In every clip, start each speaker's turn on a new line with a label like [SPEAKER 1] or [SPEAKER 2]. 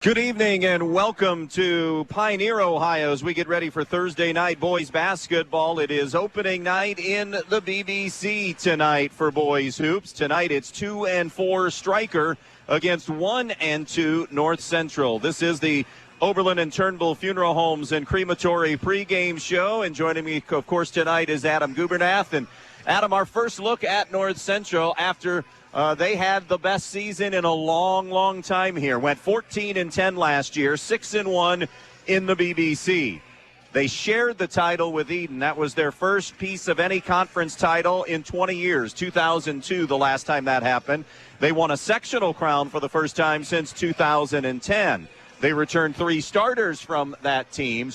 [SPEAKER 1] Good evening and welcome to Pioneer, Ohio, as we get ready for Thursday night boys basketball. It is opening night in the BBC tonight for boys hoops. Tonight it's 2-4 Stryker against 1-2 North Central. This is the Oberlin and Turnbull Funeral Homes and Crematory pregame show. And joining me, of course, tonight is Adam Gubernath. And Adam, our first look at North Central after they had the best season in a long time here. Went 14-10 last year, 6-1 in the BBC. They shared the title with Eden. That was their first piece of any conference title in 20 years. 2002, the last time that happened. They won a sectional crown for the first time since 2010. They returned 3 starters from that team.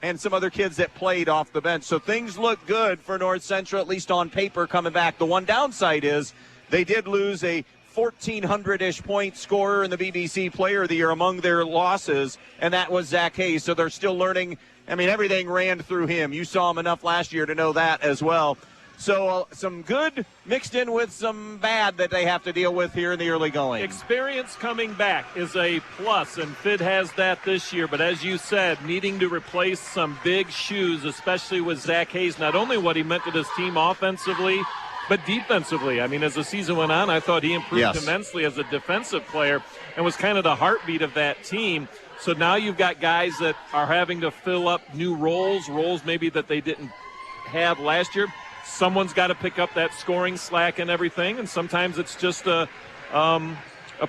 [SPEAKER 1] And some other kids that played off the bench. So things look good for North Central, at least on paper, coming back. The one downside is they did lose a 1,400-ish point scorer in the BBC Player of the Year among their losses, and that was Zach Hayes. So they're still learning. I mean, everything ran through him. You saw him enough last year to know that as well. So some good mixed in with some bad that they have to deal with here in the early going.
[SPEAKER 2] Experience coming back is a plus, and Fid has that this year. But as you said, needing to replace some big shoes, especially with Zach Hayes, not only what he meant to this team offensively, but defensively. I mean, as the season went on, I thought he improved immensely as a defensive player and was kind of the heartbeat of that team. So now you've got guys that are having to fill up new roles maybe that they didn't have last year. Someone's got to pick up that scoring slack and everything, and sometimes it's just a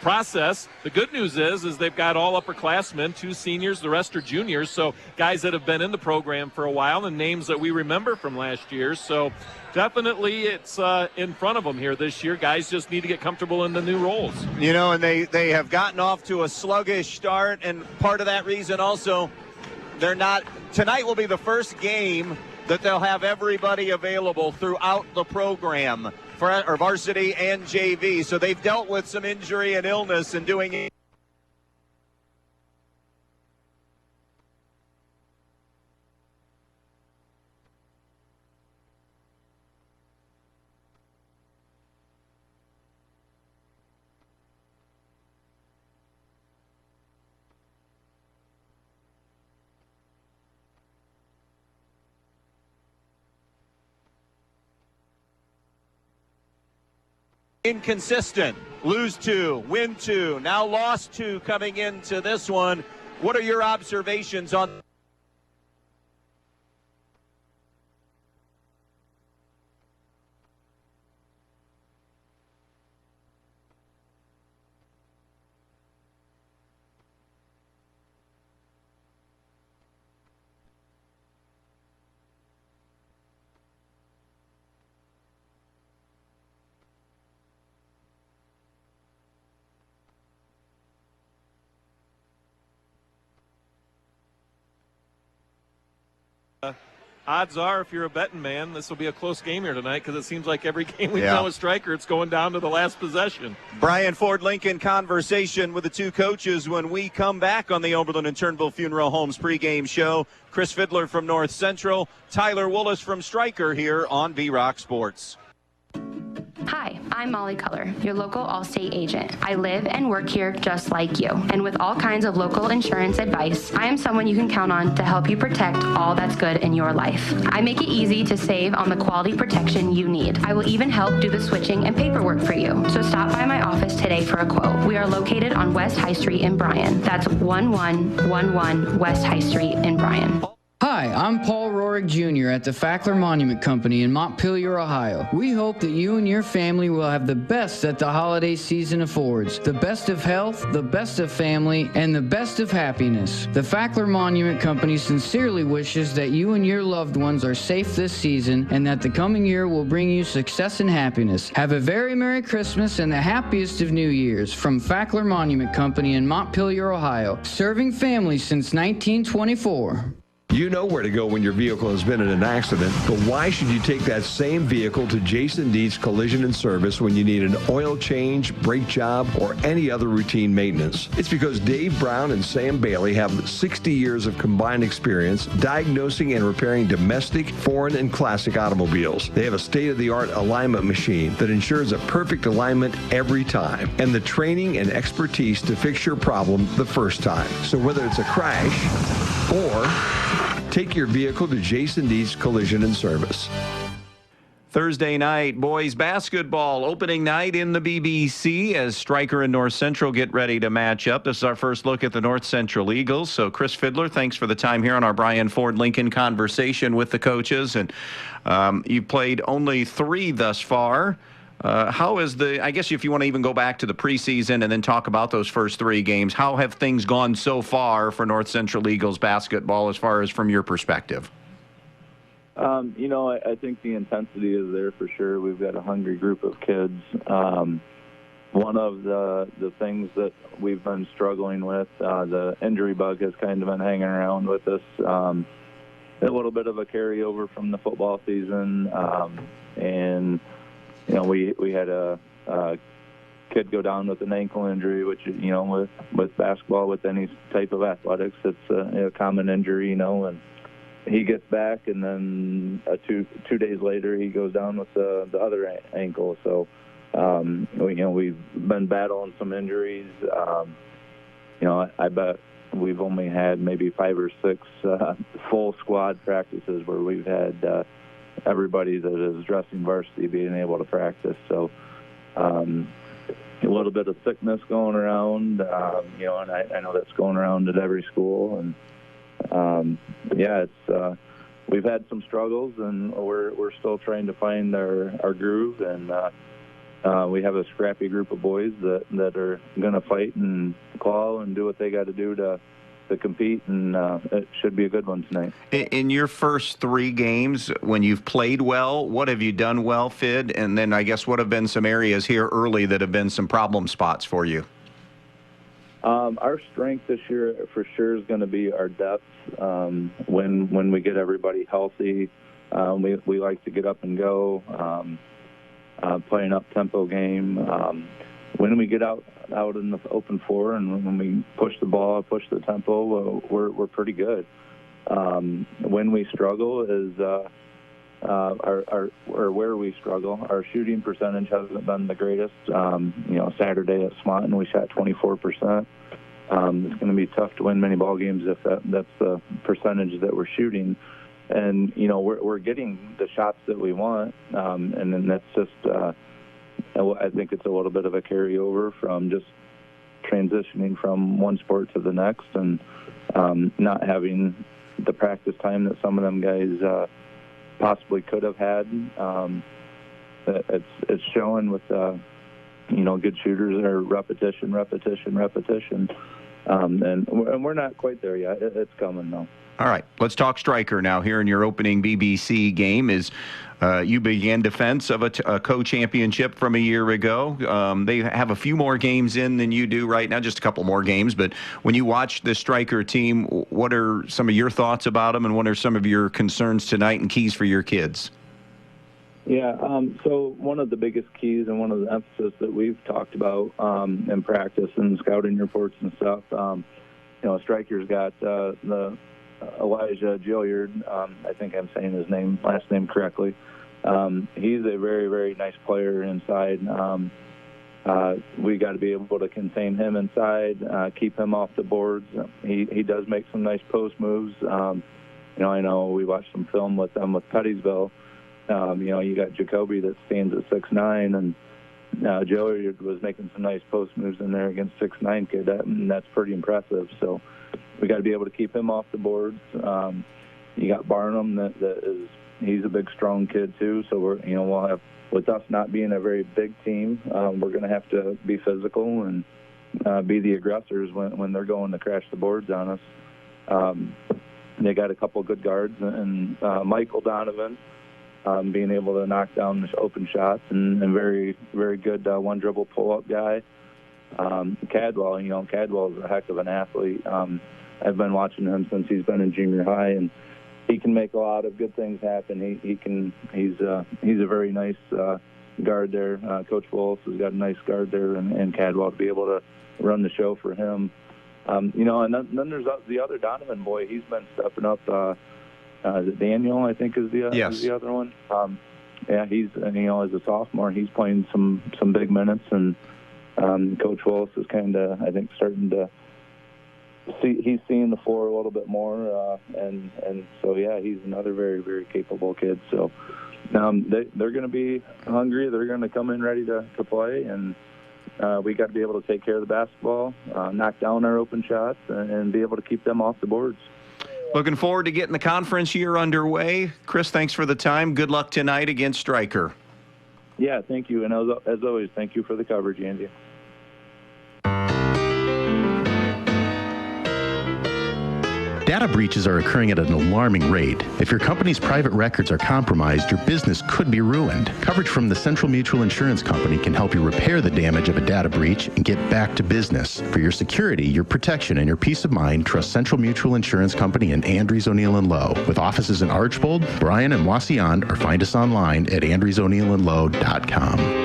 [SPEAKER 2] process. The good news is they've got all upperclassmen, 2 seniors, the rest are juniors, so guys that have been in the program for a while and names that we remember from last year. So definitely it's in front of them here this year. Guys just need to get comfortable in the new roles.
[SPEAKER 1] You know, and they have gotten off to a sluggish start, and part of that reason also, tonight will be the first game that they'll have everybody available throughout the program for varsity and JV. So they've dealt with some injury and illness and doing it. Inconsistent. Lose 2, win 2, now lost 2 coming into this one. What are your observations on
[SPEAKER 2] odds are, if you're a betting man, this will be a close game here tonight because it seems like every game we've done with Stryker, it's going down to the last possession.
[SPEAKER 1] Brian Ford Lincoln conversation with the 2 coaches when we come back on the Oberlin and Turnbull Funeral Homes pregame show. Chris Fiddler from North Central, Tyler Willis from Stryker here on V-Rock Sports.
[SPEAKER 3] Hi, I'm Molly Culler, your local Allstate agent. I live and work here just like you. And with all kinds of local insurance advice, I am someone you can count on to help you protect all that's good in your life. I make it easy to save on the quality protection you need. I will even help do the switching and paperwork for you. So stop by my office today for a quote. We are located on West High Street in Bryan. That's 1111 West High Street in Bryan.
[SPEAKER 4] Hi, I'm Paul Rorick Jr. at the Fackler Monument Company in Montpelier, Ohio. We hope that you and your family will have the best that the holiday season affords. The best of health, the best of family, and the best of happiness. The Fackler Monument Company sincerely wishes that you and your loved ones are safe this season and that the coming year will bring you success and happiness. Have a very Merry Christmas and the happiest of New Years from Fackler Monument Company in Montpelier, Ohio. Serving families since 1924.
[SPEAKER 5] You know where to go when your vehicle has been in an accident, but why should you take that same vehicle to Jason Dietz Collision and Service when you need an oil change, brake job, or any other routine maintenance? It's because Dave Brown and Sam Bailey have 60 years of combined experience diagnosing and repairing domestic, foreign, and classic automobiles. They have a state-of-the-art alignment machine that ensures a perfect alignment every time, and the training and expertise to fix your problem the first time. So whether it's a crash or take your vehicle to Jason Dietz Collision and Service.
[SPEAKER 1] Thursday night, boys basketball, opening night in the BBC as Stryker and North Central get ready to match up. This is our first look at the North Central Eagles. So, Chris Fiddler, thanks for the time here on our Brian Ford Lincoln conversation with the coaches. And you've played only 3 thus far. How is I guess if you want to even go back to the preseason and then talk about those first 3 games, how have things gone so far for North Central Eagles basketball as far as from your perspective?
[SPEAKER 6] I think the intensity is there for sure. We've got a hungry group of kids. One of the things that we've been struggling with, the injury bug has kind of been hanging around with us. A little bit of a carryover from the football season, and we had a kid go down with an ankle injury, which, with basketball, with any type of athletics, it's a common injury, and he gets back, and then 2 days later he goes down with the other ankle. So, we've been battling some injuries. I bet we've only had maybe 5 or 6 full squad practices where we've had everybody that is dressing varsity being able to practice. So a little bit of sickness going around, and I know that's going around at every school. And we've had some struggles, and we're still trying to find our groove. And we have a scrappy group of boys that are going to fight and claw and do what they got to do to compete, and it should be a good one tonight.
[SPEAKER 1] In your first 3 games, when you've played well, what have you done well, Fid? And then I guess what have been some areas here early that have been some problem spots for you?
[SPEAKER 6] Our strength this year for sure is going to be our depth. When we get everybody healthy, we like to get up and go, play an up-tempo game. When we get out in the open floor and when we push the ball, push the tempo, we're pretty good. When we struggle is where we struggle. Our shooting percentage hasn't been the greatest. Saturday at Swanton we shot 24%. It's going to be tough to win many ball games if that's the percentage that we're shooting. And we're getting the shots that we want, and then that's just. I think it's a little bit of a carryover from just transitioning from one sport to the next, and not having the practice time that some of them guys possibly could have had. It's showing with good shooters are repetition, and we're not quite there yet. It's coming though.
[SPEAKER 1] All right, let's talk Stryker now. Here in your opening BBC game is you began defense of a co-championship from a year ago. They have a few more games in than you do right now, just a couple more games. But when you watch the Stryker team, what are some of your thoughts about them, and what are some of your concerns tonight and keys for your kids?
[SPEAKER 6] Yeah, so one of the biggest keys and one of the emphasis that we've talked about in practice and scouting reports and stuff, Stryker's got the Elijah Gilliard, I think I'm saying his last name correctly. He's a very, very nice player inside. We got to be able to contain him inside, keep him off the boards. He does make some nice post moves. I know we watched some film with them with Pettysville. You got Jacoby that stands at 6'9", and Gilliard was making some nice post moves in there against 6'9" kid, and that's pretty impressive. So we got to be able to keep him off the boards. You got Barnum he's a big, strong kid too. So we'll have, with us not being a very big team, we're going to have to be physical and be the aggressors when they're going to crash the boards on us. They got a couple good guards, and Michael Donovan being able to knock down the open shots, and very, very good one dribble pull up guy. Cadwell. Cadwell is a heck of an athlete. I've been watching him since he's been in junior high, and he can make a lot of good things happen. He's a very nice guard there. Coach Wolf has got a nice guard there, and Cadwell to be able to run the show for him. And then there's the other Donovan boy. He's been stepping up. Is it Daniel, I think, is the other one. He's as a sophomore, he's playing some big minutes, and Coach Willis is kind of, I think, starting to see. He's seeing the floor a little bit more, and so he's another very, very capable kid. So they're going to be hungry. They're going to come in ready to play, and we got to be able to take care of the basketball, knock down our open shots, and be able to keep them off the boards.
[SPEAKER 1] Looking forward to getting the conference year underway. Chris, thanks for the time. Good luck tonight against Stryker.
[SPEAKER 6] Yeah, thank you. And as always, thank you for the coverage, Andy.
[SPEAKER 7] Data breaches are occurring at an alarming rate. If your company's private records are compromised, your business could be ruined. Coverage from the Central Mutual Insurance Company can help you repair the damage of a data breach and get back to business. For your security, your protection, and your peace of mind, trust Central Mutual Insurance Company in Andrews, O'Neill & Lowe. With offices in Archbold, Bryan, and Waseon, or find us online at andrewsoneillandlowe.com.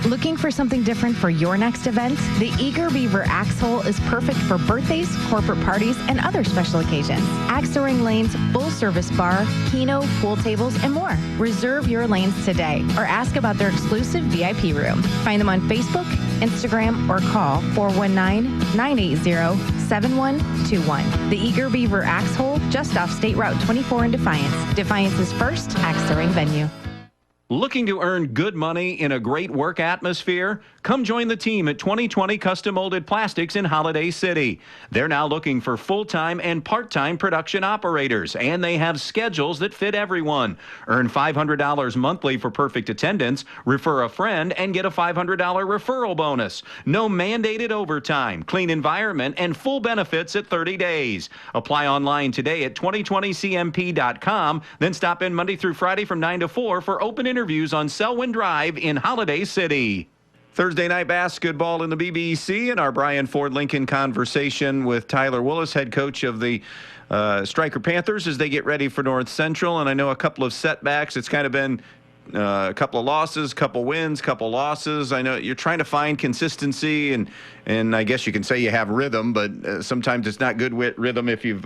[SPEAKER 8] Looking for something different for your next event? The Eager Beaver Axe Hole is perfect for birthdays, corporate parties, and other special occasions. Axe throwing lanes, full-service bar, keno, pool tables, and more. Reserve your lanes today or ask about their exclusive VIP room. Find them on Facebook, Instagram, or call 419-980-7121. The Eager Beaver Axe Hole, just off State Route 24 in Defiance. Defiance's first axe throwing venue.
[SPEAKER 1] Looking to earn good money in a great work atmosphere? Come join the team at 2020 Custom Molded Plastics in Holiday City. They're now looking for full-time and part-time production operators, and they have schedules that fit everyone. Earn $500 monthly for perfect attendance, refer a friend, and get a $500 referral bonus. No mandated overtime, clean environment, and full benefits at 30 days. Apply online today at 2020cmp.com, then stop in Monday through Friday from 9 to 4 for open interviews on Selwyn Drive in Holiday City. Thursday night basketball in the BBC, and our Brian Ford Lincoln conversation with Tyler Willis, head coach of the Stryker Panthers, as they get ready for North Central. And I know a couple of setbacks. It's kind of been a couple of losses, couple wins, couple losses. I know you're trying to find consistency, and I guess you can say you have rhythm, but sometimes it's not good rhythm if you've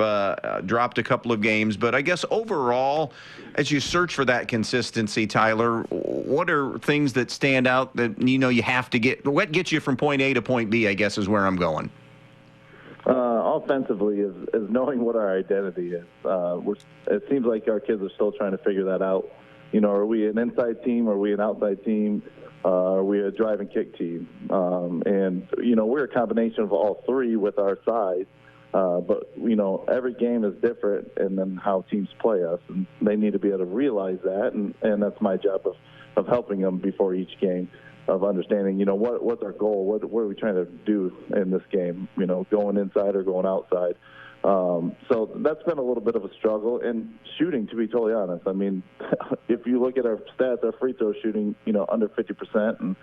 [SPEAKER 1] dropped a couple of games. But I guess overall, as you search for that consistency, Tyler, what are things that stand out that you have to get? What gets you from point A to point B, I guess, is where I'm going.
[SPEAKER 6] Offensively is knowing what our identity is. It seems like our kids are still trying to figure that out. Are we an inside team? Are we an outside team? Are we a drive and kick team? And we're a combination of all three with our size. But every game is different, and then how teams play us, and they need to be able to realize that. And that's my job of helping them before each game, of understanding, what's our goal? What are we trying to do in this game? Going inside or going outside. So that's been a little bit of a struggle. And shooting, to be totally honest, I mean, if you look at our stats, our free throw shooting, under 50%,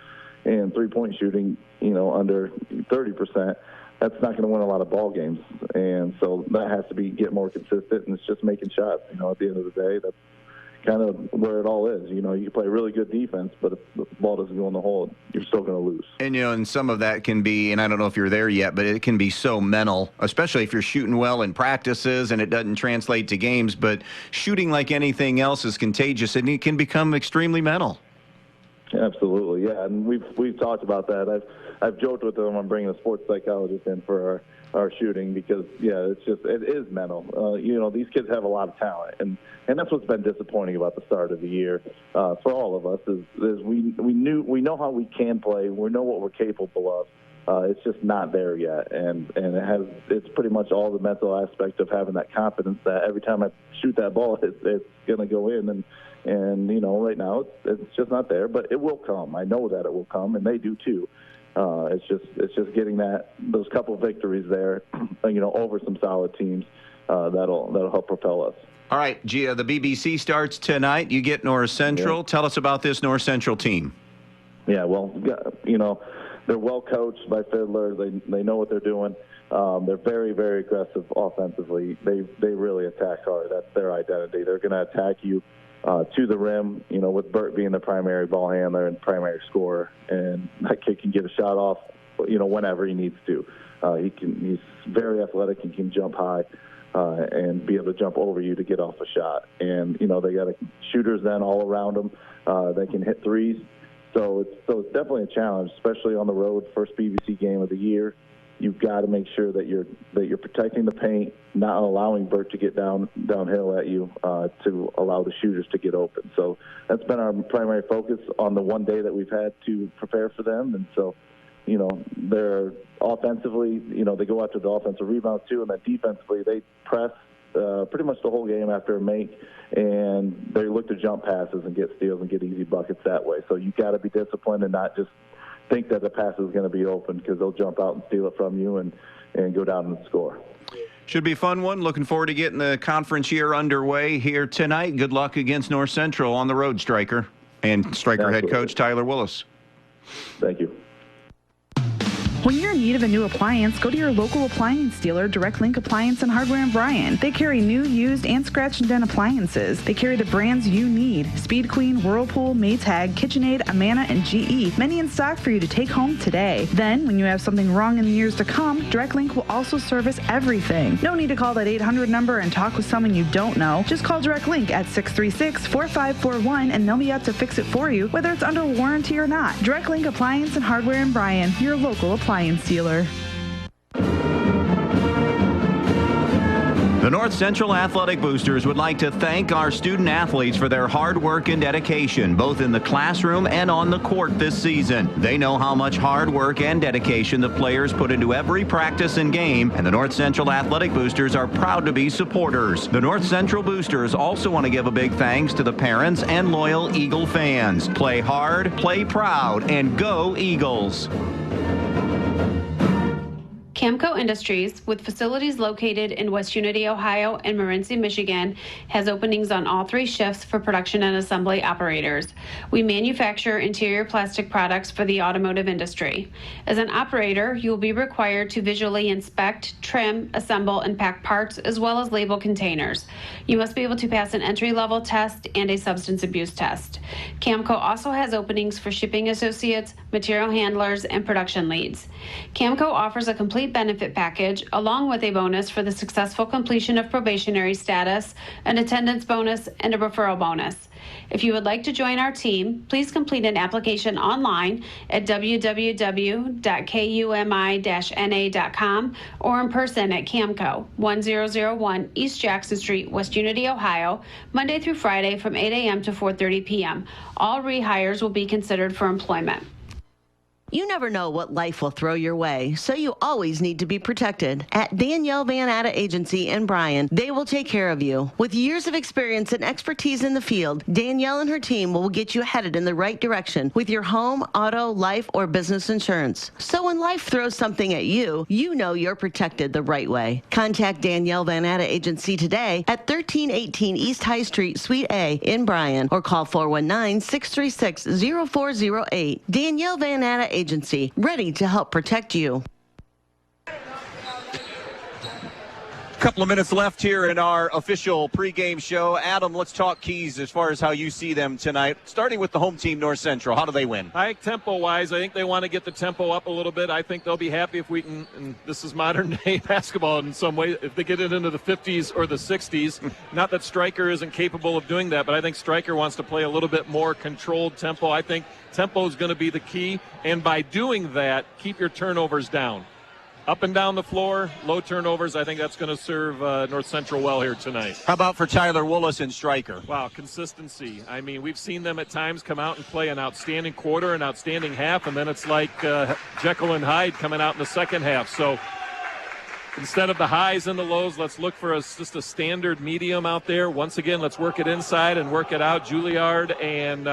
[SPEAKER 6] and three-point shooting, under 30%, that's not going to win a lot of ball games. And so that has to get more consistent, and it's just making shots. At the end of the day, that's kind of where it all is. You can play really good defense, but if the ball doesn't go in the hole, you're still going to lose. And,
[SPEAKER 1] and some of that can be, and I don't know if you're there yet, but it can be so mental, especially if you're shooting well in practices and it doesn't translate to games. But shooting, like anything else, is contagious, and it can become extremely mental.
[SPEAKER 6] Absolutely, yeah. And we've talked about that. I've joked with them. I'm bringing a sports psychologist in for our shooting because, it is mental. These kids have a lot of talent, and that's what's been disappointing about the start of the year for all of us is we know how we can play. We know what we're capable of. It's just not there yet, and it's pretty much all the mental aspect of having that confidence that every time I shoot that ball, it's going to go in, and right now it's just not there, but it will come. I know that it will come, and they do too. It's just getting those couple victories there, over some solid teams, that'll help propel us.
[SPEAKER 1] All right, Gia, the BBC starts tonight. You get North Central.
[SPEAKER 6] Yeah.
[SPEAKER 1] Tell us about this North Central team.
[SPEAKER 6] Yeah, well, they're well coached by Fiddler. They know what they're doing. They're very, very aggressive offensively. They really attack hard. That's their identity. They're going to attack you to the rim, with Bert being the primary ball handler and primary scorer. And that kid can get a shot off, whenever he needs to. He's very athletic. He can jump high and be able to jump over you to get off a shot. And, they got shooters then all around them. They can hit threes. So it's definitely a challenge, especially on the road, first BBC game of the year. You've got to make sure that you're protecting the paint, not allowing Bert to get downhill at you to allow the shooters to get open. So that's been our primary focus on the one day that we've had to prepare for them. And so, they're offensively, they go after the offensive rebounds too, and then defensively they press pretty much the whole game after a make, and they look to jump passes and get steals and get easy buckets that way. So you got to be disciplined and not just think that the pass is going to be open, because they'll jump out and steal it from you and go down and score.
[SPEAKER 1] Should be a fun one. Looking forward to getting the conference year underway here tonight. Good luck against North Central on the road, Stryker. And Stryker head coach Tyler Willis.
[SPEAKER 6] Thank you.
[SPEAKER 9] When you're in need of a new appliance, go to your local appliance dealer, Direct Link Appliance and Hardware in Bryan. They carry new, used, and scratch and dent appliances. They carry the brands you need: Speed Queen, Whirlpool, Maytag, KitchenAid, Amana, and GE. Many in stock for you to take home today. Then, when you have something wrong in the years to come, Direct Link will also service everything. No need to call that 800 number and talk with someone you don't know. Just call Direct Link at 636-4541 and they'll be out to fix it for you, whether it's under warranty or not. Direct Link Appliance and Hardware in Bryan, your local appliance dealer.
[SPEAKER 1] The North Central Athletic Boosters would like to thank our student athletes for their hard work and dedication, both in the classroom and on the court this season. They know how much hard work and dedication the players put into every practice and game, and the North Central Athletic Boosters are proud to be supporters. The North Central Boosters also want to give a big thanks to the parents and loyal Eagle fans. Play hard, play proud, and go Eagles.
[SPEAKER 10] Camco Industries, with facilities located in West Unity, Ohio and Morenci, Michigan, has openings on all 3 shifts for production and assembly operators. We manufacture interior plastic products for the automotive industry. As an operator, you will be required to visually inspect, trim, assemble, and pack parts, as well as label containers. You must be able to pass an entry-level test and a substance abuse test. Camco also has openings for shipping associates, material handlers, and production leads. Camco offers a complete benefit package along with a bonus for the successful completion of probationary status, an attendance bonus, and a referral bonus. If you would like to join our team, please complete an application online at www.kumi-na.com or in person at Camco, 1001 East Jackson Street, West Unity, Ohio, Monday through Friday from 8 a.m. to 4:30 p.m. All rehires will be considered for employment.
[SPEAKER 11] You never know what life will throw your way, so you always need to be protected. At Danielle Van Atta Agency in Bryan, they will take care of you. With years of experience and expertise in the field, Danielle and her team will get you headed in the right direction with your home, auto, life, or business insurance. So when life throws something at you, you know you're protected the right way. Contact Danielle Van Atta Agency today at 1318 East High Street, Suite A in Bryan, or call 419-636-0408. Danielle Van Atta Agency, ready to help protect you.
[SPEAKER 1] Couple of minutes left here in our official pregame show. Adam, let's talk keys as far as how you see them tonight. Starting with the home team, North Central. How do they win?
[SPEAKER 2] I think tempo-wise, I think they want to get the tempo up a little bit. I think they'll be happy if we can, and this is modern-day basketball in some way, if they get it into the 50s or the 60s. Not that Stryker isn't capable of doing that, but I think Stryker wants to play a little bit more controlled tempo. I think tempo is going to be the key, and by doing that, keep your turnovers down. Up and down the floor, low turnovers. I think that's going to serve North Central well here tonight.
[SPEAKER 1] How about for Tyler Willis and Stryker?
[SPEAKER 2] Wow, consistency. I mean, we've seen them at times come out and play an outstanding quarter, an outstanding half, and then it's like Jekyll and Hyde coming out in the second half. So instead of the highs and the lows, let's look for just a standard medium out there. Once again, let's work it inside and work it out. Juilliard and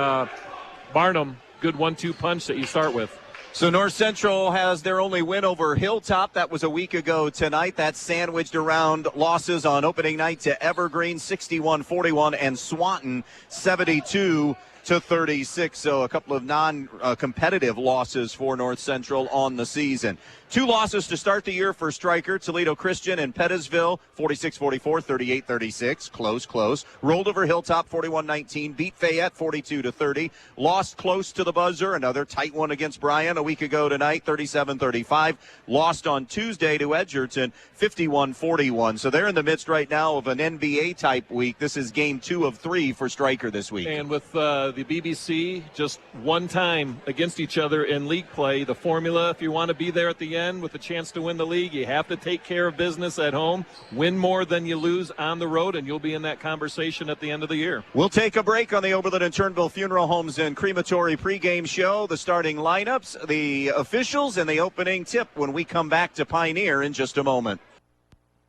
[SPEAKER 2] Barnum, good 1-2 punch that you start with.
[SPEAKER 1] So North Central has their only win over Hilltop. That was a week ago tonight. That's sandwiched around losses on opening night to Evergreen 61-41 and Swanton 72-36. So a couple of non-competitive losses for North Central on the season. 2 losses to start the year for Stryker, Toledo Christian and Pettisville, 46-44, 38-36, close. Rolled over Hilltop, 41-19, beat Fayette, 42-30, lost close to the buzzer, another tight one against Bryan a week ago tonight, 37-35, lost on Tuesday to Edgerton, 51-41. So they're in the midst right now of an NBA-type week. This is game 2 of 3 for Stryker this week.
[SPEAKER 2] And with the BBC just one time against each other in league play, the formula, if you want to be there at the end with a chance to win the league, you have to take care of business at home, win more than you lose on the road, and you'll be in that conversation at the end of the year.
[SPEAKER 1] We'll take a break on the Oberlin and Turnbull Funeral Homes and Crematory pregame show, the starting lineups, the officials, and the opening tip when we come back to Pioneer in just a moment.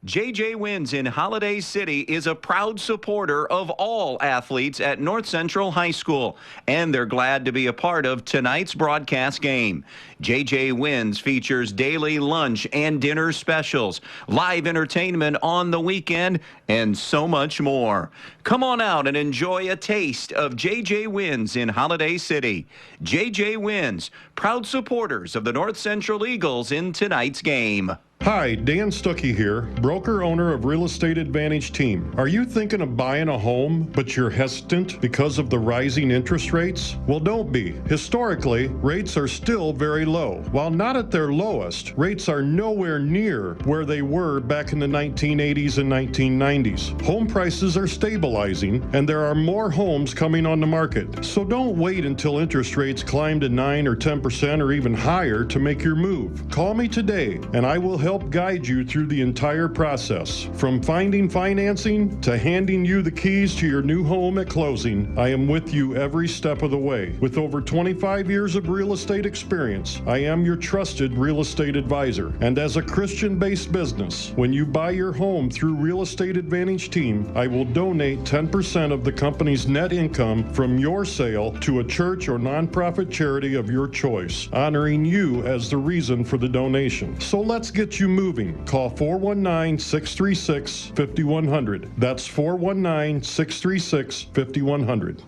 [SPEAKER 1] JJ Wins in Holiday City is a proud supporter of all athletes at North Central High School, and they're glad to be a part of tonight's broadcast game. JJ Wins features daily lunch and dinner specials, live entertainment on the weekend, and so much more. Come on out and enjoy a taste of JJ Wins in Holiday City. JJ Wins, proud supporters of the North Central Eagles in tonight's game.
[SPEAKER 12] Hi, Dan Stuckey here, broker owner of Real Estate Advantage Team. Are you thinking of buying a home, but you're hesitant because of the rising interest rates? Well, don't be. Historically, rates are still very low. While not at their lowest, rates are nowhere near where they were back in the 1980s and 1990s. Home prices are stabilizing, and there are more homes coming on the market. So don't wait until interest rates climb to 9 or 10% or even higher to make your move. Call me today, and I will help guide you through the entire process. From finding financing to handing you the keys to your new home at closing, I am with you every step of the way. With over 25 years of real estate experience, I am your trusted real estate advisor. And as a Christian-based business, when you buy your home through Real Estate Advantage Team, I will donate 10% of the company's net income from your sale to a church or nonprofit charity of your choice, honoring you as the reason for the donation. So let's get you moving. Call 419-636-5100. That's 419-636-5100.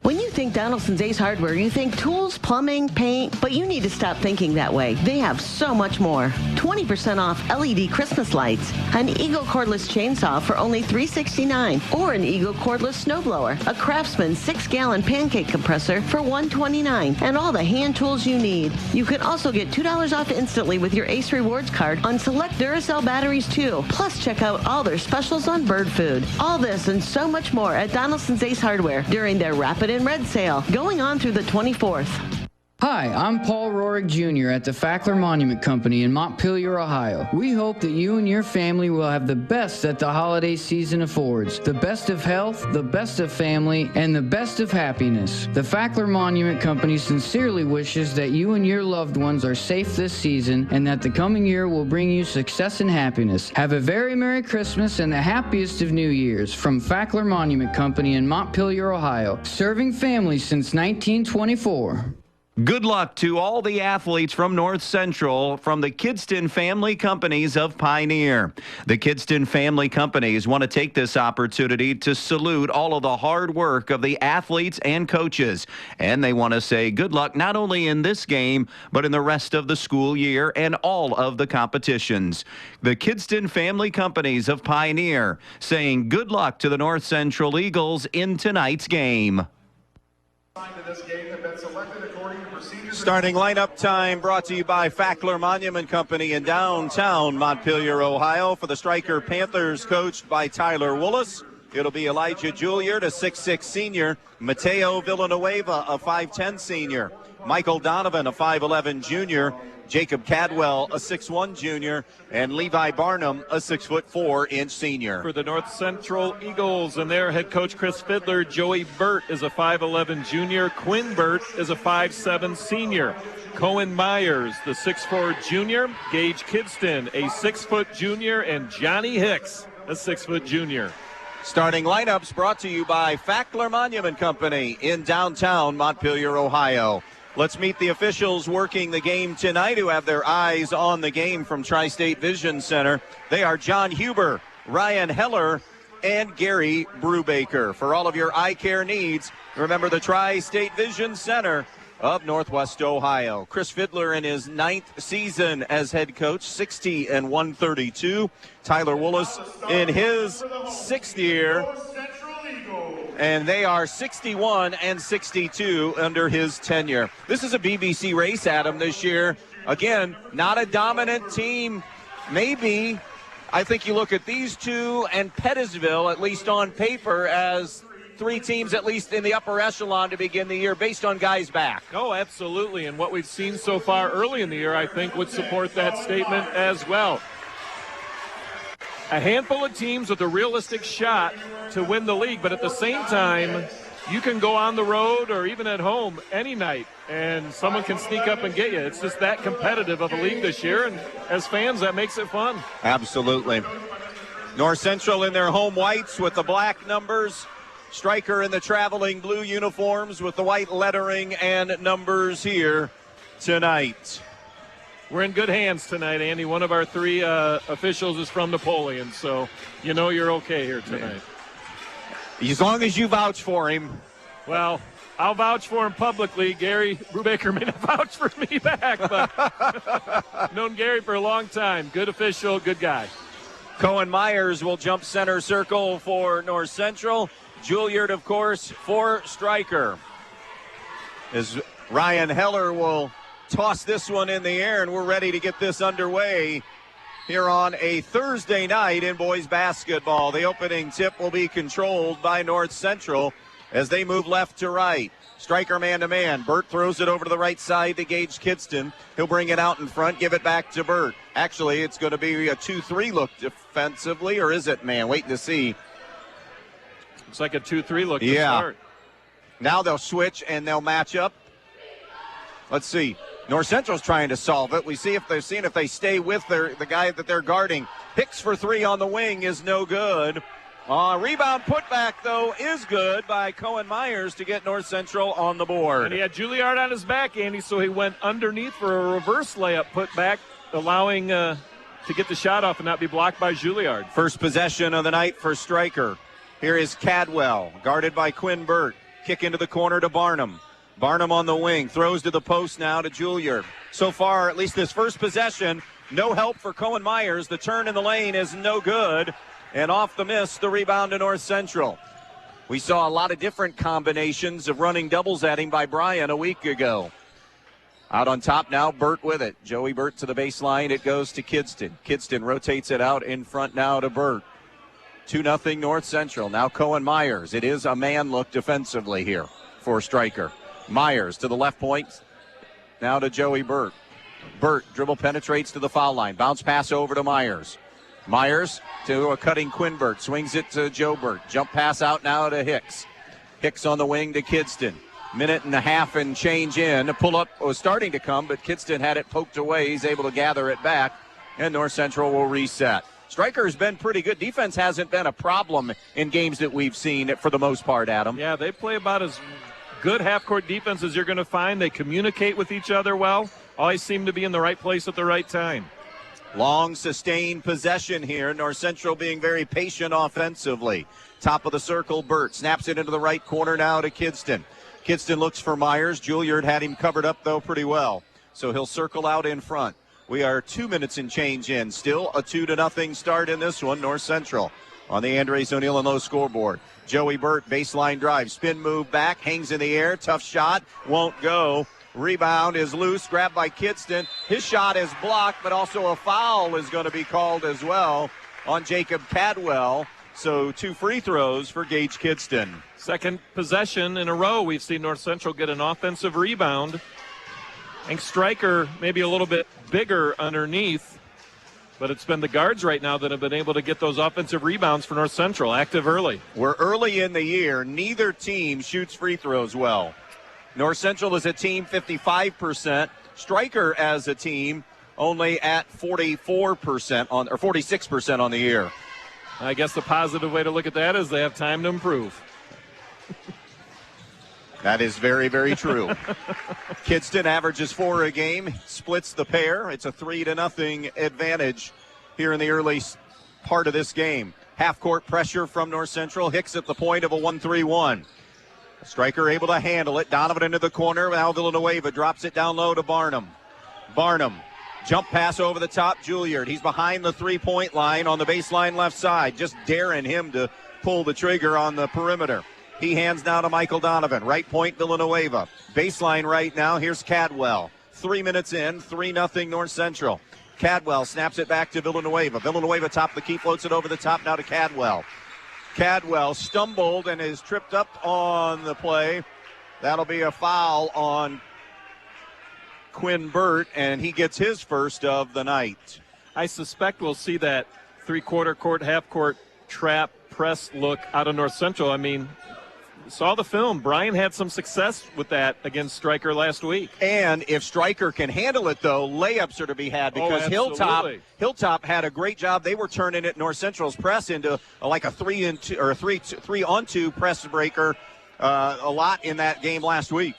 [SPEAKER 11] When you think Donaldson's Ace Hardware, you think tools, plumbing, paint, but you need to stop thinking that way. They have so much more. 20% off LED Christmas lights, an Eagle cordless chainsaw for only $369, or an Eagle cordless snowblower, a Craftsman 6-gallon pancake compressor for $129, and all the hand tools you need. You can also get $2 off instantly with your Ace Rewards card on select Duracell batteries too. Plus, check out all their specials on bird food. All this and so much more at Donaldson's Ace Hardware during their Rapid and Red sale going on through the 24th.
[SPEAKER 4] Hi, I'm Paul Rohrig Jr. at the Fackler Monument Company in Montpelier, Ohio. We hope that you and your family will have the best that the holiday season affords. The best of health, the best of family, and the best of happiness. The Fackler Monument Company sincerely wishes that you and your loved ones are safe this season and that the coming year will bring you success and happiness. Have a very Merry Christmas and the happiest of New Years from Fackler Monument Company in Montpelier, Ohio, serving families since 1924.
[SPEAKER 1] Good luck to all the athletes from North Central from the Kidston Family Companies of Pioneer. The Kidston Family Companies want to take this opportunity to salute all of the hard work of the athletes and coaches. And they want to say good luck not only in this game, but in the rest of the school year and all of the competitions. The Kidston Family Companies of Pioneer saying good luck to the North Central Eagles in tonight's game. Starting lineup time brought to you by Fackler Monument Company in downtown Montpelier, Ohio. For the Stryker Panthers, coached by Tyler Willis, it'll be Elijah Juilliard, a 6'6 senior, Mateo Villanueva, a 5'10 senior, Michael Donovan, a 5'11 junior, Jacob Cadwell, a 6'1 junior, and Levi Barnum, a 6'4" senior.
[SPEAKER 2] For the North Central Eagles and their head coach Chris Fiddler, Joey Burt is a 5'11 junior, Quinn Burt is a 5'7 senior, Cohen Myers, the 6'4 junior, Gage Kidston, a 6' junior, and Johnny Hicks, a 6' junior.
[SPEAKER 1] Starting lineups brought to you by Fackler Monument Company in downtown Montpelier, Ohio. Let's meet the officials working the game tonight who have their eyes on the game from Tri-State Vision Center. They are John Huber, Ryan Heller, and Gary Brubaker. For all of your eye care needs, remember the Tri-State Vision Center of Northwest Ohio. Chris Fiedler in his 9th season as head coach, 60-132. Tyler Willis in his 6th year, and they are 61-62 under his tenure. This is a BBC race, Adam, this year. Again, not a dominant team. Maybe, I think you look at these two and Pettisville, at least on paper, as 3 teams at least in the upper echelon to begin the year based on guys back.
[SPEAKER 2] Oh, absolutely. And what we've seen so far early in the year, I think, would support that statement as well. A handful of teams with a realistic shot to win the league, but at the same time, you can go on the road or even at home any night, and someone can sneak up and get you. It's just that competitive of a league this year, and as fans, that makes it fun.
[SPEAKER 1] Absolutely. North Central in their home whites with the black numbers. Stryker in the traveling blue uniforms with the white lettering and numbers here tonight.
[SPEAKER 2] We're in good hands tonight, Andy. One of our 3 officials is from Napoleon, so you know you're okay here tonight.
[SPEAKER 1] As long as you vouch for him.
[SPEAKER 2] Well, I'll vouch for him publicly. Gary Brubaker may not vouch for me back, but known Gary for a long time. Good official, good guy.
[SPEAKER 1] Cohen Myers will jump center circle for North Central. Juilliard, of course, for Stryker. As Ryan Heller will toss this one in the air, and we're ready to get this underway here on a Thursday night in boys basketball. The opening tip will be controlled by North Central as they move left to right. Stryker man-to-man. Burt throws it over to the right side to Gage Kidston. He'll bring it out in front, give it back to Burt. Actually, it's going to be a 2-3 look defensively, or is it, man? Waiting to see.
[SPEAKER 2] It's like a 2-3 look to start.
[SPEAKER 1] Now they'll switch and they'll match up. Let's see. North Central's trying to solve it. We see if they're seeing if they stay with the guy that they're guarding. Hicks for 3 on the wing is no good. Rebound putback, though, is good by Cohen Myers to get North Central on the board.
[SPEAKER 2] And he had Juilliard on his back, Andy, so he went underneath for a reverse layup putback, allowing to get the shot off and not be blocked by Juilliard.
[SPEAKER 1] First possession of the night for Stryker. Here is Cadwell, guarded by Quinn Burt. Kick into the corner to Barnum. Barnum on the wing, throws to the post now to Juilliard. So far, at least this first possession, no help for Cohen Myers. The turn in the lane is no good. And off the miss, the rebound to North Central. We saw a lot of different combinations of running doubles at him by Bryan a week ago. Out on top now, Burt with it. Joey Burt to the baseline. It goes to Kidston. Kidston rotates it out in front now to Burt. 2-0 North Central. Now Cohen Myers. It is a man look defensively here for Stryker. Myers to the left point. Now to Joey Burt. Burt dribble penetrates to the foul line. Bounce pass over to Myers. Myers to a cutting Quinn Burt. Swings it to Joe Burt. Jump pass out now to Hicks. Hicks on the wing to Kidston. Minute and a half and change in. The pull-up was starting to come, but Kidston had it poked away. He's able to gather it back, and North Central will reset. Stryker's been pretty good. Defense hasn't been a problem in games that we've seen for the most part, Adam.
[SPEAKER 2] Yeah, they play about as good half-court defense as you're going to find. They communicate with each other well. Always seem to be in the right place at the right time.
[SPEAKER 1] Long sustained possession here. North Central being very patient offensively. Top of the circle, Burt snaps it into the right corner now to Kidston. Kidston looks for Myers. Juilliard had him covered up, though, pretty well. So he'll circle out in front. We are 2 minutes and change in. Still a 2-0 start in this one. North Central on the Andres O'Neill and Low scoreboard. Joey Burt, baseline drive. Spin move back, hangs in the air. Tough shot, won't go. Rebound is loose, grabbed by Kidston. His shot is blocked, but also a foul is going to be called as well on Jacob Cadwell. So 2 free throws for Gage Kidston.
[SPEAKER 2] Second possession in a row, we've seen North Central get an offensive rebound. And Stryker maybe a little bit bigger underneath, but it's been the guards right now that have been able to get those offensive rebounds for North Central, active early.
[SPEAKER 1] We're early in the year. Neither team shoots free throws well. North Central as a team 55%. Stryker as a team only at 44% or 46% on the year.
[SPEAKER 2] I guess the positive way to look at that is they have time to improve.
[SPEAKER 1] That is very, very true. Kidston averages 4 a game, splits the pair. It's a 3-0 advantage here in the early part of this game. Half-court pressure from North Central. Hicks at the point of a 1-3-1. Stryker able to handle it. Donovan into the corner. Now Villanueva drops it down low to Barnum. Barnum, jump pass over the top. Juilliard. He's behind the three-point line on the baseline left side. Just daring him to pull the trigger on the perimeter. He hands now to Michael Donovan. Right point, Villanueva. Baseline right now. Here's Cadwell. 3 minutes in. 3-0 North Central. Cadwell snaps it back to Villanueva. Villanueva top the key, floats it over the top now to Cadwell. Cadwell stumbled and is tripped up on the play. That'll be a foul on Quinn Burt, and he gets his first of the night.
[SPEAKER 2] I suspect we'll see that three-quarter court, half-court trap press look out of North Central. I mean, saw the film. Brian had some success with that against Stryker last week.
[SPEAKER 1] And if Stryker can handle it, though, layups are to be had because Hilltop had a great job. They were turning it North Central's press into like a 3-2 or 3-on-2 press breaker a lot in that game last week.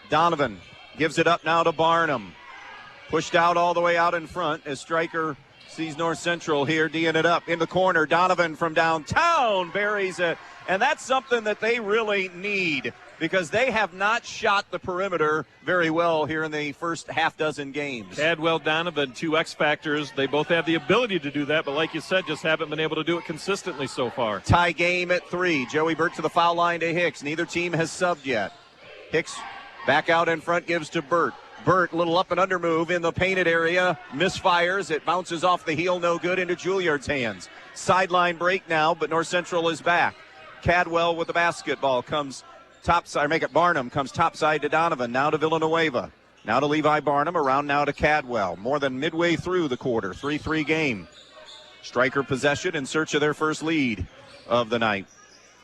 [SPEAKER 1] Donovan gives it up now to Barnum. Pushed out all the way out in front as Stryker sees North Central here D'ing it up in the corner. Donovan from downtown buries it. And that's something that they really need because they have not shot the perimeter very well here in the first half dozen games.
[SPEAKER 2] Cadwell, Donovan, 2 X factors. They both have the ability to do that, but like you said, just haven't been able to do it consistently so far.
[SPEAKER 1] Tie game at 3. Joey Burt to the foul line to Hicks. Neither team has subbed yet. Hicks back out in front, gives to Burt. Burt, little up and under move in the painted area, misfires. It bounces off the heel, no good, into Juilliard's hands. Sideline break now, but North Central is back. Cadwell with the basketball comes topside, Barnum comes topside to Donovan, now to Villanueva. Now to Levi Barnum, around now to Cadwell. More than midway through the quarter, 3-3 game. Stryker possession in search of their first lead of the night.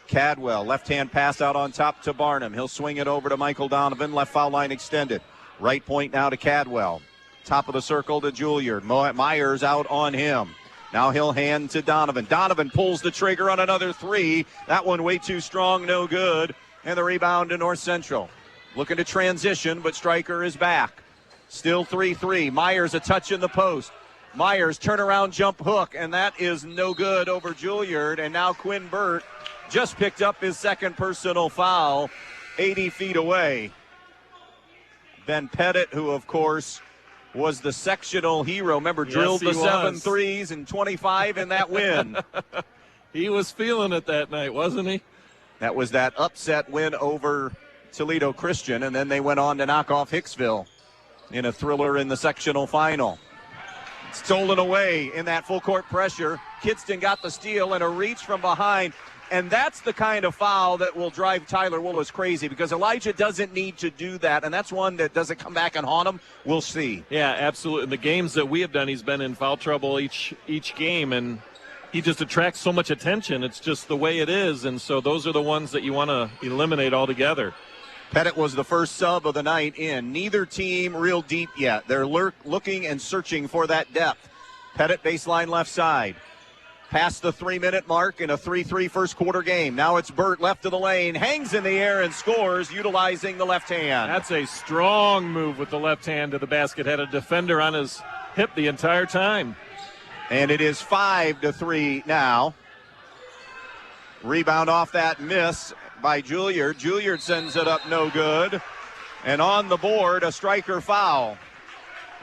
[SPEAKER 1] Cadwell, left-hand pass out on top to Barnum. He'll swing it over to Michael Donovan, left foul line extended. Right point now to Cadwell. Top of the circle to Juilliard. Myers out on him. Now he'll hand to Donovan. Donovan pulls the trigger on another 3. That one way too strong, no good. And the rebound to North Central. Looking to transition, but Stryker is back. Still 3-3. Myers a touch in the post. Myers turnaround jump hook, and that is no good over Juilliard. And now Quinn Burt just picked up his second personal foul, 80 feet away. Ben Pettit, who of course was the sectional hero. Remember, drilled the 7 threes and 25 in that win.
[SPEAKER 2] He was feeling it that night, wasn't he?
[SPEAKER 1] That was that upset win over Toledo Christian, and then they went on to knock off Hicksville in a thriller in the sectional final. Stolen away in that full court pressure. Kidston got the steal and a reach from behind. And that's the kind of foul that will drive Tyler Willis crazy because Elijah doesn't need to do that. And that's one that doesn't come back and haunt him. We'll see.
[SPEAKER 2] Yeah, absolutely. In the games that we have done, he's been in foul trouble each game, and he just attracts so much attention. It's just the way it is. And so those are the ones that you want to eliminate altogether.
[SPEAKER 1] Pettit was the first sub of the night in. Neither team real deep yet. They're looking and searching for that depth. Pettit baseline left side. Past the 3-minute mark in a 3-3 first quarter game. Now it's Burt left of the lane, hangs in the air and scores utilizing the left hand.
[SPEAKER 2] That's a strong move with the left hand to the basket. Had a defender on his hip the entire time.
[SPEAKER 1] And it is 5-3 now. Rebound off that miss by Juilliard. Juilliard sends it up no good. And on the board, a Stryker foul.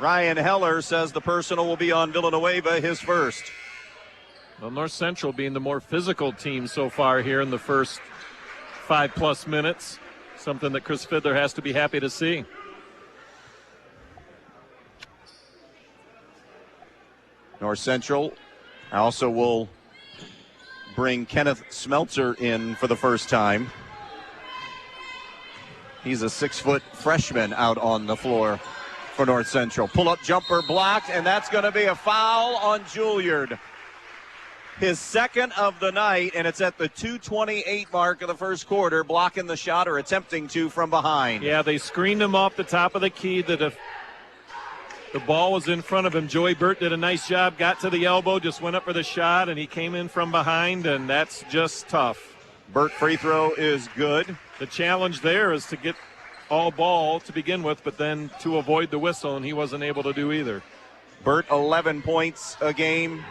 [SPEAKER 1] Ryan Heller says the personal will be on Villanueva, his first.
[SPEAKER 2] Well, North Central being the more physical team so far here in the first 5+ minutes. Something that Chris Fiddler has to be happy to see.
[SPEAKER 1] North Central also will bring Kenneth Smeltzer in for the first time. He's a 6-foot freshman out on the floor for North Central. Pull-up jumper blocked, and that's going to be a foul on Juilliard. His second of the night, and it's at the 2:28 mark of the first quarter, blocking the shot or attempting to from behind.
[SPEAKER 2] Yeah, they screened him off the top of the key. The ball was in front of him. Joey Burt did a nice job, got to the elbow, just went up for the shot, and he came in from behind, and that's just tough.
[SPEAKER 1] Burt free throw is good.
[SPEAKER 2] The challenge there is to get all ball to begin with, but then to avoid the whistle, and he wasn't able to do either.
[SPEAKER 1] Burt, 11 points a game,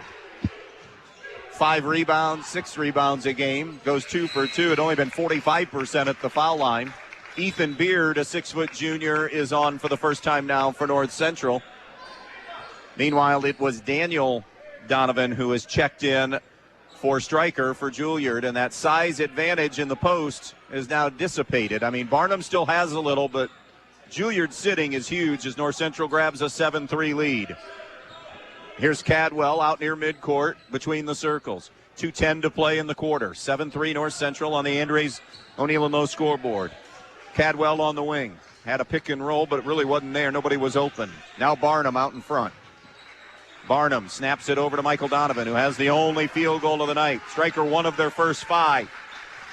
[SPEAKER 1] 5 rebounds, 6 rebounds a game, goes 2 for 2. It only been 45% at the foul line. Ethan Beard, a 6-foot junior, is on for the first time now for North Central. Meanwhile, it was Daniel Donovan who has checked in for Stryker for Juilliard, and that size advantage in the post is now dissipated. I mean, Barnum still has a little, but Juilliard sitting is huge as North Central grabs a 7-3 lead. Here's Cadwell out near midcourt between the circles. 2:10 to play in the quarter. 7-3 North Central on the Andres O'Neill no scoreboard. Cadwell on the wing. Had a pick and roll, but it really wasn't there. Nobody was open. Now Barnum out in front. Barnum snaps it over to Michael Donovan, who has the only field goal of the night. Stryker, one of their first 5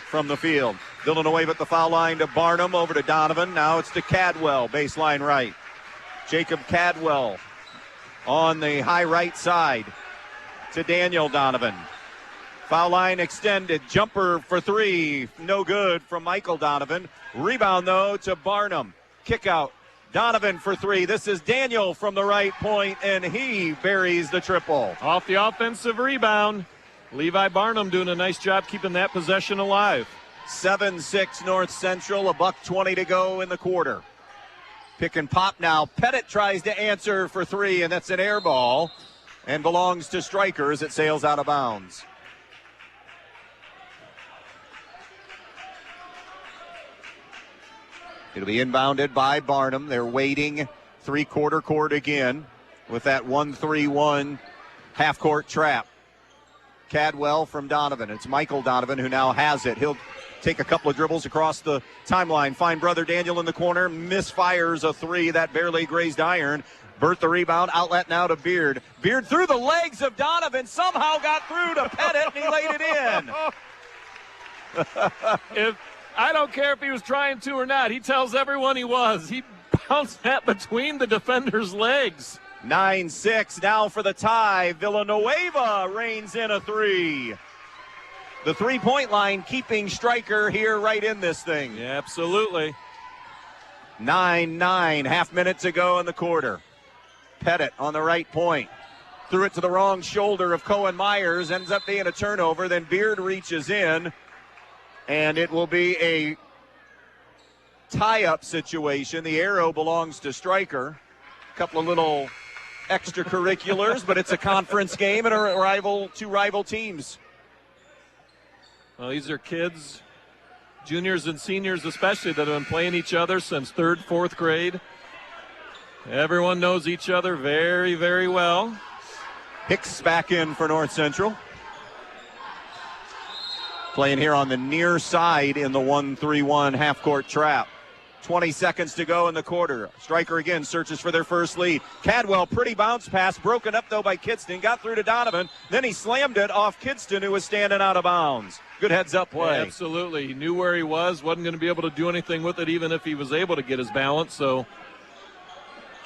[SPEAKER 1] from the field. Villanueva at the foul line to Barnum, over to Donovan. Now it's to Cadwell, baseline right. Jacob Cadwell on the high right side to Daniel Donovan. Foul line extended. Jumper for 3. No good from Michael Donovan. Rebound, though, to Barnum. Kick out. Donovan for 3. This is Daniel from the right point, and he buries the triple.
[SPEAKER 2] Off the offensive rebound. Levi Barnum doing a nice job keeping that possession alive.
[SPEAKER 1] 7-6 North Central. $1:20 to go in the quarter. Pick and pop now. Pettit tries to answer for 3, and that's an air ball and belongs to Stryker as it sails out of bounds. It'll be inbounded by Barnum. They're waiting three-quarter court again with that 1-3-1 half-court trap. Cadwell from Donovan. It's Michael Donovan who now has it. He'll take a couple of dribbles across the timeline. Find brother Daniel in the corner. Misfires a 3. That barely grazed iron. Burt the rebound. Outlet now to Beard. Beard through the legs of Donovan. Somehow got through to Pettit, and he laid it in.
[SPEAKER 2] I don't care if he was trying to or not. He tells everyone he was. He bounced that between the defender's legs.
[SPEAKER 1] 9-6 now for the tie. Villanueva reigns in a 3. The three-point line keeping Stryker here right in this thing.
[SPEAKER 2] Yeah, absolutely.
[SPEAKER 1] 9-9, half minute to go in the quarter. Pettit on the right point. Threw it to the wrong shoulder of Cohen Myers. Ends up being a turnover. Then Beard reaches in. And it will be a tie-up situation. The arrow belongs to Stryker. A couple of little extracurriculars, but it's a conference game and two rival teams.
[SPEAKER 2] Well, these are kids, juniors and seniors especially, that have been playing each other since 3rd, 4th grade. Everyone knows each other very, very well.
[SPEAKER 1] Hicks back in for North Central. Playing here on the near side in the 1-3-1 half-court trap. 20 seconds to go in the quarter. Stryker again searches for their first lead. Cadwell, pretty bounce pass, broken up though by Kidston. Got through to Donovan. Then he slammed it off Kidston, who was standing out of bounds. Good heads-up play.
[SPEAKER 2] Yeah, absolutely. He knew where he was, wasn't going to be able to do anything with it even if he was able to get his balance. So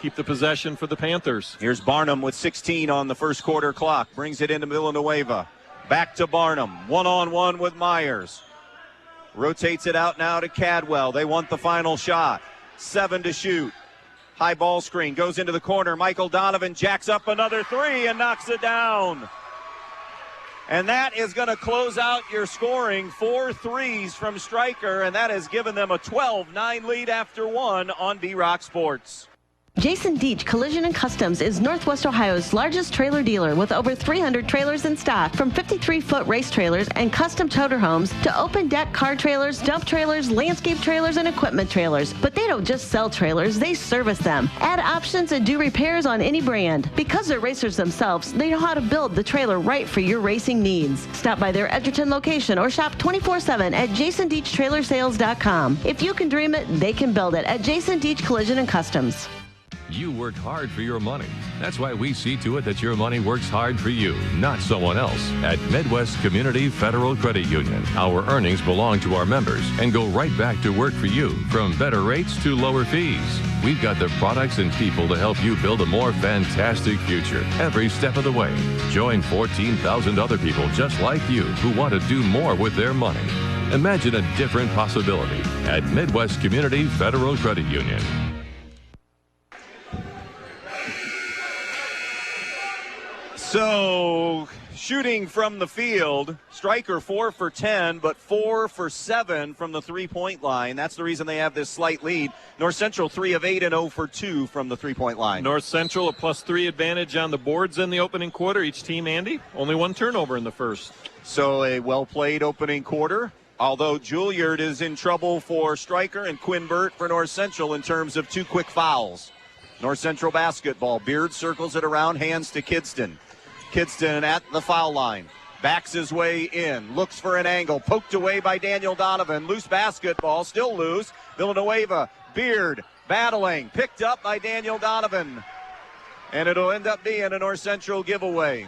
[SPEAKER 2] keep the possession for the Panthers.
[SPEAKER 1] Here's Barnum with 16 on the first quarter clock. Brings it into Villanueva. Back to Barnum, one-on-one with Myers. Rotates it out now to Cadwell. They want the final shot. 7 to shoot. High ball screen, goes into the corner. Michael Donovan jacks up another 3 and knocks it down. And that is going to close out your scoring. 4 threes from Stryker, and that has given them a 12-9 lead after 1 on B-Rock Sports.
[SPEAKER 11] Jason Deach Collision and Customs is Northwest Ohio's largest trailer dealer with over 300 trailers in stock, from 53-foot race trailers and custom toter homes to open deck car trailers, dump trailers, landscape trailers, and equipment trailers. But they don't just sell trailers, they service them. Add options and do repairs on any brand. Because they're racers themselves, they know how to build the trailer right for your racing needs. Stop by their Edgerton location or shop 24/7 at jasondeachtrailersales.com. If you can dream it, they can build it at Jason Deach Collision and Customs.
[SPEAKER 13] You worked hard for your money. That's why we see to it that your money works hard for you, not someone else. At Midwest Community Federal Credit Union, our earnings belong to our members and go right back to work for you, from better rates to lower fees. We've got the products and people to help you build a more fantastic future every step of the way. Join 14,000 other people just like you who want to do more with their money. Imagine a different possibility at Midwest Community Federal Credit Union.
[SPEAKER 1] So, shooting from the field, Stryker 4 for 10, but 4 for 7 from the three-point line. That's the reason they have this slight lead. North Central 3 of 8 and 0 for 2 from the three-point line.
[SPEAKER 2] North Central a +3 advantage on the boards in the opening quarter. Each team, Andy, only one turnover in the first.
[SPEAKER 1] So a well-played opening quarter. Although Juilliard is in trouble for Stryker and Quinn Burt for North Central in terms of 2 quick fouls. North Central basketball. Beard circles it around, hands to Kidston. Kidston at the foul line. Backs his way in. Looks for an angle. Poked away by Daniel Donovan. Loose basketball. Still loose. Villanueva. Beard battling. Picked up by Daniel Donovan. And it'll end up being a North Central giveaway.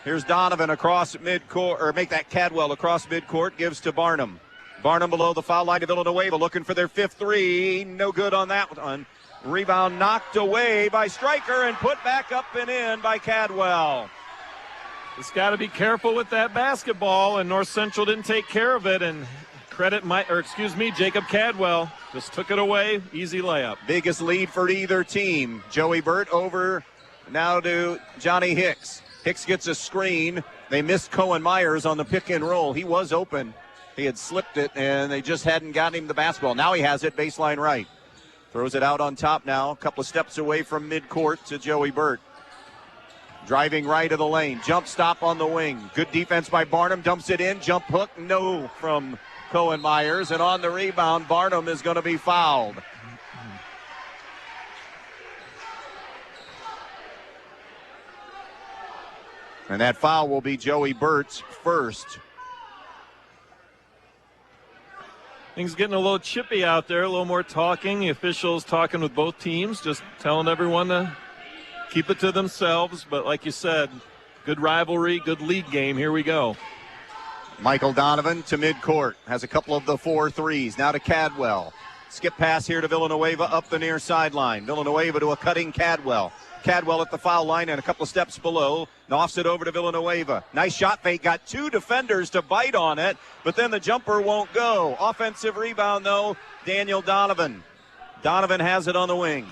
[SPEAKER 1] Here's Donovan across midcourt, or make that Cadwell across midcourt. Gives to Barnum. Barnum below the foul line to Villanueva. Looking for their 5th three. No good on that one. Rebound knocked away by Stryker and put back up and in by Cadwell.
[SPEAKER 2] Just got to be careful with that basketball, and North Central didn't take care of it. And Jacob Cadwell just took it away. Easy layup.
[SPEAKER 1] Biggest lead for either team. Joey Burt over now to Johnny Hicks. Hicks gets a screen. They missed Cohen Myers on the pick and roll. He was open. He had slipped it, and they just hadn't gotten him the basketball. Now he has it baseline right. Throws it out on top now. A couple of steps away from midcourt to Joey Burt. Driving right of the lane. Jump stop on the wing. Good defense by Barnum. Dumps it in. Jump hook. No from Cohen Myers. And on the rebound, Barnum is going to be fouled. And that foul will be Joey Burt's first.
[SPEAKER 2] Things getting a little chippy out there, a little more talking. The officials talking with both teams, just telling everyone to keep it to themselves. But like you said, good rivalry, good league game. Here we go.
[SPEAKER 1] Michael Donovan to midcourt. Has a couple of the 4 threes. Now to Cadwell. Skip pass here to Villanueva up the near sideline. Villanueva to a cutting Cadwell. Cadwell at the foul line and a couple of steps below. Knocks it over to Villanueva. Nice shot fake. Got 2 defenders to bite on it, but then the jumper won't go. Offensive rebound, though, Daniel Donovan. Donovan has it on the wing.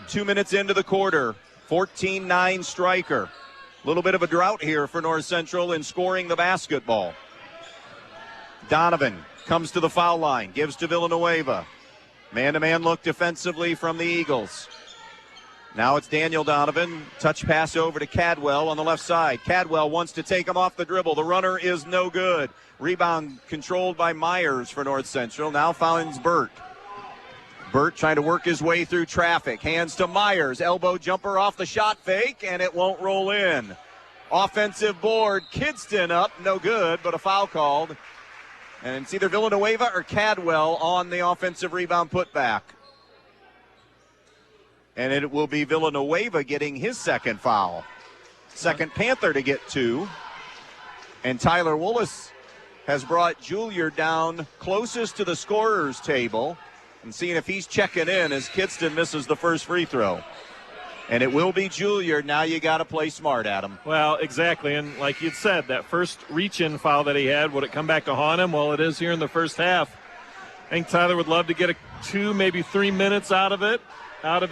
[SPEAKER 1] 2 minutes into the quarter. 14-9 Stryker. A little bit of a drought here for North Central in scoring the basketball. Donovan comes to the foul line. Gives to Villanueva. Man-to-man look defensively from the Eagles. Now it's Daniel Donovan. Touch pass over to Cadwell on the left side. Cadwell wants to take him off the dribble. The runner is no good. Rebound controlled by Myers for North Central. Now finds Burt. Burt trying to work his way through traffic. Hands to Myers. Elbow jumper off the shot fake, and it won't roll in. Offensive board. Kidston up. No good, but a foul called. And it's either Villanueva or Cadwell on the offensive rebound putback. And it will be Villanueva getting his second foul. Second Panther to get 2. And Tyler Willis has brought Juilliard down closest to the scorer's table and seeing if he's checking in as Kidston misses the first free throw. And it will be Juilliard. Now you got to play smart, Adam.
[SPEAKER 2] Well, exactly. And like you'd said, that first reach-in foul that he had, would it come back to haunt him? Well, it is here in the first half. I think Tyler would love to get 2, maybe 3 minutes out of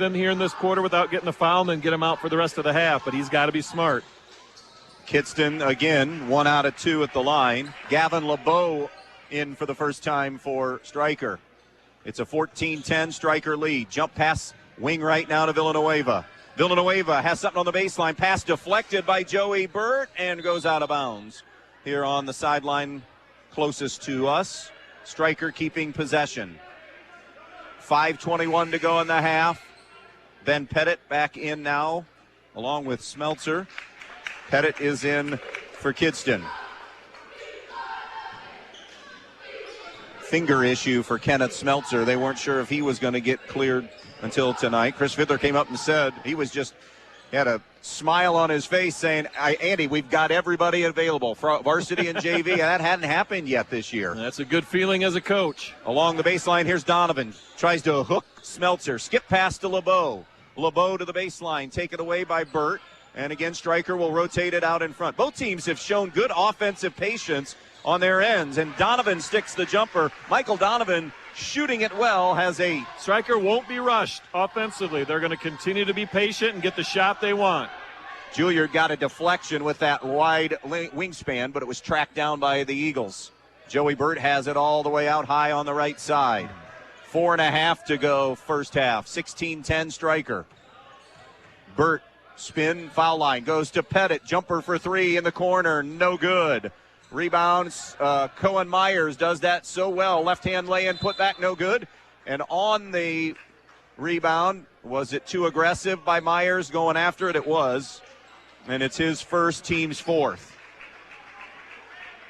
[SPEAKER 2] him here in this quarter without getting a foul and then get him out for the rest of the half, but he's got to be smart.
[SPEAKER 1] Kidston, again, 1 out of 2 at the line. Gavin LeBeau in for the first time for Stryker. It's a 14-10 Stryker lead. Jump pass, wing right now to Villanueva. Villanueva has something on the baseline. Pass deflected by Joey Burt and goes out of bounds. Here on the sideline closest to us. Stryker keeping possession. 5:21 to go in the half. Ben Pettit back in now, along with Smeltzer. Pettit is in for Kidston. Finger issue for Kenneth Smeltzer. They weren't sure if he was going to get cleared until tonight. Chris Fiddler came up and said he had a smile on his face saying, Andy, we've got everybody available for varsity and JV, and that hadn't happened yet this year.
[SPEAKER 2] That's a good feeling as a coach.
[SPEAKER 1] Along the baseline, here's Donovan. Tries to hook Smeltzer. Skip pass to LeBeau. LeBeau to the baseline. Taken away by Burt. And again, Stryker will rotate it out in front. Both teams have shown good offensive patience on their ends. And Donovan sticks the jumper. Michael Donovan shooting it well, has a...
[SPEAKER 2] Stryker won't be rushed offensively. They're going to continue to be patient and get the shot they want.
[SPEAKER 1] Juilliard got a deflection with that wide wingspan, but it was tracked down by the Eagles. Joey Burt has it all the way out high on the right side. 4.5 to go first half. 16-10 Stryker. Burt, spin, foul line, goes to Pettit. Jumper for three in the corner, no good. Rebounds, Cohen Myers does that so well. Left-hand lay-in, put back, no good. And on the rebound, was it too aggressive by Myers going after it? It was. And it's his first, team's fourth.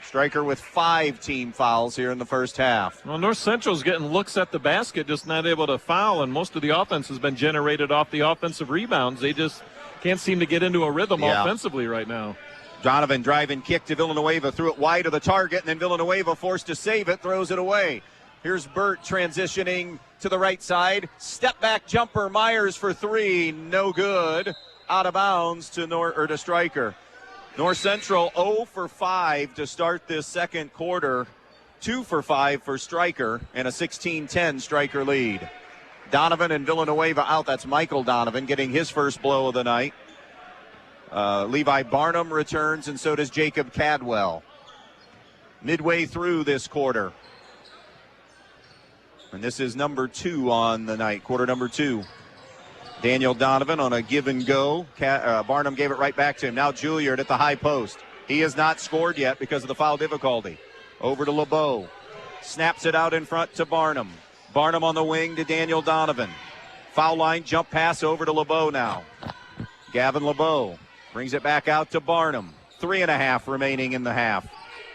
[SPEAKER 1] Stryker with 5 team fouls here in the first half.
[SPEAKER 2] Well, North Central's getting looks at the basket, just not able to foul, and most of the offense has been generated off the offensive rebounds. They just can't seem to get into a rhythm offensively right now.
[SPEAKER 1] Donovan driving kick to Villanueva, threw it wide of the target, and then Villanueva forced to save it, throws it away. Here's Burt transitioning to the right side. Step back jumper, Myers for three, no good. Out of bounds to Stryker. North Central 0 for 5 to start this second quarter. 2 for 5 for Stryker, and a 16-10 Stryker lead. Donovan and Villanueva out. That's Michael Donovan getting his first blow of the night. Levi Barnum returns, and so does Jacob Cadwell. Midway through this quarter. And this is number 2 on the night, quarter number 2. Daniel Donovan on a give and go. Barnum gave it right back to him. Now Juilliard at the high post. He has not scored yet because of the foul difficulty. Over to LeBeau. Snaps it out in front to Barnum. Barnum on the wing to Daniel Donovan. Foul line, jump pass over to LeBeau now. Gavin LeBeau brings it back out to Barnum. 3.5 remaining in the half.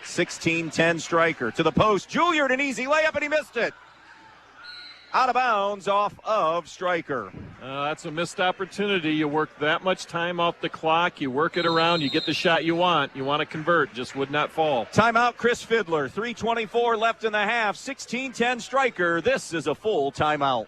[SPEAKER 1] 16-10 Stryker. To the post. Juilliard, an easy layup, and he missed it. Out of bounds off of Stryker.
[SPEAKER 2] That's a missed opportunity. You work that much time off the clock. You work it around. You get the shot you want. You want to convert. Just would not fall.
[SPEAKER 1] Timeout, Chris Fiddler. 3:24 left in the half. 16-10 Stryker. This is a full timeout.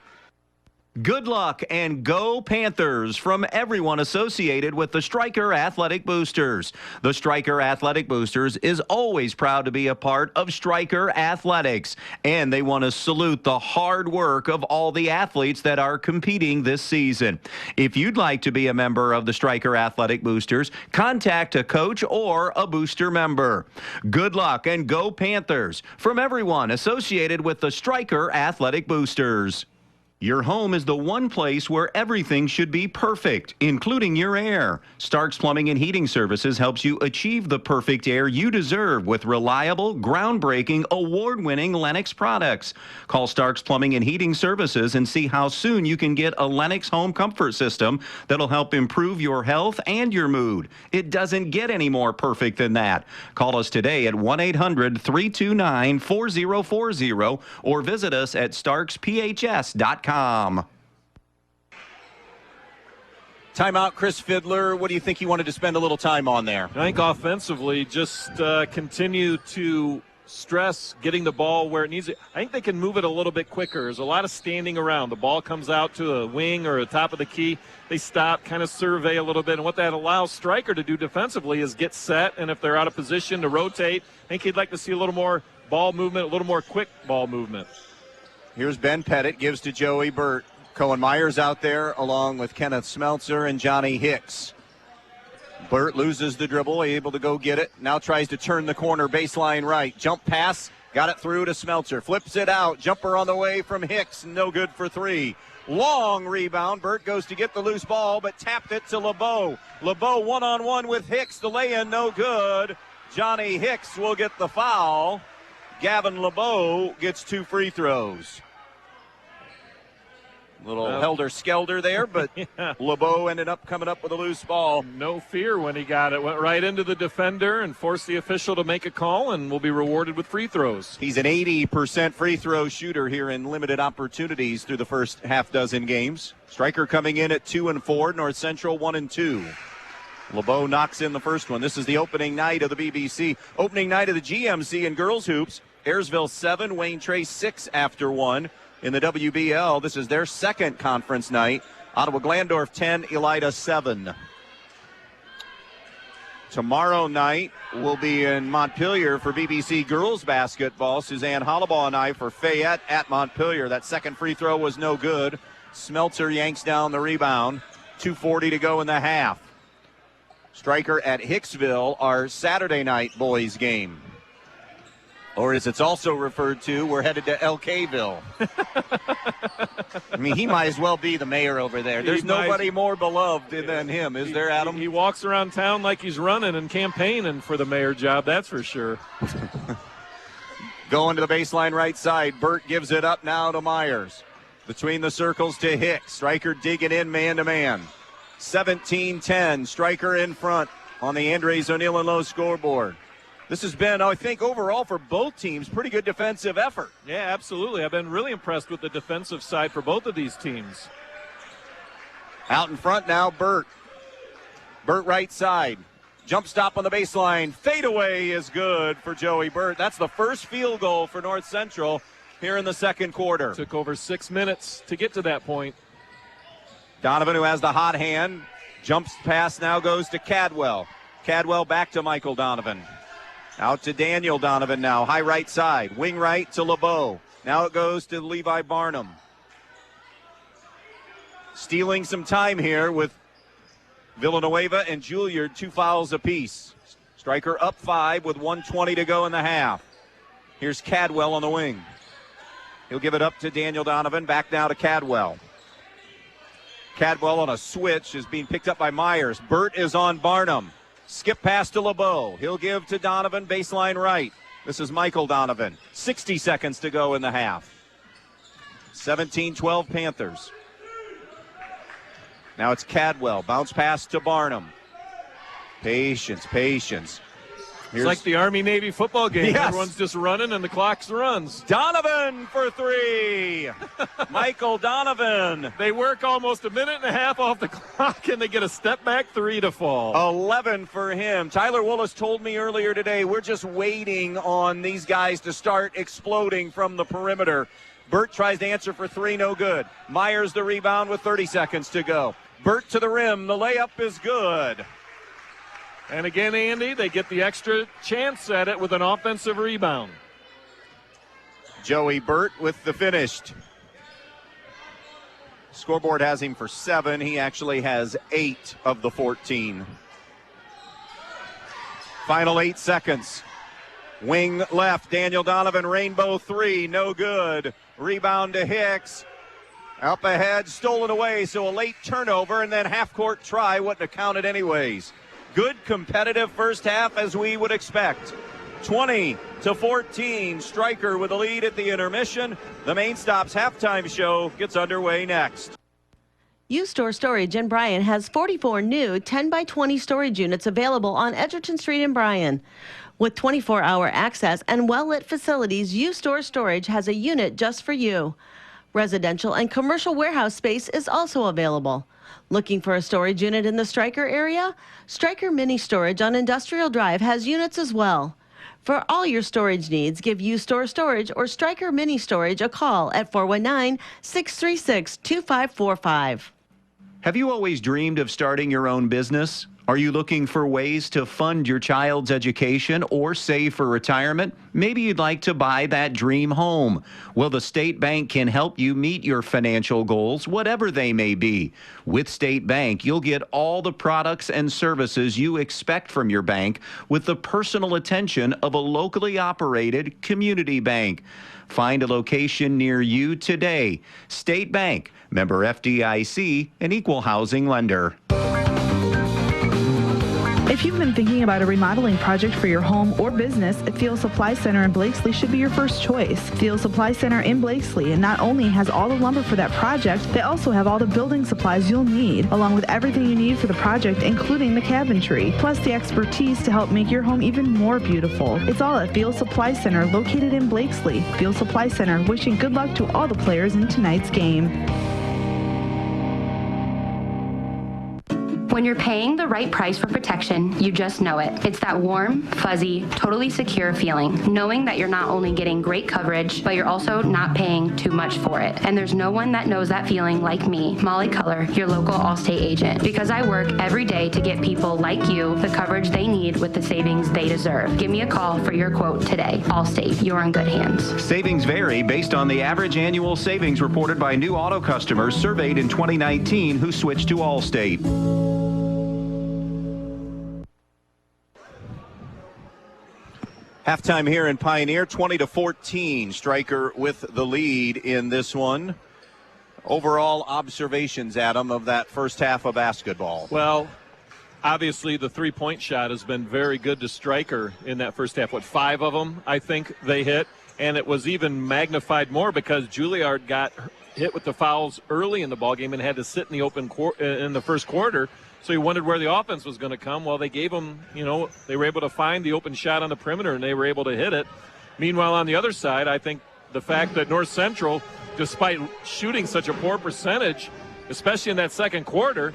[SPEAKER 1] Good luck and go Panthers from everyone associated with the Stryker Athletic Boosters. The Stryker Athletic Boosters is always proud to be a part of Stryker Athletics, and they want to salute the hard work of all the athletes that are competing this season. If you'd like to be a member of the Stryker Athletic Boosters, contact a coach or a booster member. Good luck and go Panthers from everyone associated with the Stryker Athletic Boosters. Your home is the one place where everything should be perfect, including your air. Starks Plumbing and Heating Services helps you achieve the perfect air you deserve with reliable, groundbreaking, award-winning Lennox products. Call Starks Plumbing and Heating Services and see how soon you can get a Lennox home comfort system that'll help improve your health and your mood. It doesn't get any more perfect than that. Call us today at 1-800-329-4040 or visit us at starksphs.com. Timeout, Chris Fiddler. What do you think you wanted to spend a little time on there?
[SPEAKER 2] I think offensively, just continue to stress getting the ball where it needs it. I think they can move it a little bit quicker. There's a lot of standing around. The ball comes out to a wing or a top of the key. They stop, kind of survey a little bit. And what that allows Stryker to do defensively is get set, and if they're out of position, to rotate. I think he'd like to see a little more ball movement, a little more quick ball movement.
[SPEAKER 1] Here's Ben Pettit, gives to Joey Burt. Cohen Myers out there along with Kenneth Smeltzer and Johnny Hicks. Burt loses the dribble, able to go get it. Now tries to turn the corner, baseline right. Jump pass, got it through to Smeltzer. Flips it out, jumper on the way from Hicks, no good for three. Long rebound, Burt goes to get the loose ball, but tapped it to LeBeau. LeBeau one-on-one with Hicks, the lay-in, no good. Johnny Hicks will get the foul. Gavin LeBeau gets 2 free throws. Little helter-skelter there, but yeah. LeBeau ended up coming up with a loose ball.
[SPEAKER 2] No fear when he got it. Went right into the defender and forced the official to make a call, and will be rewarded with free throws.
[SPEAKER 1] He's an 80% free throw shooter here in limited opportunities through the first half dozen games. Stryker coming in at 2-4, North Central 1-2. LeBeau knocks in the first one. This is the opening night of the BBC. Opening night of the GMC in girls hoops. Ayersville 7, Wayne Trace 6 after 1. In the WBL, this is their second conference night. Ottawa Glandorf 10, Elida 7. Tomorrow night, we'll be in Montpelier for BBC girls basketball. Suzanne Hollabaugh and I for Fayette at Montpelier. That second free throw was no good. Smeltzer yanks down the rebound. 2:40 to go in the half. Stryker at Hicksville, our Saturday night boys game. Or as it's also referred to, we're headed to LKville. I mean, he might as well be the mayor over there. There's nobody more beloved than him, is there, Adam?
[SPEAKER 2] He walks around town like he's running and campaigning for the mayor job, that's for sure.
[SPEAKER 1] Going to the baseline right side. Burt gives it up now to Myers. Between the circles to Hicks. Stryker digging in man-to-man. 17-10. Stryker in front on the Andres O'Neill and Lowe scoreboard. This has been, I think, overall for both teams, pretty good defensive effort.
[SPEAKER 2] Yeah, absolutely. I've been really impressed with the defensive side for both of these teams.
[SPEAKER 1] Out in front now, Burt. Burt right side. Jump stop on the baseline. Fadeaway is good for Joey Burt. That's the first field goal for North Central here in the second quarter.
[SPEAKER 2] Took over 6 minutes to get to that point.
[SPEAKER 1] Donovan, who has the hot hand. Jumps pass now goes to Cadwell. Cadwell back to Michael Donovan. Out to Daniel Donovan now, high right side. Wing right to LeBeau. Now it goes to Levi Barnum. Stealing some time here with Villanueva and Juilliard, 2 fouls apiece. Stryker up 5 with 1:20 to go in the half. Here's Cadwell on the wing. He'll give it up to Daniel Donovan. Back now to Cadwell. Cadwell on a switch is being picked up by Myers. Burt is on Barnum. Skip pass to LeBeau. He'll give to Donovan, baseline right. This is Michael Donovan. 60 seconds to go in the half. 17-12 Panthers. Now it's Cadwell. Bounce pass to Barnum. Patience.
[SPEAKER 2] It's like the Army-Navy football game.
[SPEAKER 1] Yes.
[SPEAKER 2] Everyone's just running and the clock runs.
[SPEAKER 1] Donovan for 3. Michael Donovan.
[SPEAKER 2] They work almost a minute and a half off the clock, and they get a step-back 3 to fall.
[SPEAKER 1] 11 for him. Tyler Willis told me earlier today, we're just waiting on these guys to start exploding from the perimeter. Burt tries to answer for 3, no good. Myers the rebound with 30 seconds to go. Burt to the rim. The layup is good.
[SPEAKER 2] And again, Andy, they get the extra chance at it with an offensive rebound.
[SPEAKER 1] Joey Burt with the finished. Scoreboard has him for 7. He actually has 8 of the 14. Final 8 seconds. Wing left, Daniel Donovan, rainbow 3, no good. Rebound to Hicks. Up ahead, stolen away, so a late turnover, and then half-court try wouldn't have counted anyways. Good competitive first half as we would expect. 20-14, Stryker with the lead at the intermission. The Main Stop's halftime show gets underway next.
[SPEAKER 11] U-Store Storage in Bryan has 44 new 10x20 storage units available on Edgerton Street in Bryan. With 24-hour access and well-lit facilities, U-Store Storage has a unit just for you. Residential and commercial warehouse space is also available. Looking for a storage unit in the Stryker area? Stryker Mini Storage on Industrial Drive has units as well. For all your storage needs, give U-Store Storage or Stryker Mini Storage a call at 419-636-2545.
[SPEAKER 14] Have you always dreamed of starting your own business? Are you looking for ways to fund your child's education or save for retirement? Maybe you'd like to buy that dream home. Well, the State Bank can help you meet your financial goals, whatever they may be. With State Bank, you'll get all the products and services you expect from your bank with the personal attention of a locally operated community bank. Find a location near you today. State Bank, member FDIC, an equal housing lender.
[SPEAKER 9] If you've been thinking about a remodeling project for your home or business, Field Supply Center in Blakesley should be your first choice. Field Supply Center in Blakesley and not only has all the lumber for that project, they also have all the building supplies you'll need, along with everything you need for the project, including the cabinetry, plus the expertise to help make your home even more beautiful. It's all at Field Supply Center, located in Blakesley. Field Supply Center, wishing good luck to all the players in tonight's game.
[SPEAKER 3] When you're paying the right price for protection, you just know it. It's that warm, fuzzy, totally secure feeling, knowing that you're not only getting great coverage, but you're also not paying too much for it. And there's no one that knows that feeling like me, Molly Culler, your local Allstate agent, because I work every day to get people like you the coverage they need with the savings they deserve. Give me a call for your quote today. Allstate, you're in good hands.
[SPEAKER 14] Savings vary based on the average annual savings reported by new auto customers surveyed in 2019 who switched to Allstate.
[SPEAKER 1] Halftime here in Pioneer, 20-14. Stryker with the lead in this one. Overall observations, Adam, of that first half of basketball.
[SPEAKER 2] Well, obviously the three-point shot has been very good to Stryker in that first half. 5 of them, I think, they hit. And it was even magnified more because Juilliard got hit with the fouls early in the ballgame and had to sit in the in the first quarter. So he wondered where the offense was going to come. Well, they gave him, they were able to find the open shot on the perimeter, and they were able to hit it. Meanwhile, on the other side, I think the fact that North Central, despite shooting such a poor percentage, especially in that second quarter,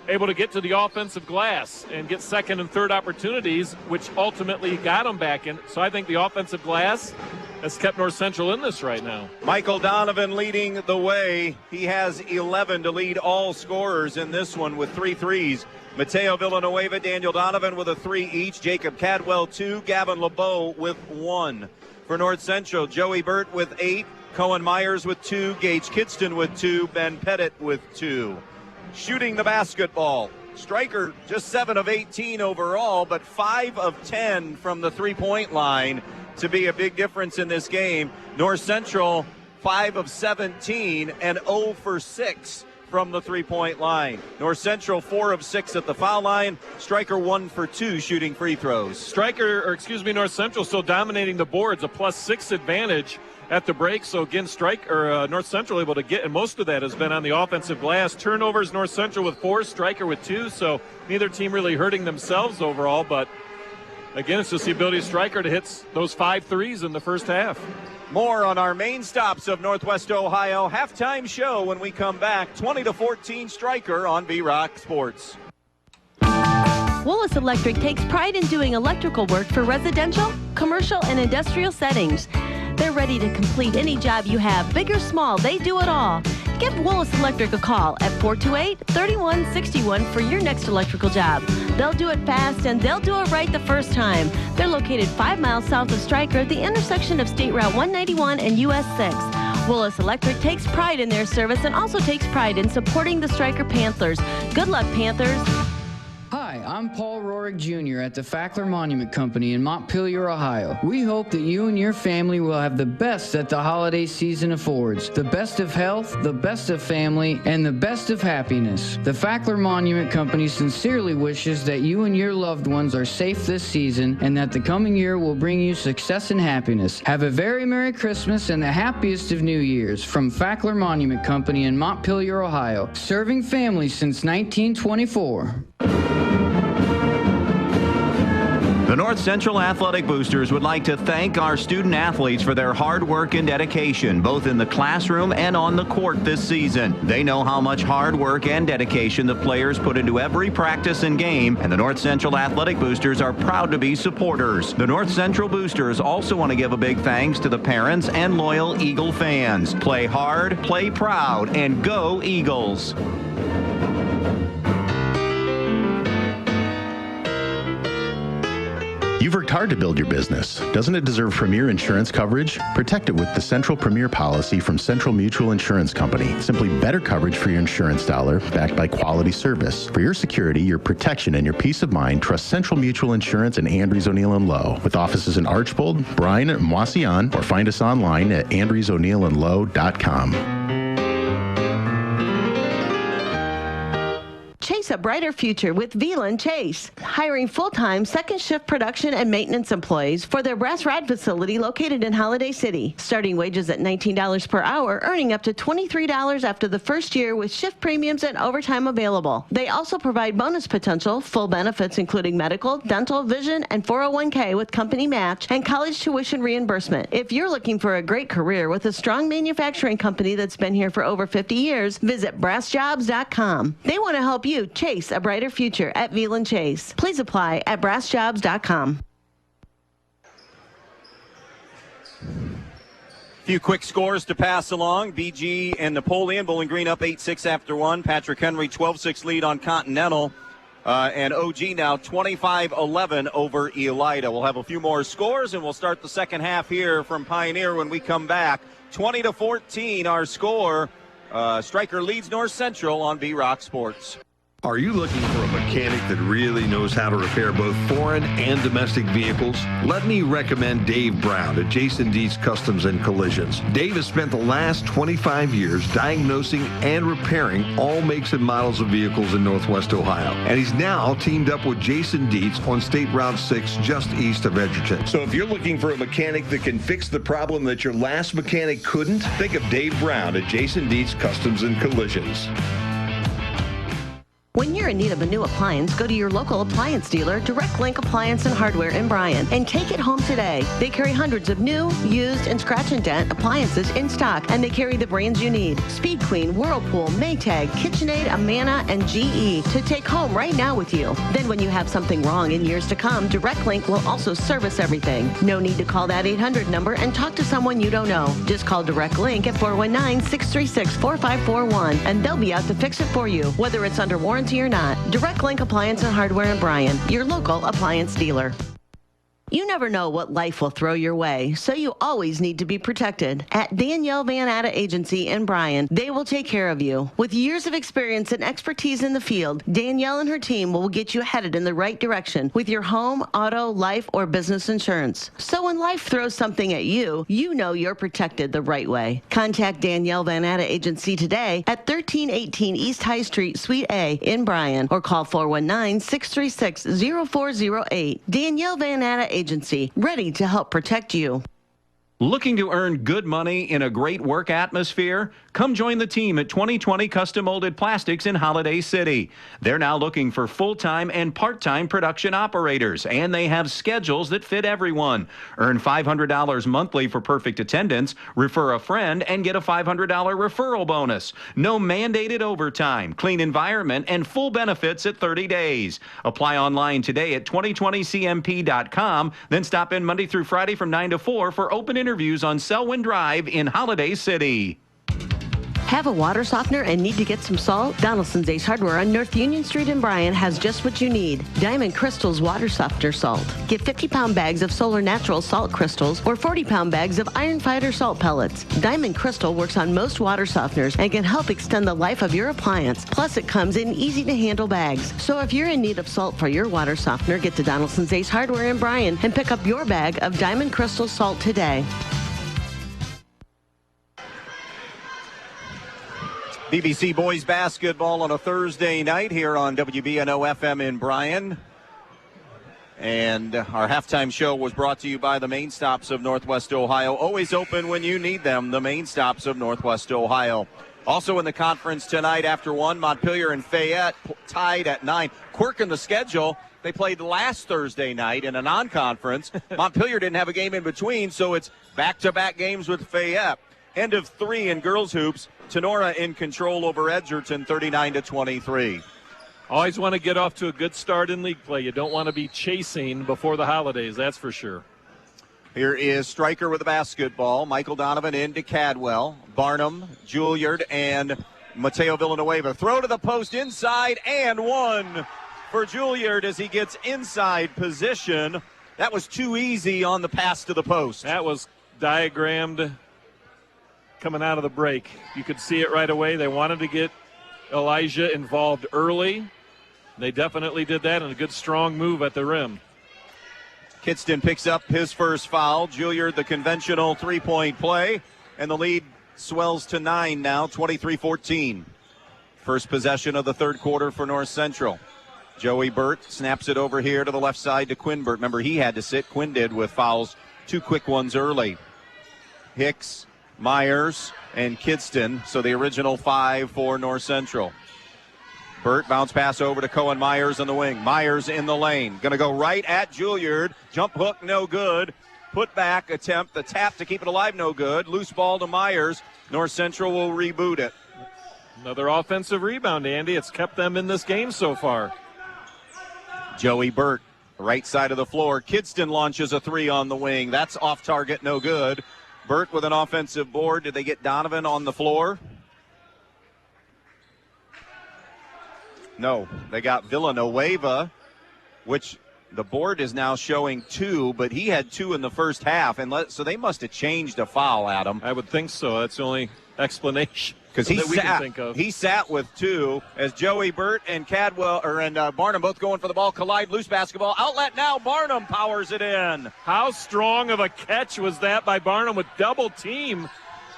[SPEAKER 2] able to get to the offensive glass and get second and third opportunities, which ultimately got them back in. So I think the offensive glass has kept North Central in this right now.
[SPEAKER 1] Michael Donovan leading the way. He has 11 to lead all scorers in this one with 3 threes. Mateo Villanueva, Daniel Donovan with a 3 each. Jacob Cadwell 2. Gavin LeBeau with 1. For North Central, Joey Burt with 8. Cohen Myers with 2. Gage Kidston with 2. Ben Pettit with 2. Shooting the basketball. Stryker just 7 of 18 overall, but 5 of 10 from the three-point line to be a big difference in this game. North Central 5 of 17 and 0 for 6 from the three-point line. North Central 4 of 6 at the foul line. Stryker 1 for 2 shooting free throws.
[SPEAKER 2] North Central still dominating the boards, a +6 advantage at the break. So again, North Central able to get, and most of that has been on the offensive glass. Turnovers, North Central with 4, Stryker with 2. So neither team really hurting themselves overall, but again, it's just the ability of Stryker to hit those 5 threes in the first half.
[SPEAKER 1] More on our main stops of Northwest Ohio halftime show when we come back. 20-14 Stryker on V-Rock Sports.
[SPEAKER 15] Willis Electric takes pride in doing electrical work for residential, commercial, and industrial settings. They're ready to complete any job you have, big or small. They do it all. Give Willis Electric a call at 428-3161 for your next electrical job. They'll do it fast and they'll do it right the first time. They're located 5 miles south of Stryker at the intersection of State Route 191 and US 6. Willis Electric takes pride in their service and also takes pride in supporting the Stryker Panthers. Good luck, Panthers.
[SPEAKER 4] Hi, I'm Paul Rohrig Jr. at the Fackler Monument Company in Montpelier, Ohio. We hope that you and your family will have the best that the holiday season affords. The best of health, the best of family, and the best of happiness. The Fackler Monument Company sincerely wishes that you and your loved ones are safe this season and that the coming year will bring you success and happiness. Have a very Merry Christmas and the happiest of New Years from Fackler Monument Company in Montpelier, Ohio. Serving families since 1924.
[SPEAKER 14] The North Central Athletic Boosters would like to thank our student athletes for their hard work and dedication, both in the classroom and on the court this season. They know how much hard work and dedication the players put into every practice and game, and the North Central Athletic Boosters are proud to be supporters. The North Central Boosters also want to give a big thanks to the parents and loyal Eagle fans. Play hard, play proud, and go Eagles.
[SPEAKER 7] You've worked hard to build your business. Doesn't it deserve premier insurance coverage? Protect it with the Central Premier policy from Central Mutual Insurance Company. Simply better coverage for your insurance dollar, backed by quality service. For your security, your protection, and your peace of mind, trust Central Mutual Insurance and Andrews O'Neill & Lowe. With offices in Archbold, Bryan, and Moisillon, or find us online at andrewsoneillandlowe.com.
[SPEAKER 15] Chase a brighter future with Veland Chase, hiring full-time second shift production and maintenance employees for their brass rod facility located in Holiday City. Starting wages at $19 per hour, earning up to $23 after the first year with shift premiums and overtime available. They also provide bonus potential, full benefits including medical, dental, vision, and 401k with company match and college tuition reimbursement. If you're looking for a great career with a strong manufacturing company that's been here for over 50 years, visit brassjobs.com. They want to help you
[SPEAKER 11] you chase a brighter future at Veland Chase. Please apply at brassjobs.com.
[SPEAKER 1] Few quick scores to pass along. BG and Napoleon, Bowling Green up 8-6 after one. Patrick Henry 12-6 lead on Continental. And OG now 25-11 over Elida. We'll have a few more scores, and we'll start the second half here from Pioneer when we come back. 20-14 our score. Stryker leads North Central on B-Rock Sports.
[SPEAKER 5] Are you looking for a mechanic that really knows how to repair both foreign and domestic vehicles? Let me recommend Dave Brown at Jason Dietz Customs and Collisions. Dave has spent the last 25 years diagnosing and repairing all makes and models of vehicles in Northwest Ohio. And he's now teamed up with Jason Dietz on State Route 6 just east of Edgerton. So if you're looking for a mechanic that can fix the problem that your last mechanic couldn't, think of Dave Brown at Jason Dietz Customs and Collisions.
[SPEAKER 11] When you're in need of a new appliance, go to your local appliance dealer, Direct Link Appliance and Hardware in Bryan, and take it home today. They carry hundreds of new, used, and scratch and dent appliances in stock, and they carry the brands you need. Speed Queen, Whirlpool, Maytag, KitchenAid, Amana, and GE to take home right now with you. Then when you have something wrong in years to come, Direct Link will also service everything. No need to call that 800 number and talk to someone you don't know. Just call Direct Link at 419-636-4541, and they'll be out to fix it for you, whether it's under warranty or not. Direct Link Appliance and Hardware in Bryan, your local appliance dealer. You never know what life will throw your way, so you always need to be protected. At Danielle Van Atta Agency in Bryan, they will take care of you. With years of experience and expertise in the field, Danielle and her team will get you headed in the right direction with your home, auto, life, or business insurance. So when life throws something at you, you know you're protected the right way. Contact Danielle Van Atta Agency today at 1318 East High Street, Suite A in Bryan, or call 419-636-0408. Danielle Van Atta Agency, ready to help protect you.
[SPEAKER 14] Looking to earn good money in a great work atmosphere? Come join the team at 2020 Custom Molded Plastics in Holiday City. They're now looking for full-time and part-time production operators, and they have schedules that fit everyone. Earn $500 monthly for perfect attendance, refer a friend, and get a $500 referral bonus. No mandated overtime, clean environment, and full benefits at 30 days. Apply online today at 2020cmp.com, then stop in Monday through Friday from 9 to 4 for open interviews on Selwyn Drive in Holiday City.
[SPEAKER 11] Have a water softener and need to get some salt? Donaldson's Ace Hardware on North Union Street in Bryan has just what you need. Diamond Crystal's Water Softener Salt. Get 50-pound bags of Solar Natural salt crystals or 40-pound bags of Iron Fighter salt pellets. Diamond Crystal works on most water softeners and can help extend the life of your appliance. Plus, it comes in easy-to-handle bags. So if you're in need of salt for your water softener, get to Donaldson's Ace Hardware in Bryan and pick up your bag of Diamond Crystal salt today.
[SPEAKER 1] BBC boys basketball on a Thursday night here on WBNO FM in Bryan. And our halftime show was brought to you by the Main Stops of Northwest Ohio. Always open when you need them, the Main Stops of Northwest Ohio. Also in the conference tonight after 1, Montpelier and Fayette tied at 9. Quirk in the schedule, they played last Thursday night in a non-conference. Montpelier didn't have a game in between, so it's back-to-back games with Fayette. End of 3 in girls hoops. Tenora in control over Edgerton, 39-23.
[SPEAKER 2] Always want to get off to a good start in league play. You don't want to be chasing before the holidays, that's for sure.
[SPEAKER 1] Here is Stryker with the basketball. Michael Donovan into Cadwell. Barnum, Juilliard, and Mateo Villanueva. Throw to the post inside, and one for Juilliard as he gets inside position. That was too easy on the pass to the post.
[SPEAKER 2] That was diagrammed coming out of the break. You could see it right away. They wanted to get Elijah involved early. They definitely did that, and a good strong move at the rim.
[SPEAKER 1] Kidston picks up his first foul. Juilliard, the conventional three-point play, and the lead swells to 9 now, 23-14. First possession of the third quarter for North Central. Joey Burt snaps it over here to the left side to Quinn Burt. Remember, he had to sit. Quinn did with fouls, 2 quick ones early. Hicks, Myers, and Kidston, so the original 5 for North Central. Burt bounce pass over to Cohen Myers on the wing. Myers in the lane. Going to go right at Juilliard. Jump hook, no good. Put back attempt. The tap to keep it alive, no good. Loose ball to Myers. North Central will reboot it.
[SPEAKER 2] Another offensive rebound, Andy. It's kept them in this game so far.
[SPEAKER 1] Joey Burt, right side of the floor. Kidston launches a three on the wing. That's off target, no good. Burt with an offensive board. Did they get Donovan on the floor? No, they got Villanueva, which the board is now showing 2, but he had 2 in the first half, and so they must have changed a foul, Adam.
[SPEAKER 2] I would think so. That's the only explanation.
[SPEAKER 1] Because he sat with 2 as Joey Burt and Barnum both going for the ball, collide, loose basketball, outlet now, Barnum powers it in.
[SPEAKER 2] How strong of a catch was that by Barnum with double team?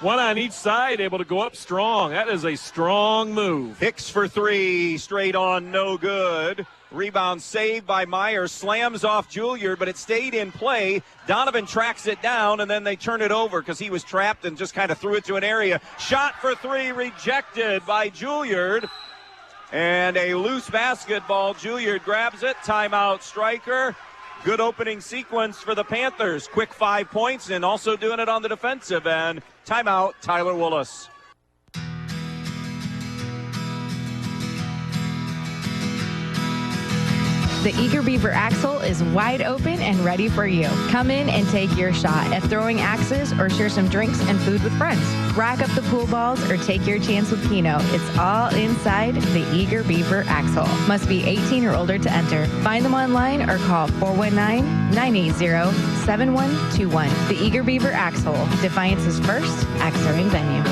[SPEAKER 2] One on each side, able to go up strong. That is a strong move.
[SPEAKER 1] Hicks for 3, straight on, no good. Rebound saved by Myers, slams off Juilliard, but it stayed in play. Donovan tracks it down, and then they turn it over because he was trapped and just kind of threw it to an area. Shot for 3, rejected by Juilliard. And a loose basketball. Juilliard grabs it. Timeout, Stryker. Good opening sequence for the Panthers. Quick 5 points and also doing it on the defensive end. Timeout, Tyler Willis.
[SPEAKER 8] The Eager Beaver Axle is wide open and ready for you. Come in and take your shot at throwing axes or share some drinks and food with friends. Rack up the pool balls or take your chance with Keno. It's all inside the Eager Beaver Axle. Must be 18 or older to enter. Find them online or call 419-980-7121. The Eager Beaver Axle, Defiance's first axering venue.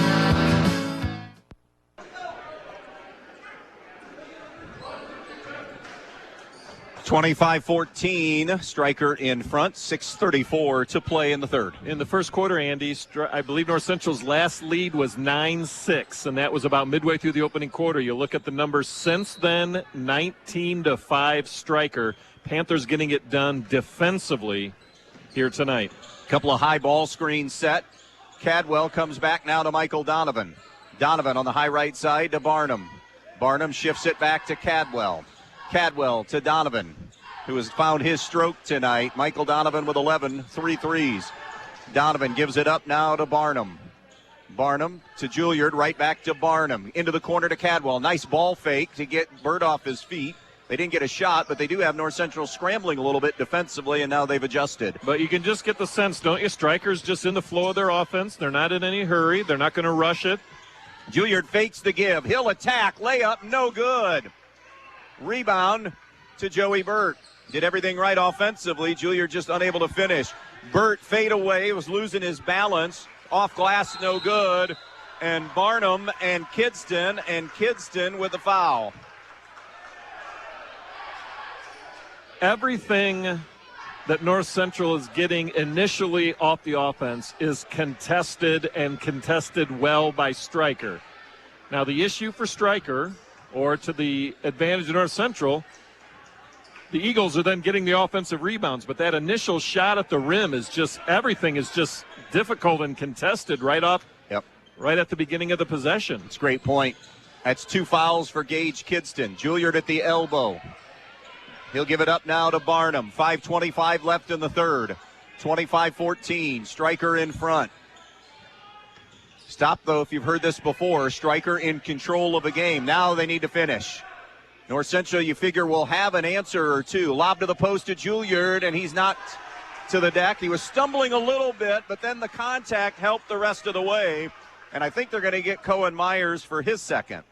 [SPEAKER 1] 25-14, Stryker in front, 6:34 to play in the third.
[SPEAKER 2] In the first quarter, Andy, I believe North Central's last lead was 9-6, and that was about midway through the opening quarter. You look at the numbers since then, 19-5 Stryker. Panthers getting it done defensively here tonight.
[SPEAKER 1] Couple of high ball screens set. Cadwell comes back now to Michael Donovan. Donovan on the high right side to Barnum. Barnum shifts it back to Cadwell. Cadwell to Donovan, who has found his stroke tonight. Michael Donovan with 11, 3 threes. Donovan gives it up now to Barnum. Barnum to Juilliard, right back to Barnum. Into the corner to Cadwell. Nice ball fake to get Burt off his feet. They didn't get a shot, but they do have North Central scrambling a little bit defensively, and now they've adjusted.
[SPEAKER 2] But you can just get the sense, don't you? Stryker's just in the flow of their offense. They're not in any hurry. They're not going to rush it.
[SPEAKER 1] Juilliard fakes the give. He'll attack. Layup, no good. Rebound to Joey Burt. Did everything right offensively. Juilliard just unable to finish. Burt fade away, was losing his balance. Off glass, no good. And Barnum and Kidston with the foul.
[SPEAKER 2] Everything that North Central is getting initially off the offense is contested and contested well by Stryker. Now the issue for Stryker, or to the advantage of North Central, the Eagles are then getting the offensive rebounds, but that initial shot at the rim is just, everything is just difficult and contested right at the beginning of the possession.
[SPEAKER 1] It's a great point. That's 2 fouls for Gage Kidston. Juilliard at the elbow. He'll give it up now to Barnum. 5:25 left in the third. 25-14, Stryker in front. Stop, though, if you've heard this before. Stryker in control of the game. Now they need to finish. North Central, you figure, will have an answer or two. Lob to the post to Juilliard, and he's not to the deck. He was stumbling a little bit, but then the contact helped the rest of the way. And I think they're going to get Cohen Myers for his second.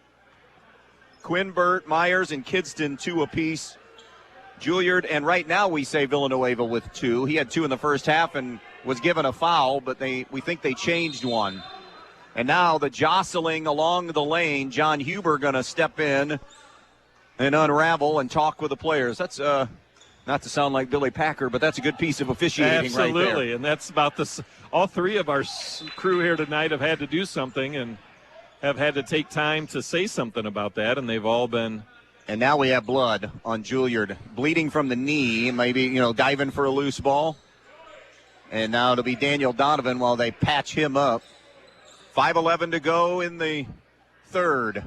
[SPEAKER 1] Quinn Burt, Myers, and Kidston 2 apiece. Juilliard, and right now we say Villanueva with 2. He had 2 in the first half and was given a foul, but we think they changed one. And now the jostling along the lane. John Huber going to step in and unravel and talk with the players. That's not to sound like Billy Packer, but that's a good piece of officiating right there.
[SPEAKER 2] Absolutely, and that's about this. All 3 of our crew here tonight have had to do something and have had to take time to say something about that, and they've all been.
[SPEAKER 1] And now we have blood on Juilliard, bleeding from the knee, maybe, diving for a loose ball. And now it'll be Daniel Donovan while they patch him up. 5:11 to go in the third.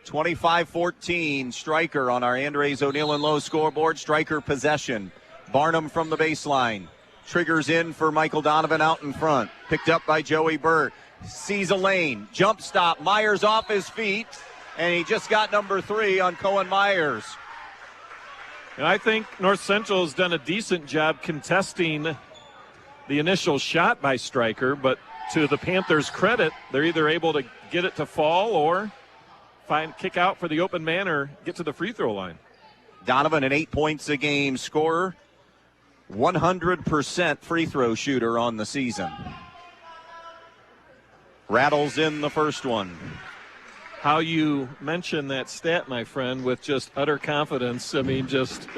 [SPEAKER 1] 25-14, Stryker on our Andres O'Neill and Lowe scoreboard. Stryker possession. Barnum from the baseline. Triggers in for Michael Donovan out in front. Picked up by Joey Burt. sees a lane. Jump stop. Myers off his feet, and he just got number 3 on Cohen Myers.
[SPEAKER 2] And I think North Central has done a decent job contesting the initial shot by Stryker, but to the Panthers' credit, they're either able to get it to fall or kick out for the open man or get to the free throw line.
[SPEAKER 1] Donovan, an 8 points a game scorer, 100% free throw shooter on the season. Rattles in the first one.
[SPEAKER 2] How you mention that stat, my friend, with just utter confidence. I mean, just.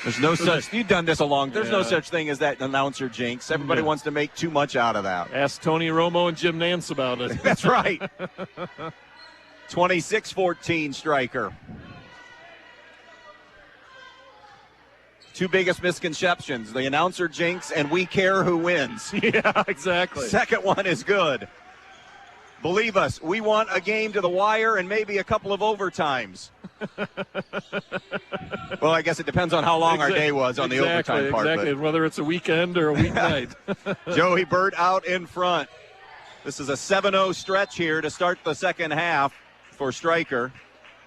[SPEAKER 1] There's no such. You've done this a long. There's no such thing as that announcer jinx. Everybody wants to make too much out of that.
[SPEAKER 2] Ask Tony Romo and Jim Nance about it.
[SPEAKER 1] That's right. 26-14 Stryker. Two biggest misconceptions: the announcer jinx and we care who wins.
[SPEAKER 2] Yeah, exactly.
[SPEAKER 1] Second one is good. Believe us, we want a game to the wire and maybe a couple of overtimes. Well, I guess it depends on how long our day was on the overtime part.
[SPEAKER 2] Exactly, whether it's a weekend or a weeknight.
[SPEAKER 1] Joey Burt out in front. This is a 7-0 stretch here to start the second half for Stryker.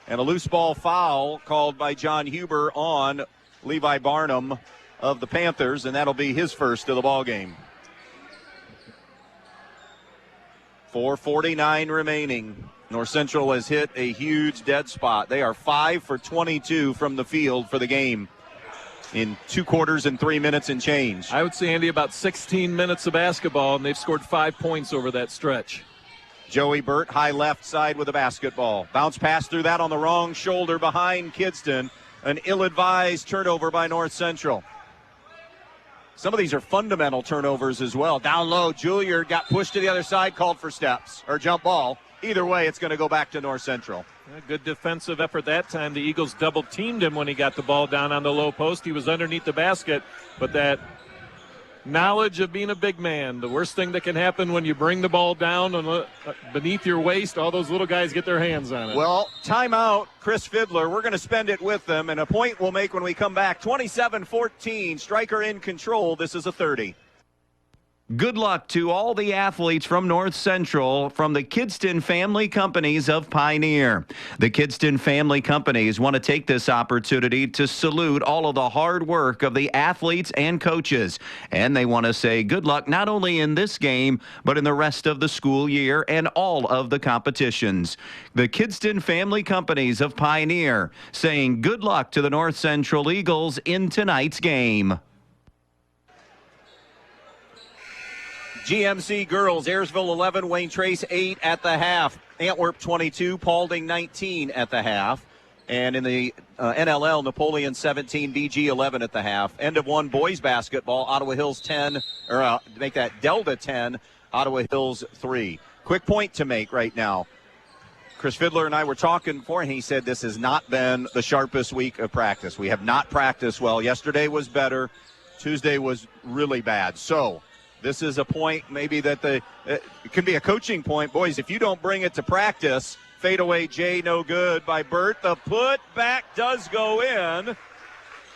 [SPEAKER 1] And a loose ball foul called by John Huber on Levi Barnum of the Panthers, and that'll be his first of the ball game. 4:49 remaining. North Central has hit a huge dead spot. They are 5 for 22 from the field for the game in 2 quarters and 3 minutes and change.
[SPEAKER 2] I would say, Andy, about 16 minutes of basketball, and they've scored 5 points over that stretch.
[SPEAKER 1] Joey Burt, high left side with a basketball. Bounce pass through that on the wrong shoulder behind Kidston. An ill-advised turnover by North Central. Some of these are fundamental turnovers as well. Down low, Juilliard got pushed to the other side, called for steps or jump ball. Either way, it's going to go back to North Central.
[SPEAKER 2] A good defensive effort that time. The Eagles double-teamed him when he got the ball down on the low post. He was underneath the basket, but that knowledge of being a big man, the worst thing that can happen when you bring the ball down beneath your waist, all those little guys get their hands on it.
[SPEAKER 1] Well, timeout, Chris Fidler. We're going to spend it with them, and a point we'll make when we come back. 27-14, Stryker in control. This is a 30.
[SPEAKER 14] Good luck to all the athletes from North Central from the Kidston Family Companies of Pioneer. The Kidston Family Companies want to take this opportunity to salute all of the hard work of the athletes and coaches. And they want to say good luck not only in this game, but in the rest of the school year and all of the competitions. The Kidston Family Companies of Pioneer saying good luck to the North Central Eagles in tonight's game.
[SPEAKER 1] GMC girls, Ayersville 11, Wayne Trace 8 at the half. Antwerp 22, Paulding 19 at the half. And in the NLL, Napoleon 17, BG 11 at the half. End of one boys basketball, Ottawa Hills 10, or make that Delta 10, Ottawa Hills 3. Quick point to make right now. Chris Fidler and I were talking before, and he said this has not been the sharpest week of practice. We have not practiced well. Yesterday was better. Tuesday was really bad. So this is a point maybe that it can be a coaching point. Boys, if you don't bring it to practice, fadeaway J no good by Burt. The put back does go in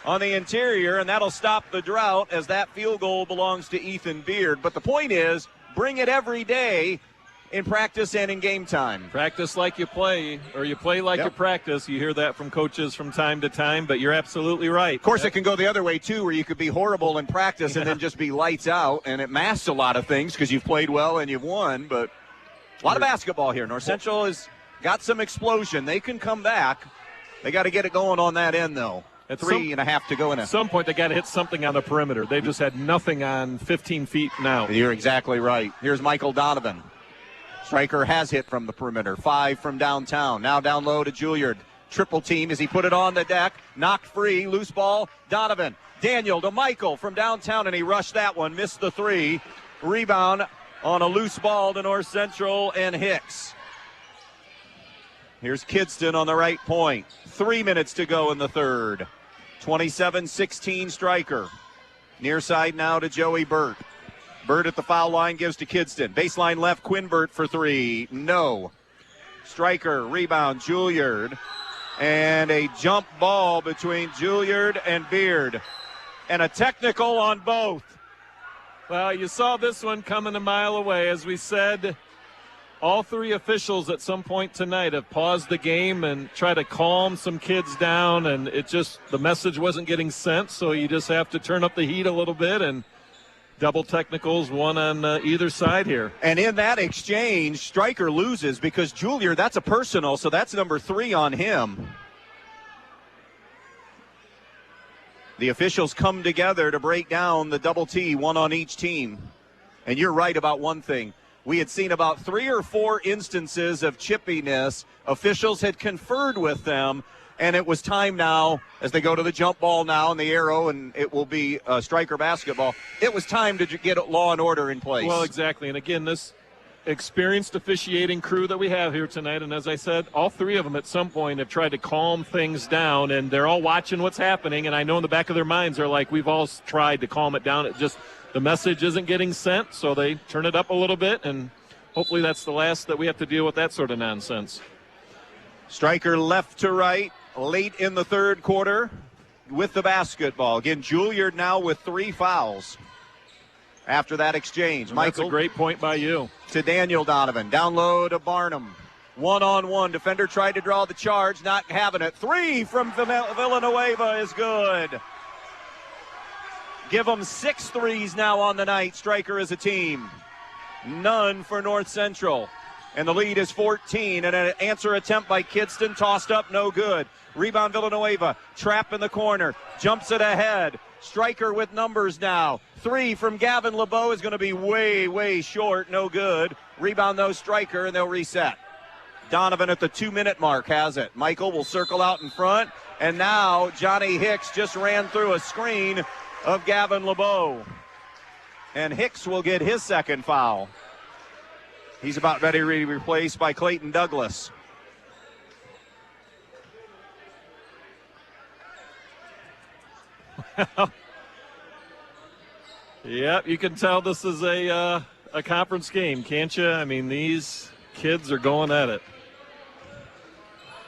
[SPEAKER 1] on the interior, and that'll stop the drought as that field goal belongs to Ethan Beard. But the point is, bring it every day in practice and in game time.
[SPEAKER 2] Practice like you play, or you play like you practice. You hear that from coaches from time to time, but you're absolutely right.
[SPEAKER 1] Of course, it can go the other way, too, where you could be horrible in practice and then just be lights out, and it masks a lot of things because you've played well and you've won, but a lot of basketball here. North Central has got some explosion. They can come back. They got to get it going on that end, though. At 3.5 to go in.
[SPEAKER 2] At some point, they got to hit something on the perimeter. They've just had nothing on 15 feet now.
[SPEAKER 1] You're exactly right. Here's Michael Donovan. Stryker has hit from the perimeter. 5 from downtown. Now down low to Juilliard. Triple team as he put it on the deck. Knocked free. Loose ball. Donovan. Daniel to Michael from downtown, and he rushed that one. Missed the 3. Rebound on a loose ball to North Central and Hicks. Here's Kidston on the right point. 3 minutes to go in the third. 27-16 Stryker. Near side now to Joey Burt. Burt at the foul line gives to Kidston. Baseline left, Quinn Burt for 3. No. Stryker, rebound, Juilliard. And a jump ball between Juilliard and Beard. And a technical on both.
[SPEAKER 2] Well, you saw this one coming a mile away. As we said, all three officials at some point tonight have paused the game and tried to calm some kids down, and the message wasn't getting sent, so you just have to turn up the heat a little bit, and double technicals, one on either side here.
[SPEAKER 1] And in that exchange, Stryker loses because Juilliard, that's a personal, so that's number 3 on him. The officials come together to break down the double T, one on each team. And you're right about one thing. We had seen about 3 or 4 instances of chippiness. Officials had conferred with them, and it was time now, as they go to the jump ball now and the arrow, and it will be Stryker basketball. It was time to get law and order in place.
[SPEAKER 2] Well, exactly. And again, this experienced officiating crew that we have here tonight, and as I said, all 3 of them at some point have tried to calm things down, and they're all watching what's happening, and I know in the back of their minds they're like, we've all tried to calm it down. It just, the message isn't getting sent, so they turn it up a little bit, and hopefully that's the last that we have to deal with that sort of nonsense.
[SPEAKER 1] Stryker left to right late in the third quarter with the basketball. Again, Juilliard now with 3 fouls after that exchange.
[SPEAKER 2] And
[SPEAKER 1] Michael,
[SPEAKER 2] that's a great point by you.
[SPEAKER 1] To Daniel Donovan. Down low to Barnum. One-on-one. Defender tried to draw the charge, not having it. 3 from Villanueva is good. Give them 6 threes now on the night. Stryker as a team. None for North Central. And the lead is 14. And an answer attempt by Kidston. Tossed up, no good. Rebound Villanueva. Trap in the corner. Jumps it ahead. Stryker with numbers now. 3 from Gavin LeBeau is going to be way, way short. No good. Rebound, though, Stryker, and they'll reset. Donovan at the 2-minute mark has it. Michael will circle out in front. And now Johnny Hicks just ran through a screen of Gavin LeBeau. And Hicks will get his second foul. He's about ready to be replaced by Clayton Douglas.
[SPEAKER 2] Yep, you can tell this is a conference game, can't you? I mean, these kids are going at it.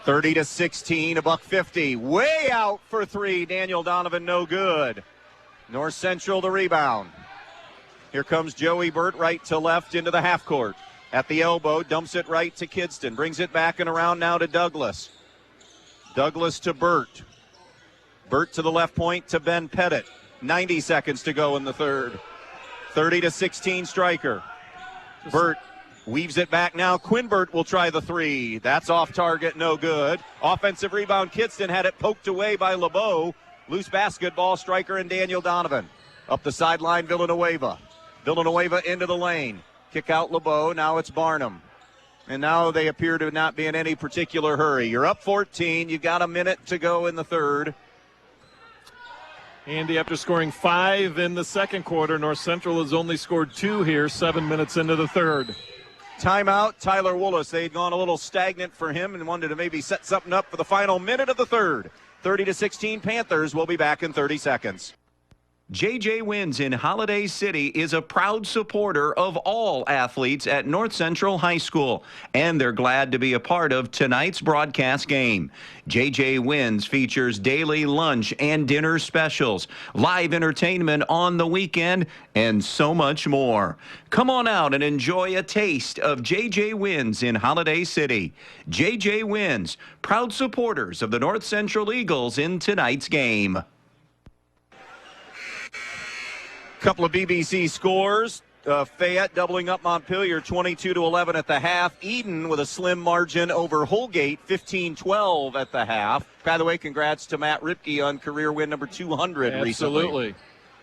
[SPEAKER 1] 30-16, $150. Way out for 3. Daniel Donovan, no good. North Central the rebound. Here comes Joey Burt right to left into the half court. At the elbow, dumps it right to Kidston. Brings it back and around now to Douglas. Douglas to Burt. Burt to the left point to Ben Pettit. 90 seconds to go in the third. 30-16 Stryker. Burt weaves it back now. Quinn Burt will try the 3. That's off target, no good. Offensive rebound, Kidston had it poked away by LeBeau. Loose basketball, Stryker and Daniel Donovan. Up the sideline, Villanueva. Villanueva into the lane. Kick out LeBeau, now it's Barnum. And now they appear to not be in any particular hurry. You're up 14, you've got a minute to go in the third.
[SPEAKER 2] Andy, after scoring 5 in the second quarter, North Central has only scored 2 here, 7 minutes into the third.
[SPEAKER 1] Timeout, Tyler Willis. They had gone a little stagnant for him and wanted to maybe set something up for the final minute of the third. 30-16 Panthers. Will be back in 30 seconds.
[SPEAKER 14] JJ Wins in Holiday City is a proud supporter of all athletes at North Central High School, and they're glad to be a part of tonight's broadcast game. JJ Wins features daily lunch and dinner specials, live entertainment on the weekend, and so much more. Come on out and enjoy a taste of JJ Wins in Holiday City. JJ Wins, proud supporters of the North Central Eagles in tonight's game.
[SPEAKER 1] Couple of BBC scores. Fayette doubling up Montpelier 22-11 at the half. Eden with a slim margin over Holgate 15-12 at the half. By the way, congrats to Matt Ripke on career win number 200 recently.
[SPEAKER 2] Absolutely.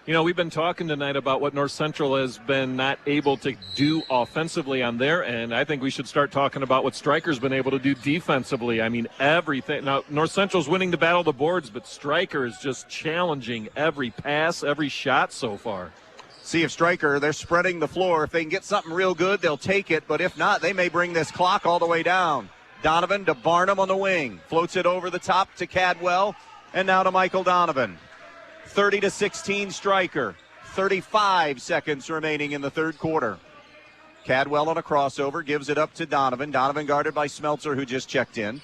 [SPEAKER 2] You know, we've been talking tonight about what North Central has been not able to do offensively on their end. I think we should start talking about what Stryker's been able to do defensively. I mean, everything. Now, North Central's winning the battle of the boards, but Stryker is just challenging every pass, every shot so far.
[SPEAKER 1] See if Stryker, they're spreading the floor. If they can get something real good, they'll take it. But if not, they may bring this clock all the way down. Donovan to Barnum on the wing. Floats it over the top to Cadwell. And now to Michael Donovan. 30-16 Stryker. 35 seconds remaining in the third quarter. Cadwell on a crossover, gives it up to Donovan. Donovan guarded by Smeltzer, who just checked in.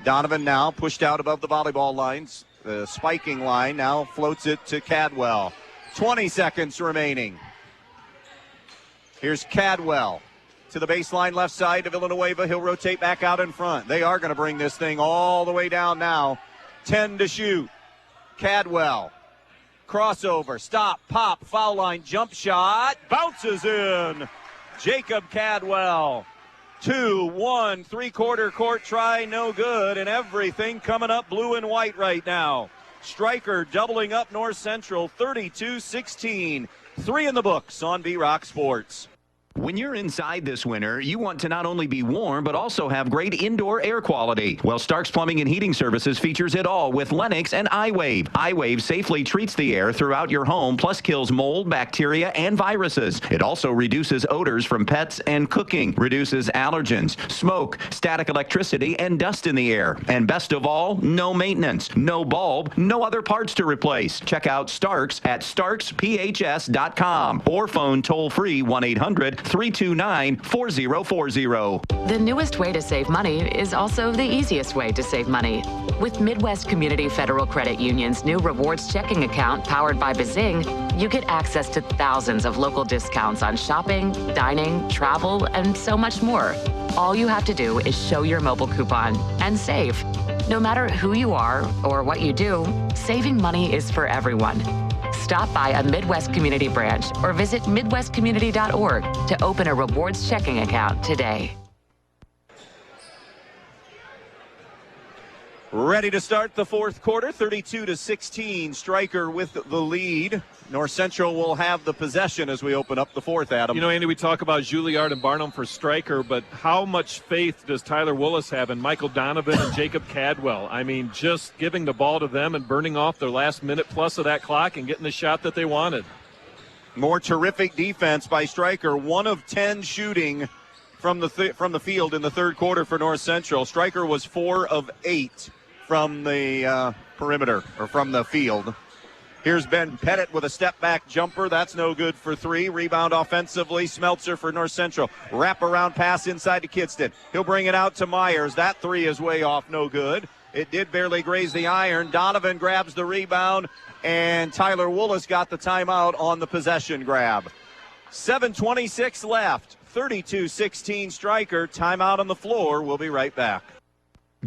[SPEAKER 1] Donovan now pushed out above the volleyball lines, the spiking line. Now floats it to Cadwell. 20 seconds remaining. Here's Cadwell to the baseline left side to Villanueva. He'll rotate back out in front. They are going to bring this thing all the way down now. 10 to shoot. Cadwell. Crossover. Stop. Pop. Foul line. Jump shot. Bounces in. Jacob Cadwell. 2-1. Three-quarter court try. No good. And everything coming up blue and white right now. Stryker doubling up North Central. 32-16. 3 in the books on B-Rock Sports.
[SPEAKER 14] When you're inside this winter, you want to not only be warm, but also have great indoor air quality. Well, Stark's Plumbing and Heating Services features it all with Lennox and iWave. iWave safely treats the air throughout your home, plus kills mold, bacteria, and viruses. It also reduces odors from pets and cooking, reduces allergens, smoke, static electricity, and dust in the air. And best of all, no maintenance, no bulb, no other parts to replace. Check out Stark's at starksphs.com or phone toll-free 1-800-329-4040.
[SPEAKER 16] The newest way to save money is also the easiest way to save money. With Midwest Community Federal Credit Union's new rewards checking account powered by Bazing, you get access to thousands of local discounts on shopping, dining, travel, and so much more. All you have to do is show your mobile coupon and save. No matter who you are or what you do, saving money is for everyone. Stop by a Midwest Community branch or visit midwestcommunity.org to open a rewards checking account today.
[SPEAKER 1] Ready to start the fourth quarter, 32-16. Stryker with the lead. North Central will have the possession as we open up the fourth, Adam.
[SPEAKER 2] You know, Andy, we talk about Juilliard and Barnum for Stryker, but how much faith does Tyler Willis have in Michael Donovan and Jacob Cadwell? I mean, just giving the ball to them and burning off their last minute plus of that clock and getting the shot that they wanted.
[SPEAKER 1] More terrific defense by Stryker. 1 of 10 shooting from the field in the third quarter for North Central. Stryker was 4 of 8 from the perimeter or from the field. Here's Ben Pettit with a step-back jumper. That's no good for 3. Rebound offensively. Smeltzer for North Central. Wrap-around pass inside to Kidston. He'll bring it out to Myers. That 3 is way off. No good. It did barely graze the iron. Donovan grabs the rebound, and Tyler Willis got the timeout on the possession grab. 7:26 left. 32-16 Stryker. Timeout on the floor. We'll be right back.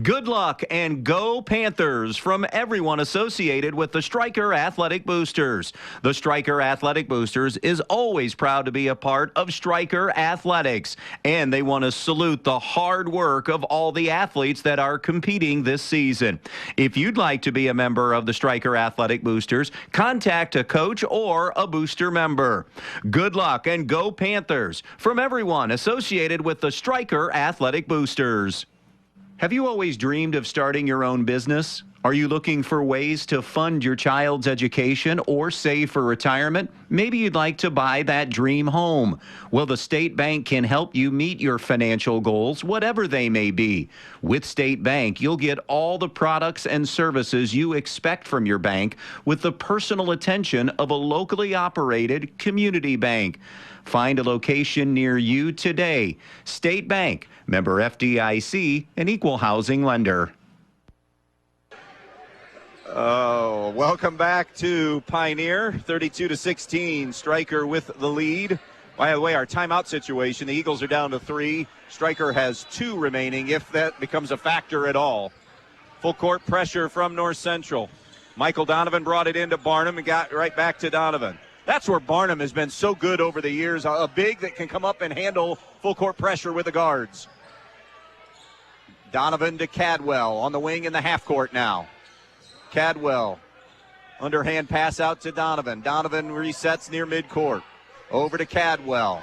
[SPEAKER 14] Good luck and go Panthers from everyone associated with the Stryker Athletic Boosters. The Stryker Athletic Boosters is always proud to be a part of Stryker Athletics, and they want to salute the hard work of all the athletes that are competing this season. If you'd like to be a member of the Stryker Athletic Boosters, contact a coach or a booster member. Good luck and go Panthers from everyone associated with the Stryker Athletic Boosters. Have you always dreamed of starting your own business? Are you looking for ways to fund your child's education or save for retirement? Maybe you'd like to buy that dream home. Well, the State Bank can help you meet your financial goals, whatever they may be. With State Bank, you'll get all the products and services you expect from your bank with the personal attention of a locally operated community bank. Find a location near you today. State Bank, member FDIC, an equal housing lender.
[SPEAKER 1] Oh, welcome back to Pioneer. 32-16. Stryker with the lead. By the way, our timeout situation, the Eagles are down to 3. Stryker has 2 remaining, if that becomes a factor at all. Full court pressure from North Central. Michael Donovan brought it into Barnum and got right back to Donovan. That's where Barnum has been so good over the years, a big that can come up and handle full court pressure with the guards. Donovan to Cadwell on the wing in the half court now. Cadwell, underhand pass out to Donovan. Donovan resets near midcourt. Over to Cadwell.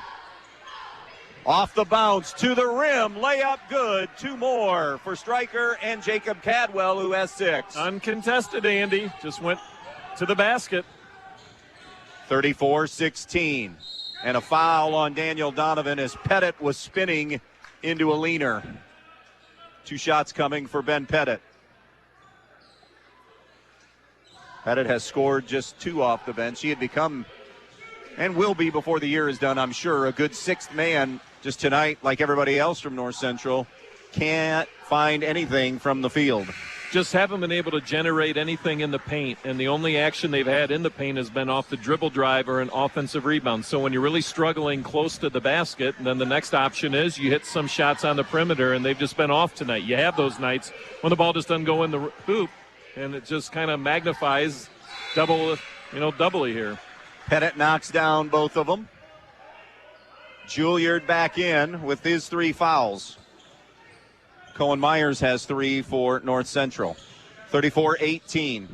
[SPEAKER 1] Off the bounce to the rim. Layup good. 2 more for Stryker and Jacob Cadwell, who has 6.
[SPEAKER 2] Uncontested, Andy. Just went to the basket.
[SPEAKER 1] 34-16. And a foul on Daniel Donovan as Pettit was spinning into a leaner. 2 shots coming for Ben Pettit. Pettit has scored just 2 off the bench. He had become, and will be before the year is done, I'm sure, a good 6th man. Just tonight, like everybody else from North Central, can't find anything from the field.
[SPEAKER 2] just haven't been able to generate anything in the paint, and the only action they've had in the paint has been off the dribble drive or an offensive rebound. So when you're really struggling close to the basket, then the next option is you hit some shots on the perimeter, and they've just been off tonight. You have those nights when the ball just doesn't go in the hoop, and it just kind of magnifies doubly here.
[SPEAKER 1] Pettit knocks down both of them. Juilliard back in with his 3 fouls. Cohen Myers has 3 for North Central. 34-18.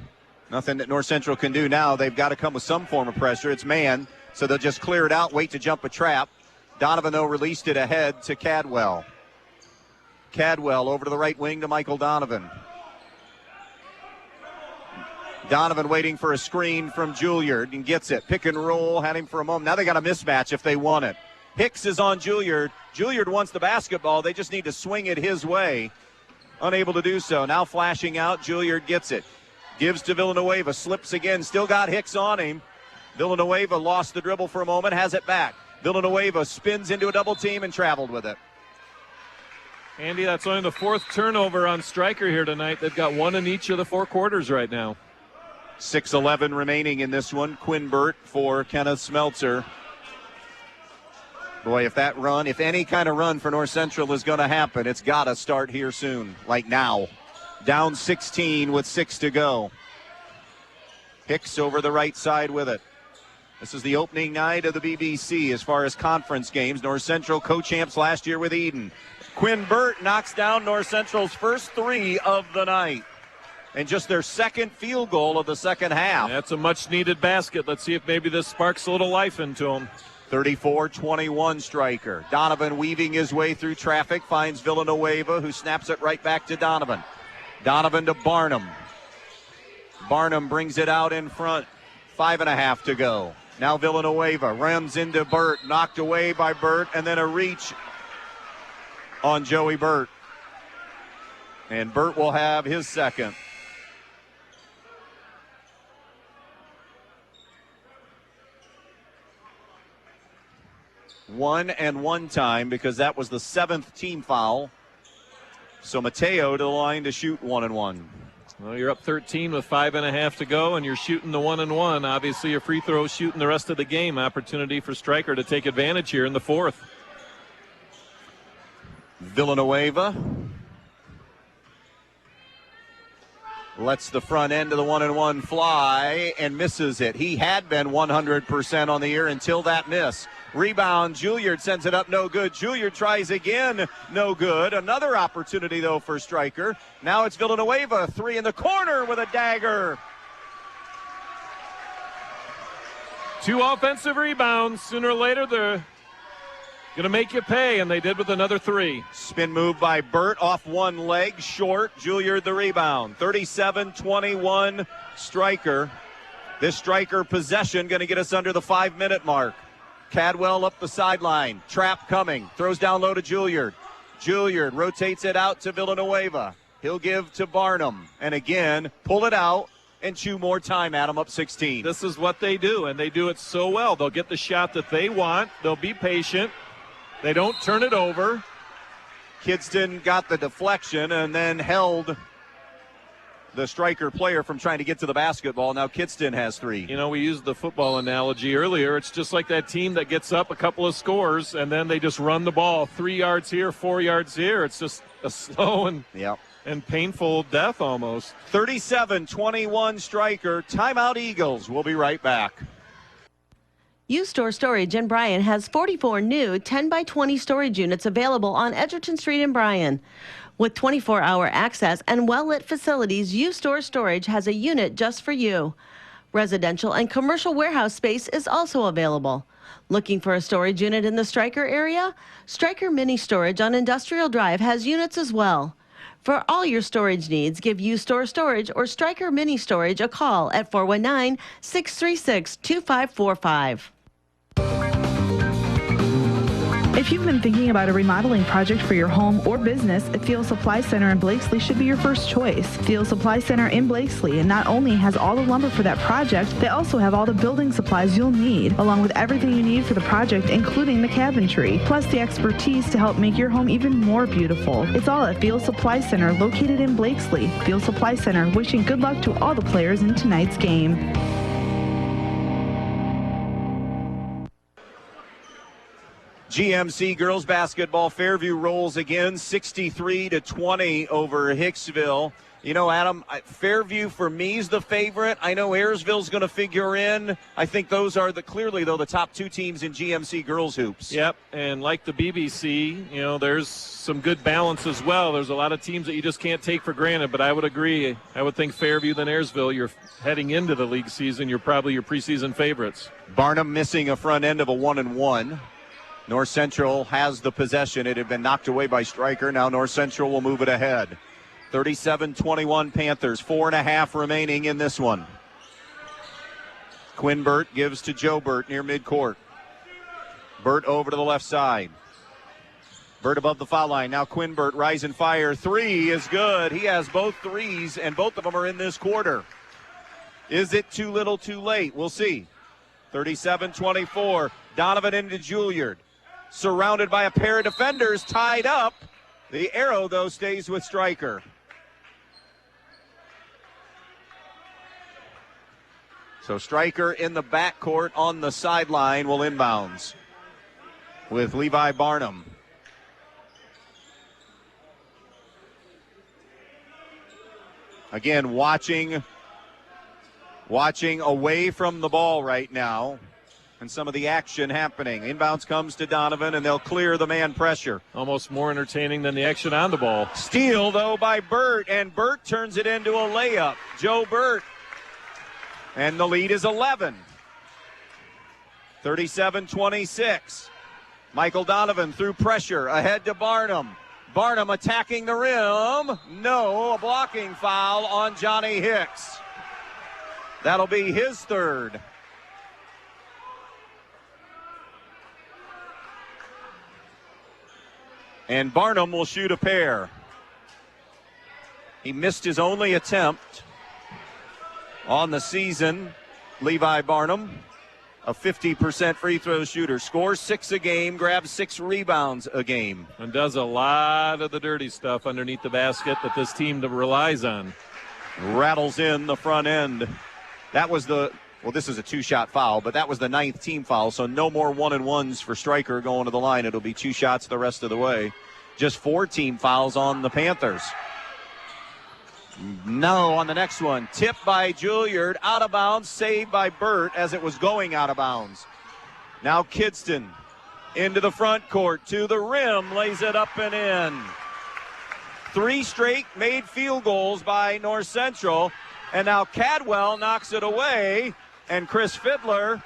[SPEAKER 1] Nothing that North Central can do now. They've got to come with some form of pressure. It's man, so they'll just clear it out, wait to jump a trap. Donovan, though, released it ahead to Cadwell. Cadwell over to the right wing to Michael Donovan. Donovan waiting for a screen from Juilliard and gets it. Pick and roll, had him for a moment. Now they got a mismatch if they want it. Hicks is on Juilliard. Juilliard wants the basketball. They just need to swing it his way. Unable to do so. Now flashing out. Juilliard gets it. Gives to Villanueva. Slips again. Still got Hicks on him. Villanueva lost the dribble for a moment. Has it back. Villanueva spins into a double team and traveled with it.
[SPEAKER 2] Andy, that's only the 4th turnover on Stryker here tonight. They've got 1 in each of the 4 quarters right now.
[SPEAKER 1] 6:11 remaining in this one. Quinn Burt for Kenneth Smeltzer. Boy, if any kind of run for North Central is going to happen, it's got to start here soon, like now. Down 16 with 6 to go. Hicks over the right side with it. This is the opening night of the BBC as far as conference games. North Central co-champs last year with Eden. Quinn Burt knocks down North Central's first 3 of the night. And just their 2nd field goal of the second half.
[SPEAKER 2] That's a much-needed basket. Let's see if maybe this sparks a little life into them.
[SPEAKER 1] 34-21 Stryker. Donovan weaving his way through traffic, finds Villanueva, who snaps it right back to Donovan. Donovan to Barnum. Barnum brings it out in front. 5.5 to go. Now Villanueva runs into Burt, knocked away by Burt, and then a reach on Joey Burt. And Burt will have his 2nd. One time because that was the 7th team foul. So Mateo to the line to shoot 1-1.
[SPEAKER 2] Well, you're up 13 with 5.5 to go, and you're shooting the 1-1. Obviously, your free throw shooting the rest of the game. Opportunity for Stryker to take advantage here in the 4th.
[SPEAKER 1] Villanueva lets the front end of the 1-1 fly and misses it. He had been 100% on the year until that miss. Rebound, Juilliard sends it up, no good. Juilliard tries again, no good. Another opportunity, though, for Stryker. Now it's Villanueva, 3 in the corner with a dagger.
[SPEAKER 2] 2 offensive rebounds. Sooner or later, they're going to make you pay, and they did with another 3.
[SPEAKER 1] Spin move by Burt off one leg, short. Juilliard the rebound. 37-21 Stryker. This Stryker possession going to get us under the 5-minute mark. Cadwell up the sideline. Trap coming. Throws down low to Juilliard. Juilliard rotates it out to Villanueva. He'll give to Barnum. And again, pull it out and chew more time at him, up 16.
[SPEAKER 2] This is what they do, and they do it so well. They'll get the shot that they want. They'll be patient. They don't turn it over.
[SPEAKER 1] Kidston got the deflection and then held the Stryker player from trying to get to the basketball. Now Kidston has 3.
[SPEAKER 2] You know, we used the football analogy earlier. It's just like that team that gets up a couple of scores and then they just run the ball 3 yards here, 4 yards here. It's just a slow and painful death almost.
[SPEAKER 1] 37-21 Stryker. Timeout Eagles. We'll be right back.
[SPEAKER 11] U-Store Storage in Bryan has 44 new 10x20 storage units available on Edgerton Street in Bryan. With 24-hour access and well-lit facilities, U-Store Storage has a unit just for you. Residential and commercial warehouse space is also available. Looking for a storage unit in the Stryker area? Stryker Mini Storage on Industrial Drive has units as well. For all your storage needs, give U-Store Storage or Stryker Mini Storage a call at 419-636-2545.
[SPEAKER 9] If you've been thinking about a remodeling project for your home or business, Field Supply Center in Blakesley should be your first choice. Field Supply Center in Blakesley not only has all the lumber for that project, they also have all the building supplies you'll need, along with everything you need for the project, including the cabinetry, plus the expertise to help make your home even more beautiful. It's all at Field Supply Center, located in Blakesley. Field Supply Center, wishing good luck to all the players in tonight's game.
[SPEAKER 1] GMC girls basketball, Fairview rolls again, 63-20 over Hicksville. You know, Adam, Fairview for me is the favorite. I know Ayersville's going to figure in. I think those are clearly the top two teams in GMC girls hoops.
[SPEAKER 2] Yep, and like the BBC, you know, there's some good balance as well. There's a lot of teams that you just can't take for granted, but I would agree. I would think Fairview than Ayersville. You're heading into the league season. You're probably your preseason favorites.
[SPEAKER 1] Barnum missing a front end of a 1-1. North Central has the possession. It had been knocked away by Stryker. Now North Central will move it ahead. 37-21 Panthers. 4.5 remaining in this one. Quinn Burt gives to Joe Burt near midcourt. Burt over to the left side. Burt above the foul line. Now Quinn Burt, rise and fire. Three is good. He has both threes, and both of them are in this quarter. Is it too little too late? We'll see. 37-24. Donovan into Juilliard. Surrounded by a pair of defenders, tied up. The arrow, though, stays with Stryker. So Stryker in the backcourt on the sideline will inbounds with Levi Barnum. Again, watching away from the ball right now. And some of the action happening. Inbounds comes to Donovan, and they'll clear the man pressure.
[SPEAKER 2] Almost more entertaining than the action on the ball.
[SPEAKER 1] Steal, though, by Burt, and Burt turns it into a layup. Joe Burt. And the lead is 11. 37-26. Michael Donovan through pressure, ahead to Barnum. Barnum attacking the rim. No, a blocking foul on Johnny Hicks. That'll be his third. And Barnum will shoot a pair. He missed his only attempt on the season. Levi Barnum, a 50% free throw shooter, scores 6 a game, grabs 6 rebounds a game.
[SPEAKER 2] And does a lot of the dirty stuff underneath the basket that this team relies on.
[SPEAKER 1] Rattles in the front end. That was this is a 2-shot foul, but that was the 9th team foul, so no more 1-and-1s for Stryker going to the line. It'll be 2 shots the rest of the way. Just 4 team fouls on the Panthers. No, on the next one. Tipped by Juilliard, out of bounds, saved by Burt as it was going out of bounds. Now Kidston into the front court, to the rim, lays it up and in. 3 straight made field goals by North Central, and now Cadwell knocks it away. And Chris Fiddler,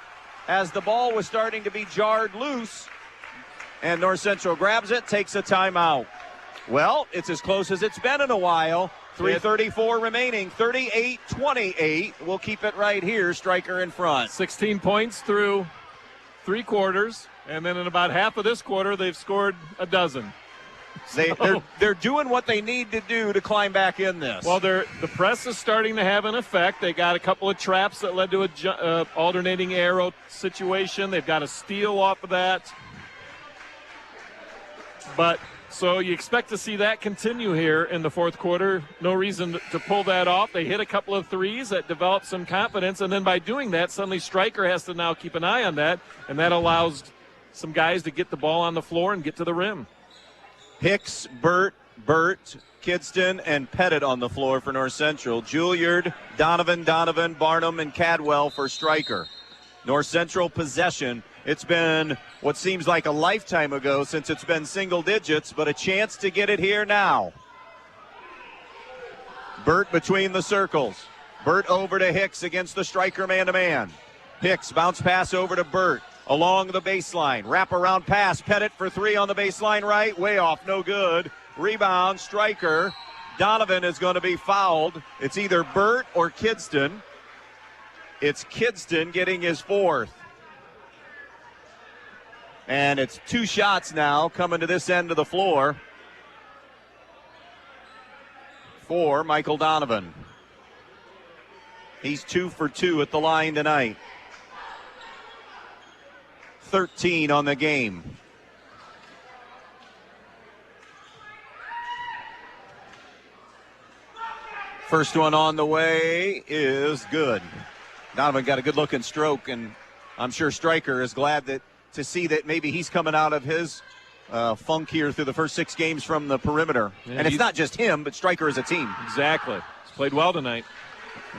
[SPEAKER 1] as the ball was starting to be jarred loose, and North Central grabs it, takes a timeout. Well, it's as close as it's been in a while. 3:34 remaining, 38-28. We'll keep it right here, Stryker in front.
[SPEAKER 2] 16 points through 3 quarters, and then in about half of this quarter, they've scored a dozen.
[SPEAKER 1] They're doing what they need to do to climb back in this.
[SPEAKER 2] Well, the press is starting to have an effect. They got a couple of traps that led to a alternating arrow situation. They've got a steal off of that. But so you expect to see that continue here in the fourth quarter. No reason to pull that off. They hit a couple of threes that develop some confidence, and then by doing that, suddenly Stryker has to now keep an eye on that, and that allows some guys to get the ball on the floor and get to the rim.
[SPEAKER 1] Hicks, Burt, Kidston, and Pettit on the floor for North Central. Juilliard, Donovan, Barnum, and Cadwell for Stryker. North Central possession. It's been what seems like a lifetime ago since it's been single digits, but a chance to get it here now. Burt between the circles. Burt over to Hicks against the Stryker man-to-man. Hicks bounce pass over to Burt. Along the baseline, wrap-around pass, Pettit for 3 on the baseline right, way off, no good. Rebound, Stryker. Donovan is going to be fouled. It's either Burt or Kidston. It's Kidston getting his 4th. And it's 2 shots now coming to this end of the floor for Michael Donovan. He's 2 for 2 at the line tonight. 13 on the game. First one on the way is good. Donovan got a good looking stroke, and I'm sure Stryker is glad to see that maybe he's coming out of his funk here through the first 6 games from the perimeter. Yeah, and it's not just him, but Stryker as a team.
[SPEAKER 2] Exactly. He's played well tonight.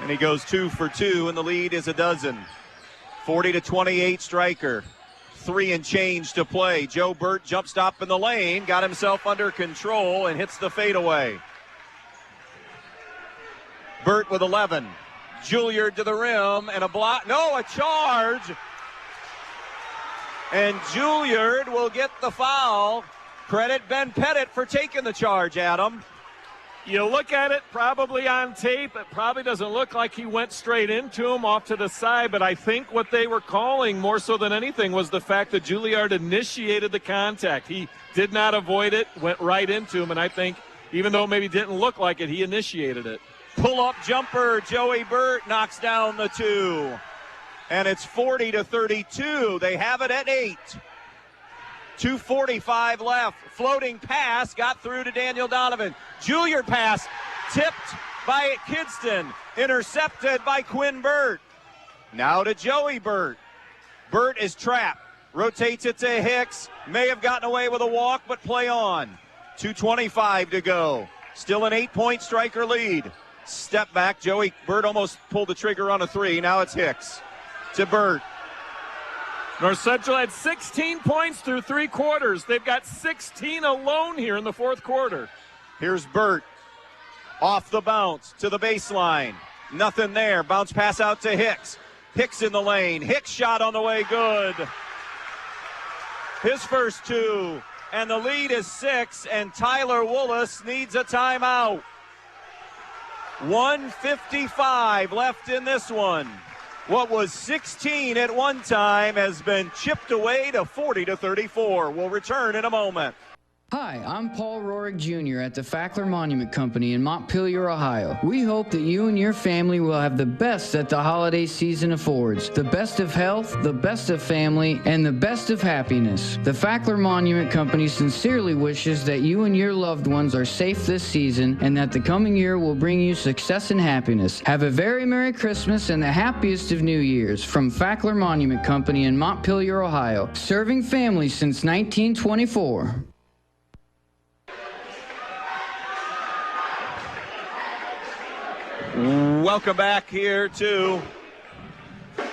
[SPEAKER 1] And he goes 2 for 2, and the lead is a dozen. 40-28 Stryker. 3 and change to play. Joe Burt jump stop in the lane, got himself under control, and hits the fadeaway. Burt with 11. Juilliard to the rim, and a block. No, a charge. And Juilliard will get the foul. Credit Ben Pettit for taking the charge, Adam.
[SPEAKER 2] You look at it probably on tape, it probably doesn't look like he went straight into him off to the side, but I think what they were calling more so than anything was the fact that Juilliard initiated the contact. He did not avoid it, went right into him, and I think even though it maybe didn't look like it, he initiated it.
[SPEAKER 1] Pull-up jumper, Joey Burt knocks down the 2. And it's 40-32. They have it at 8. 2:45 left. Floating pass got through to Daniel Donovan. Juilliard pass tipped by Kidston. Intercepted by Quinn Burt. Now to Joey Burt. Burt is trapped. Rotates it to Hicks. May have gotten away with a walk, but play on. 2:25 to go. Still an 8-point Stryker lead. Step back. Joey Burt almost pulled the trigger on a 3. Now it's Hicks to Burt.
[SPEAKER 2] North Central had 16 points through 3 quarters. They've got 16 alone here in the 4th quarter.
[SPEAKER 1] Here's Burt. Off the bounce to the baseline. Nothing there. Bounce pass out to Hicks. Hicks in the lane. Hicks shot on the way. Good. His first 2. And the lead is 6. And Tyler Woolis needs a timeout. 1:55 left in this one. What was 16 at one time has been chipped away to 40-34. We'll return in a moment.
[SPEAKER 4] Hi, I'm Paul Rorig Jr. at the Fackler Monument Company in Montpelier, Ohio. We hope that you and your family will have the best that the holiday season affords. The best of health, the best of family, and the best of happiness. The Fackler Monument Company sincerely wishes that you and your loved ones are safe this season and that the coming year will bring you success and happiness. Have a very Merry Christmas and the happiest of New Years from Fackler Monument Company in Montpelier, Ohio. Serving families since 1924.
[SPEAKER 1] Welcome back here to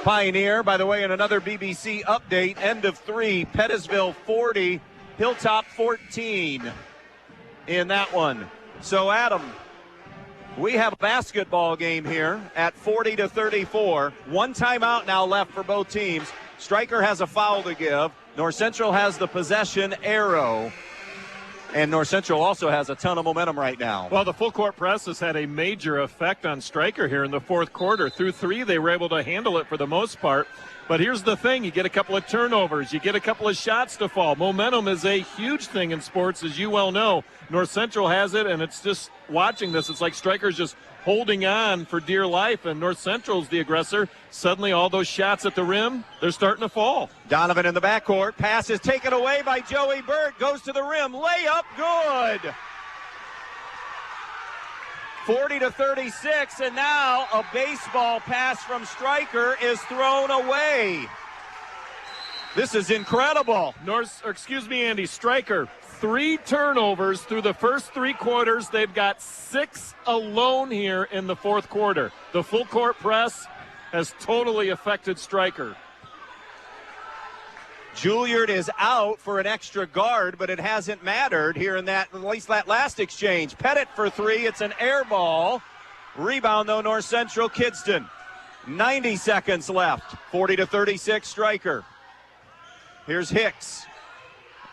[SPEAKER 1] Pioneer. By the way, in another BBC update, end of 3, Pettisville 40, Hilltop 14 in that one. So, Adam, we have a basketball game here at 40-34. 1 timeout now left for both teams. Stryker has a foul to give. North Central has the possession arrow. And North Central also has a ton of momentum right now.
[SPEAKER 2] Well, the full court press has had a major effect on Stryker here in the 4th quarter. Through 3, they were able to handle it for the most part. But here's the thing. You get a couple of turnovers. You get a couple of shots to fall. Momentum is a huge thing in sports, as you well know. North Central has it, and it's just watching this. It's like Stryker's just holding on for dear life, and North Central's the aggressor. Suddenly, all those shots at the rim, they're starting to fall.
[SPEAKER 1] Donovan in the backcourt. Pass is taken away by Joey Burt. Goes to the rim. Layup, good. 40-36, and now a baseball pass from Stryker is thrown away. This is incredible.
[SPEAKER 2] Andy, Stryker, 3 turnovers through the first 3 quarters. They've got 6 alone here in the 4th quarter. The full court press has totally affected Stryker.
[SPEAKER 1] Juilliard is out for an extra guard, but it hasn't mattered here in that, at least that last exchange. Pettit for 3. It's an air ball. Rebound, though, North Central. Kidston. 90 seconds left. 40-36 Stryker. Here's Hicks.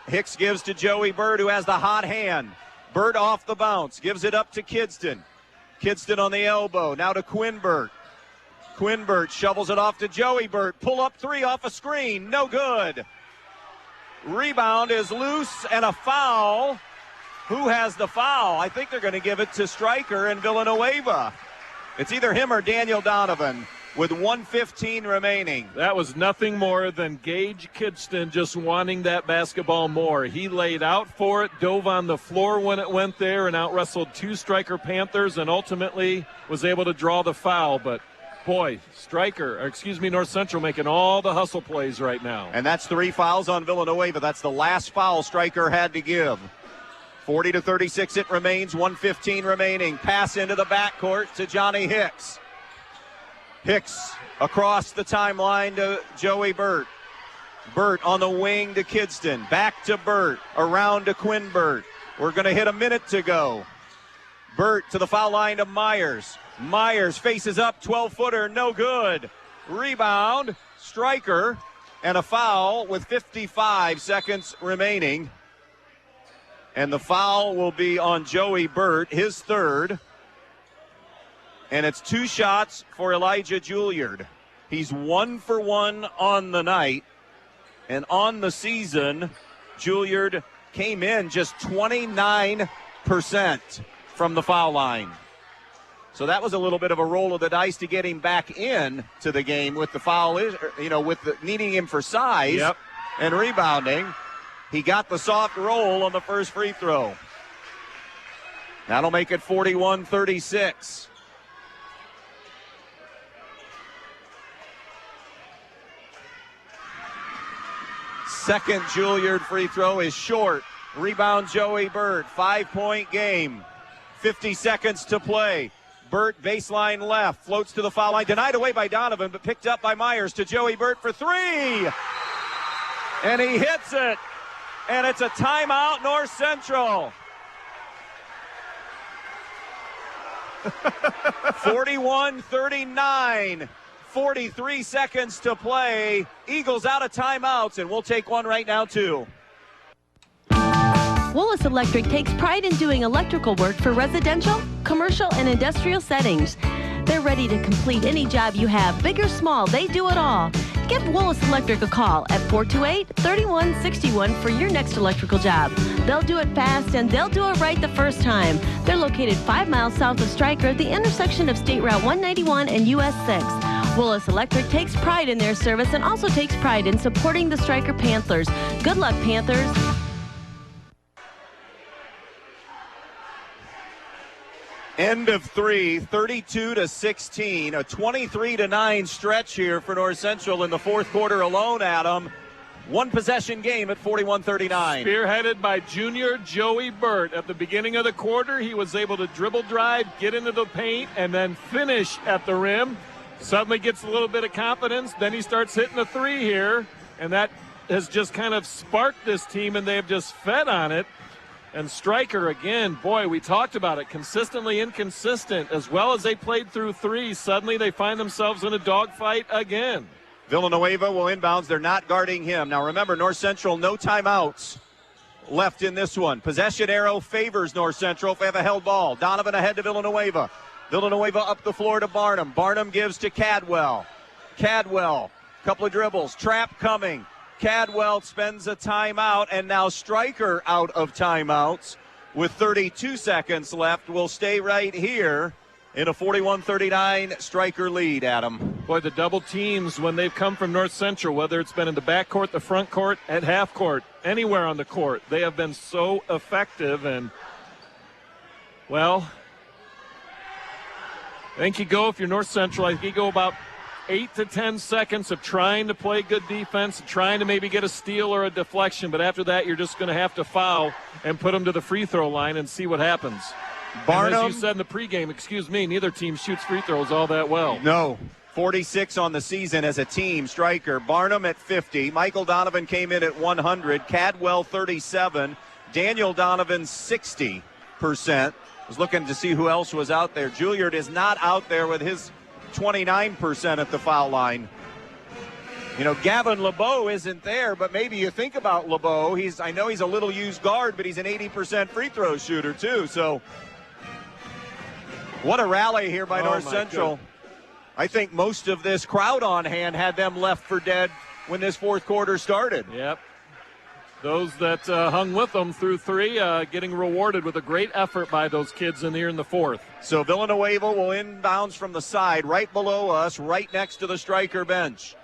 [SPEAKER 1] Hicks gives to Joey Burt, who has the hot hand. Burt off the bounce. Gives it up to Kidston. Kidston on the elbow. Now to Quinn Burt. Quinn Burt shovels it off to Joey Burt. Pull up 3 off a screen. No good. Rebound is loose and a foul. Who has the foul? I think they're going to give it to Stryker and Villanueva. It's either him or Daniel Donovan with 1:15 remaining.
[SPEAKER 2] That was nothing more than Gage Kidston just wanting that basketball more. He laid out for it, dove on the floor when it went there, and out-wrestled two Stryker Panthers and ultimately was able to draw the foul. But, boy, North Central making all the hustle plays right now.
[SPEAKER 1] And that's 3 fouls on Villanueva. That's the last foul Stryker had to give. 40-36 it remains, 1:15 remaining. Pass into the backcourt to Johnny Hicks. Hicks across the timeline to Joey Burt. Burt on the wing to Kidston. Back to Burt. Around to Quinn Burt. We're going to hit a minute to go. Burt to the foul line to Myers. Myers faces up, 12-footer, no good. Rebound, Stryker, and a foul with 55 seconds remaining. And the foul will be on Joey Burt, his third. And it's 2 shots for Elijah Juilliard. He's 1 for 1 on the night. And on the season, Juilliard came in just 29% from the foul line. So that was a little bit of a roll of the dice to get him back in to the game with the foul, with the needing him for size and rebounding. He got the soft roll on the first free throw. That'll make it 41-36. Second Juilliard free throw is short. Rebound Joey Burt. 5-point game. 50 seconds to play. Burt baseline left. Floats to the foul line. Denied away by Donovan, but picked up by Myers to Joey Burt for 3. And he hits it. And it's a timeout, North Central. 41-39. 43 seconds to play. Eagles out of timeouts, and we'll take one right now, too.
[SPEAKER 15] Willis Electric takes pride in doing electrical work for residential, commercial, and industrial settings. They're ready to complete any job you have, big or small, they do it all. Give Willis Electric a call at 428-3161 for your next electrical job. They'll do it fast and they'll do it right the first time. They're located 5 miles south of Stryker at the intersection of State Route 191 and US 6. Willis Electric takes pride in their service and also takes pride in supporting the Stryker Panthers. Good luck, Panthers.
[SPEAKER 1] End of 3, 32-16, a 23-9 stretch here for North Central in the fourth quarter alone, Adam. One possession game at 41-39.
[SPEAKER 2] Spearheaded by junior Joey Burt. At the beginning of the quarter, he was able to dribble drive, get into the paint, and then finish at the rim. Suddenly gets a little bit of confidence. Then he starts hitting the 3 here, and that has just kind of sparked this team, and they have just fed on it. And Stryker, again, boy, we talked about it, consistently inconsistent. As well as they played through 3, suddenly they find themselves in a dogfight again.
[SPEAKER 1] Villanueva will inbounds. They're not guarding him. Now remember, North Central, no timeouts left in this one. Possession arrow favors North Central if they have a held ball. Donovan ahead to Villanueva. Villanueva up the floor to Barnum. Barnum gives to Cadwell. Cadwell, couple of dribbles. Trap coming. Cadwell spends a timeout, and now Stryker out of timeouts with 32 seconds left. Will stay right here in a 41-39 Stryker lead, Adam.
[SPEAKER 2] Boy, the double teams when they've come from North Central, whether it's been in the backcourt, the front court, at half court, anywhere on the court, they have been so effective. And, well, I think you go, if you're North Central, I think you go about 8 to 10 seconds of trying to play good defense, trying to maybe get a steal or a deflection, but after that you're just going to have to foul and put them to the free throw line and see what happens.
[SPEAKER 1] Barnum,
[SPEAKER 2] and as you said in the pregame, neither team shoots free throws all that well.
[SPEAKER 1] No. 46 on the season as a team. Stryker. Barnum at 50. Michael Donovan came in at 100. Cadwell 37. Daniel Donovan 60%. Was looking to see who else was out there. Juilliard is not out there with his 29% at the foul line. You know, Gavin LeBeau isn't there, but maybe you think about LeBeau. I know he's a little used guard, but he's an 80% free throw shooter too. So what a rally here by North Central. I think most of this crowd on hand had them left for dead when this fourth quarter started.
[SPEAKER 2] Yep. Those that hung with them through 3 getting rewarded with a great effort by those kids in the 4th.
[SPEAKER 1] So Villanueva will inbounds from the side, right below us, right next to the Stryker bench.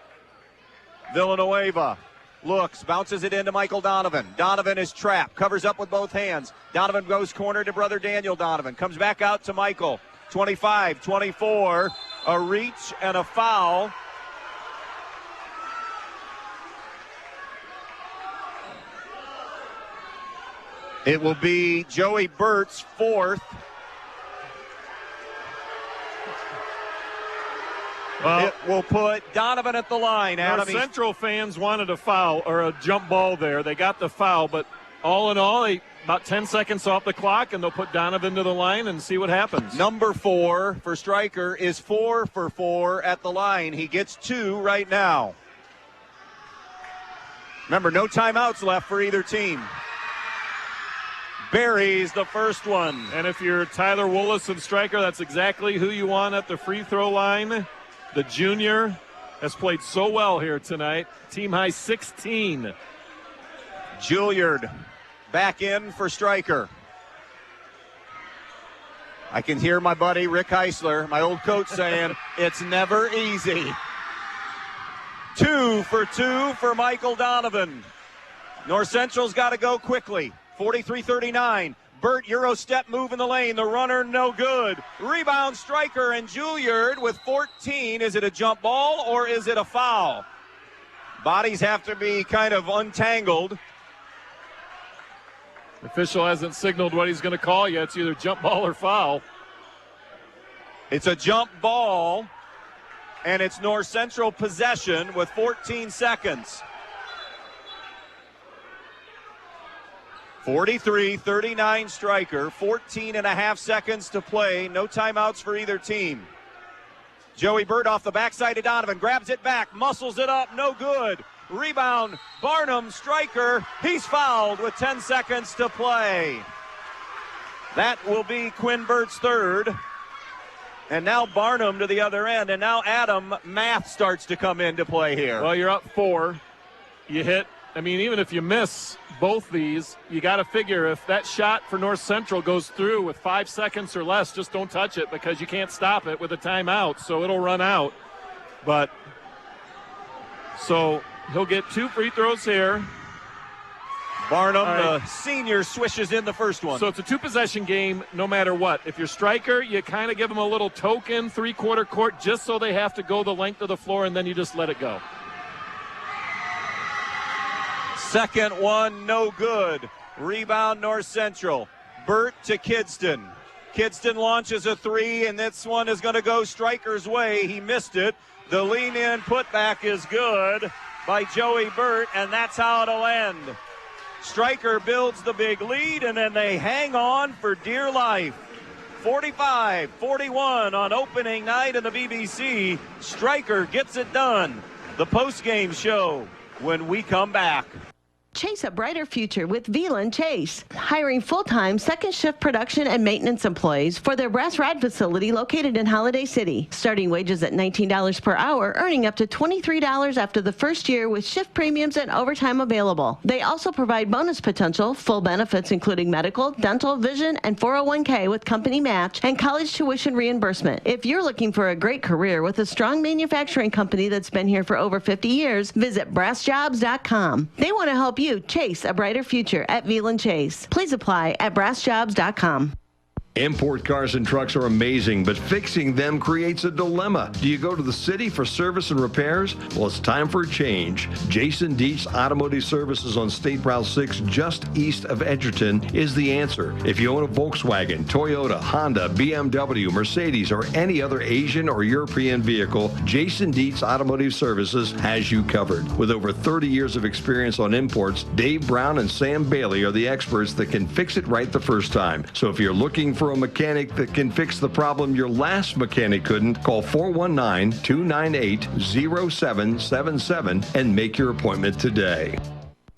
[SPEAKER 1] Villanueva looks, bounces it into Michael Donovan. Donovan is trapped, covers up with both hands. Donovan goes corner to brother Daniel Donovan. Comes back out to Michael. 25, 24, a reach and a foul. It will be Joey Burt's 4th.
[SPEAKER 2] Well,
[SPEAKER 1] it will put Donovan at the line, Adam.
[SPEAKER 2] Central fans wanted a foul or a jump ball there. They got the foul, but all in all, about 10 seconds off the clock, and they'll put Donovan to the line and see what happens.
[SPEAKER 1] Number 4 for Stryker is 4 for 4 at the line. He gets 2 right now. Remember, no timeouts left for either team. Buries the first one.
[SPEAKER 2] And if you're Tyler Willis and Stryker, that's exactly who you want at the free throw line. The junior has played so well here tonight. Team high 16.
[SPEAKER 1] Juilliard back in for Stryker. I can hear my buddy Rick Heisler, my old coach, saying, it's never easy. 2 for 2 for Michael Donovan. North Central's got to go quickly. 43-39. Burt Euro step move in the lane. The runner no good. Rebound Stryker and Juilliard with 14. Is it a jump ball or is it a foul? Bodies have to be kind of untangled.
[SPEAKER 2] The official hasn't signaled what he's going to call yet. It's either jump ball or foul.
[SPEAKER 1] It's a jump ball, and it's North Central possession with 14 seconds. 43-39 Stryker, 14 and a half seconds to play. No timeouts for either team. Joey Burt off the backside of Donovan, grabs it back, muscles it up, no good. Rebound, Barnum, Stryker, he's fouled with 10 seconds to play. That will be Quinn Burt's 3rd. And now Barnum to the other end, and now Adam, math starts to come into play here.
[SPEAKER 2] Well, you're up 4. You hit, even if you miss both these, you got to figure if that shot for North Central goes through with 5 seconds or less, just don't touch it because you can't stop it with a timeout, so it'll run out. But so he'll get 2 free throws here.
[SPEAKER 1] Barnum, the senior, swishes in the first one.
[SPEAKER 2] So it's a 2-possession game no matter what. If you're Stryker, you kind of give them a little token 3-quarter court just so they have to go the length of the floor, and then you just let it go.
[SPEAKER 1] Second one, no good. Rebound, North Central. Burt to Kidston. Kidston launches a 3, and this one is going to go Stryker's way. He missed it. The lean-in putback is good by Joey Burt, and that's how it'll end. Stryker builds the big lead, and then they hang on for dear life. 45-41 on opening night in the BBC. Stryker gets it done. The postgame show when we come back.
[SPEAKER 11] Chase a brighter future with Velan Chase, hiring full-time second shift production and maintenance employees for their brass rod facility located in Holiday City. Starting wages at $19 per hour, earning up to $23 after the first year with shift premiums and overtime available. They also provide bonus potential, full benefits including medical, dental, vision, and 401k with company match and college tuition reimbursement. If you're looking for a great career with a strong manufacturing company that's been here for over 50 years, visit brassjobs.com. They want to help you chase a brighter future at Velan Chase. Please apply at brassjobs.com.
[SPEAKER 5] Import cars and trucks are amazing, but fixing them creates a dilemma. Do you go to the city for service and repairs? Well, it's time for a change. Jason Dietz Automotive Services on State Route 6, just east of Edgerton, is the answer. If you own a Volkswagen, Toyota, Honda, BMW, Mercedes, or any other Asian or European vehicle, Jason Dietz Automotive Services has you covered. With over 30 years of experience on imports, Dave Brown and Sam Bailey are the experts that can fix it right the first time. So if you're looking for a mechanic that can fix the problem your last mechanic couldn't, call 419-298-0777 and make your appointment today.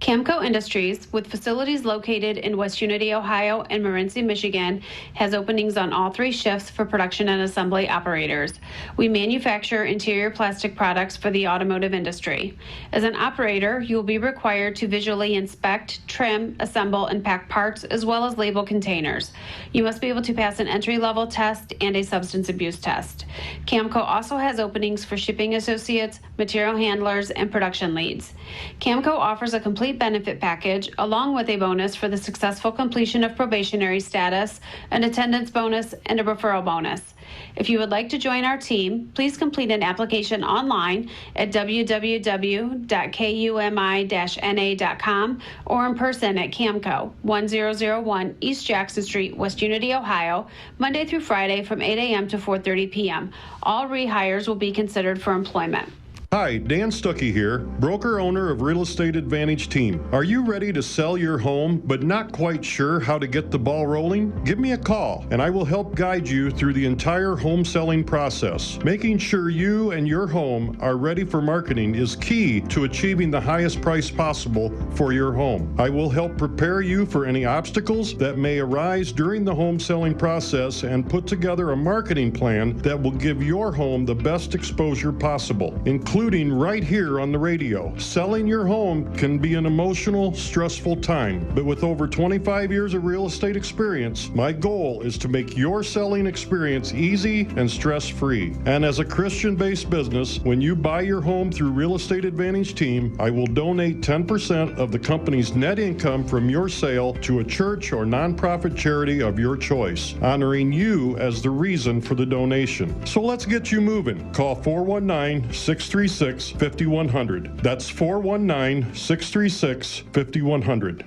[SPEAKER 10] Camco Industries, with facilities located in West Unity, Ohio and Morenci, Michigan, has openings on all 3 shifts for production and assembly operators. We manufacture interior plastic products for the automotive industry. As an operator, you will be required to visually inspect, trim, assemble, and pack parts, as well as label containers. You must be able to pass an entry-level test and a substance abuse test. Camco also has openings for shipping associates, material handlers, and production leads. Camco offers a complete benefit package along with a bonus for the successful completion of probationary status, an attendance bonus, and a referral bonus. If you would like to join our team, please complete an application online at www.kumi-na.com or in person at Camco, 1001 East Jackson Street, West Unity, Ohio, Monday through Friday from 8 a.m. to 4:30 p.m. All rehires will be considered for employment.
[SPEAKER 12] Hi, Dan Stuckey here, broker owner of Real Estate Advantage Team. Are you ready to sell your home but not quite sure how to get the ball rolling? Give me a call and I will help guide you through the entire home selling process. Making sure you and your home are ready for marketing is key to achieving the highest price possible for your home. I will help prepare you for any obstacles that may arise during the home selling process and put together a marketing plan that will give your home the best exposure possible, including right here on the radio. Selling your home can be an emotional, stressful time, but with over 25 years of real estate experience, my goal is to make your selling experience easy and stress-free. And as a Christian-based business, when you buy your home through Real Estate Advantage Team, I will donate 10% of the company's net income from your sale to a church or nonprofit charity of your choice, honoring you as the reason for the donation. So let's get you moving. Call 419-636-5100. That's 419-636-5100.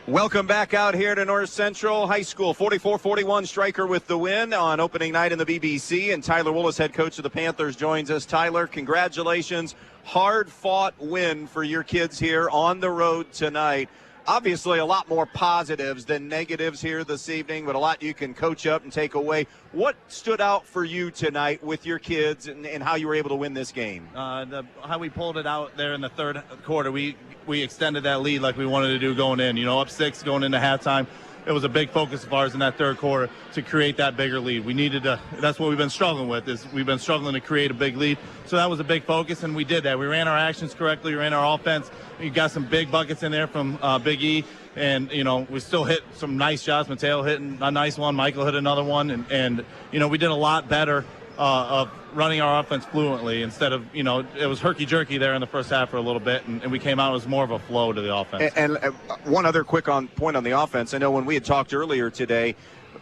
[SPEAKER 1] Welcome back out here to North Central High School. 44-41 Stryker with the win on opening night in the BBC. And Tyler Willis, head coach of the Panthers, joins us. Tyler, congratulations. Hard-fought win for your kids here on the road tonight. Obviously, a lot more positives than negatives here this evening, but a lot you can coach up and take away. What stood out for you tonight with your kids and how you were able to win this game?
[SPEAKER 17] How we pulled it out there in the third quarter. We extended that lead like we wanted to do going in. Up 6 going into halftime. It was a big focus of ours in that third quarter to create that bigger lead. We needed to. That's what we've been struggling with. We've been struggling to create a big lead. So that was a big focus, and we did that. We ran our actions correctly. We ran our offense. We got some big buckets in there from Big E, and we still hit some nice shots. Mateo hitting a nice one. Michael hit another one, and we did a lot better of running our offense fluently instead of, it was herky-jerky there in the first half for a little bit, and we came out as more of a flow to the offense.
[SPEAKER 1] And one other quick point on the offense. I know when we had talked earlier today,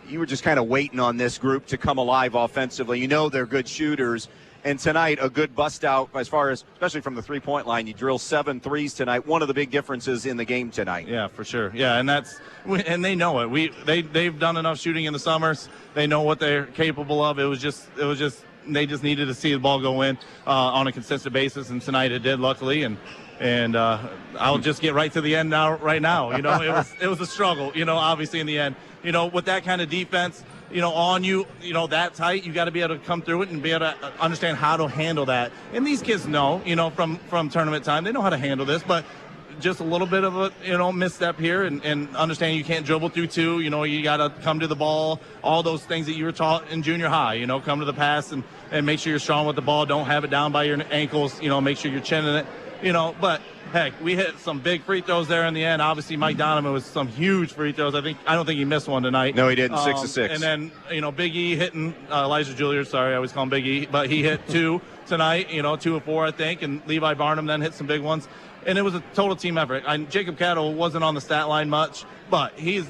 [SPEAKER 1] you were just kind of waiting on this group to come alive offensively. They're good shooters. And tonight, a good bust out as far as, especially from the three-point line. You drill 7 threes tonight. One of the big differences in the game tonight.
[SPEAKER 17] Yeah, for sure. Yeah, and they know it. They've done enough shooting in the summers. They know what they're capable of. It was just they just needed to see the ball go in on a consistent basis, and tonight it did, luckily. And I'll just get right to the end right now. It was a struggle. Obviously in the end. With that kind of defense. On you, that tight, you got to be able to come through it and be able to understand how to handle that. And these kids know, from tournament time, they know how to handle this, but just a little bit of a, misstep here and understand you can't dribble through 2, you got to come to the ball, all those things that you were taught in junior high, come to the pass and make sure you're strong with the ball, don't have it down by your ankles, make sure you're chinning it, but heck, we hit some big free throws there in the end. Obviously, Mike Donovan was some huge free throws. I don't think he missed one tonight.
[SPEAKER 1] No, he didn't. 6 of 6.
[SPEAKER 17] And then, Big E hitting Elijah Julier. Sorry, I always call him Big E, but he hit 2 tonight. 2 of 4, I think. And Levi Barnum then hit some big ones. And it was a total team effort. Jacob Cattle wasn't on the stat line much, but he's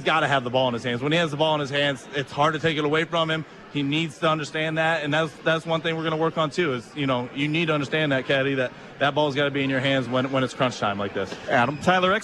[SPEAKER 17] got to have the ball in his hands. When he has the ball in his hands, it's hard to take it away from him. He needs to understand that, and that's one thing we're going to work on too. Is you need to understand that, Caddy, that ball's got to be in your hands when it's crunch time like this.
[SPEAKER 2] Adam, Tyler,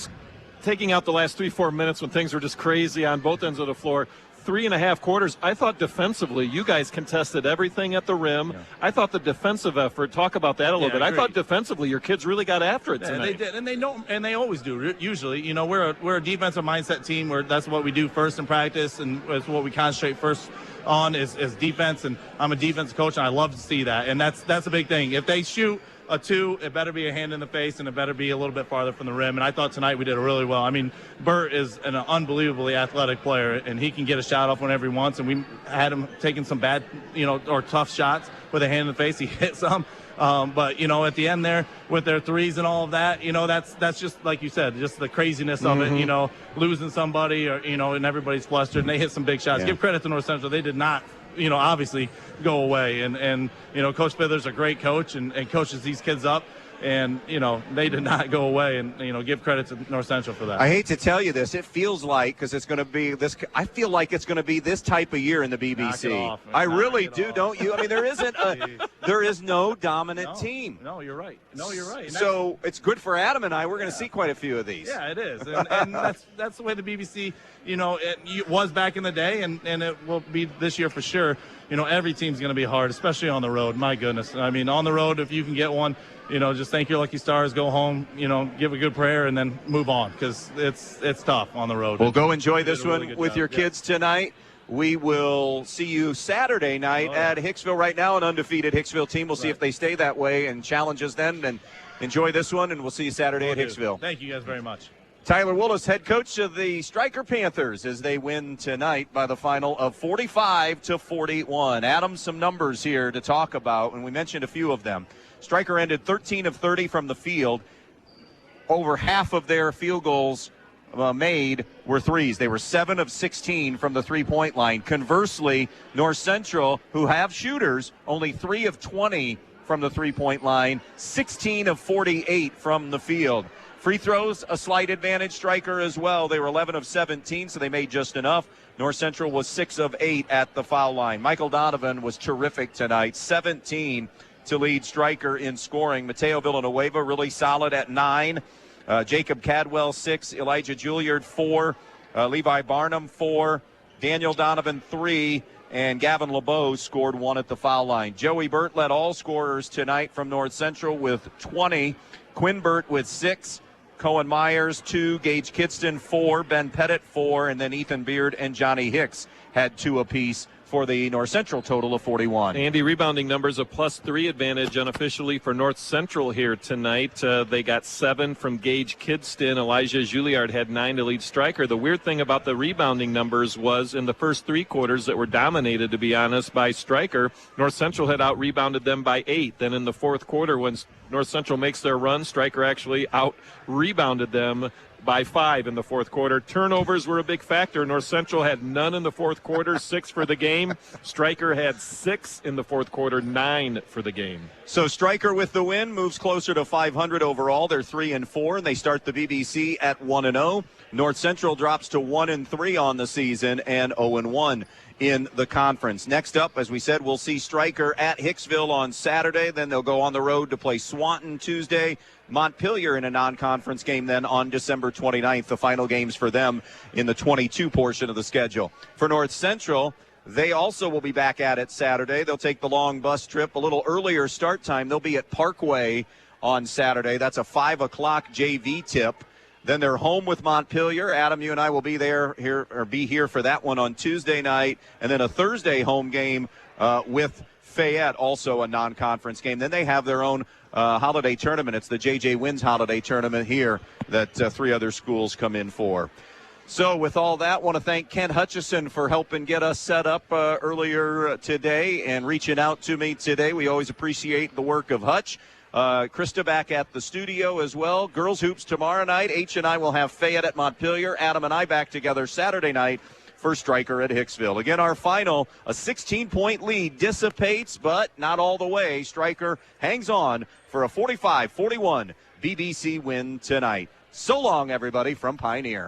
[SPEAKER 2] taking out the last 3-4 minutes when things were just crazy on both ends of the floor. 3.5 quarters, I thought defensively you guys contested everything at the rim. Yeah. I thought the defensive effort, talk about that a little bit. I thought defensively your kids really got after it tonight.
[SPEAKER 17] They did, and they know, and they always do. Usually, we're a defensive mindset team where that's what we do first in practice, and it's what we concentrate first on is defense, and I'm a defense coach, and I love to see that. And that's a big thing. If they shoot a 2, it better be a hand in the face, and it better be a little bit farther from the rim. And I thought tonight we did it really well. I mean, Burt is an unbelievably athletic player, and he can get a shot off whenever he wants. And we had him taking some bad, or tough shots with a hand in the face. He hit some. But, at the end there with their threes and all of that, that's just, like you said, just the craziness of it, losing somebody or, and everybody's flustered and they hit some big shots.
[SPEAKER 1] Yeah.
[SPEAKER 17] Give credit to North Central. They did not, obviously go away. And Coach Fidler's a great coach and coaches these kids up. And, they did not go away. And, give credit to North Central for that.
[SPEAKER 1] I hate to tell you this. It feels like, because it's going to be this, I feel like it's going to be this type of year in the BBC. I really do, don't you? I mean, there is no dominant team.
[SPEAKER 17] No, you're right.
[SPEAKER 1] So it's good for Adam and I. We're going to see quite a few of these.
[SPEAKER 17] Yeah, it is. And that's the way the BBC, it was back in the day, and it will be this year for sure. Every team's going to be hard, especially on the road. My goodness. I mean, on the road, if you can get one, just thank your lucky stars, go home, give a good prayer, and then move on, because it's tough on the road.
[SPEAKER 1] Well, go enjoy this one with your kids tonight. We will see you Saturday night at Hicksville. Right now, an undefeated Hicksville team. We'll see if they stay that way and challenges then. And enjoy this one, and we'll see you Saturday at Hicksville.
[SPEAKER 17] Thank you guys very much.
[SPEAKER 1] Tyler Willis, head coach of the Stryker Panthers, as they win tonight by the final of 45-41. Adam, some numbers here to talk about, and we mentioned a few of them. Stryker ended 13 of 30 from the field. Over half of their field goals made were threes. They were 7 of 16 from the three-point line. Conversely, North Central, who have shooters, only 3 of 20 from the three-point line, 16 of 48 from the field. Free throws, a slight advantage. Stryker as well. They were 11 of 17, so they made just enough. North Central was 6 of 8 at the foul line. Michael Donovan was terrific tonight, 17 to lead Stryker in scoring. Mateo Villanueva really solid at 9. Jacob Cadwell, 6. Elijah Juilliard, 4. Levi Barnum, 4. Daniel Donovan, 3. And Gavin LeBeau scored 1 at the foul line. Joey Burt led all scorers tonight from North Central with 20. Quinn Burt with 6. Cohen Myers, 2. Gage Kidston, 4. Ben Pettit, 4. And then Ethan Beard and Johnny Hicks had 2 apiece for the North Central total of 41.
[SPEAKER 2] Andy, rebounding numbers, a +3 advantage unofficially for North Central here tonight. They got 7 from Gage Kidston. Elijah Juilliard had 9 to lead Stryker. The weird thing about the rebounding numbers was in the first 3 quarters that were dominated, to be honest, by Stryker, North Central had out-rebounded them by 8. Then in the fourth quarter, when North Central makes their run, Stryker actually out-rebounded them by 5 in the fourth quarter. Turnovers were a big factor. North Central had none in the fourth quarter, 6 for the game. Stryker had 6 in the fourth quarter, 9 for the game.
[SPEAKER 1] So Stryker with the win moves closer to 500 overall. They're 3-4, and they start the BBC at 1-0. North Central drops to 1-3 on the season and 0-1 in the conference. Next up, as we said, we'll see Stryker at Hicksville on Saturday. Then they'll go on the road to play Swanton Tuesday. Montpelier in a non-conference game then on December 29th, the final games for them in the 22 portion of the schedule. For North Central, they also will be back at it Saturday. They'll take the long bus trip, a little earlier start time. They'll be at Parkway on Saturday. That's a 5 o'clock JV tip. Then they're home with Montpelier. Adam, you and I will be here for that one on Tuesday night. And then a Thursday home game with Fayette, also a non-conference game. Then they have their own holiday tournament. It's the J.J. Wins holiday tournament here that 3 other schools come in for. So with all that, want to thank Ken Hutchison for helping get us set up earlier today and reaching out to me today. We always appreciate the work of Hutch. Krista back at the studio as well. Girls Hoops tomorrow night. H and I will have Fayette at Montpelier. Adam and I back together Saturday night for Stryker at Hicksville. Again, our final, a 16-point lead dissipates, but not all the way. Stryker hangs on for a 45-41 BBC win tonight. So long, everybody, from Pioneer.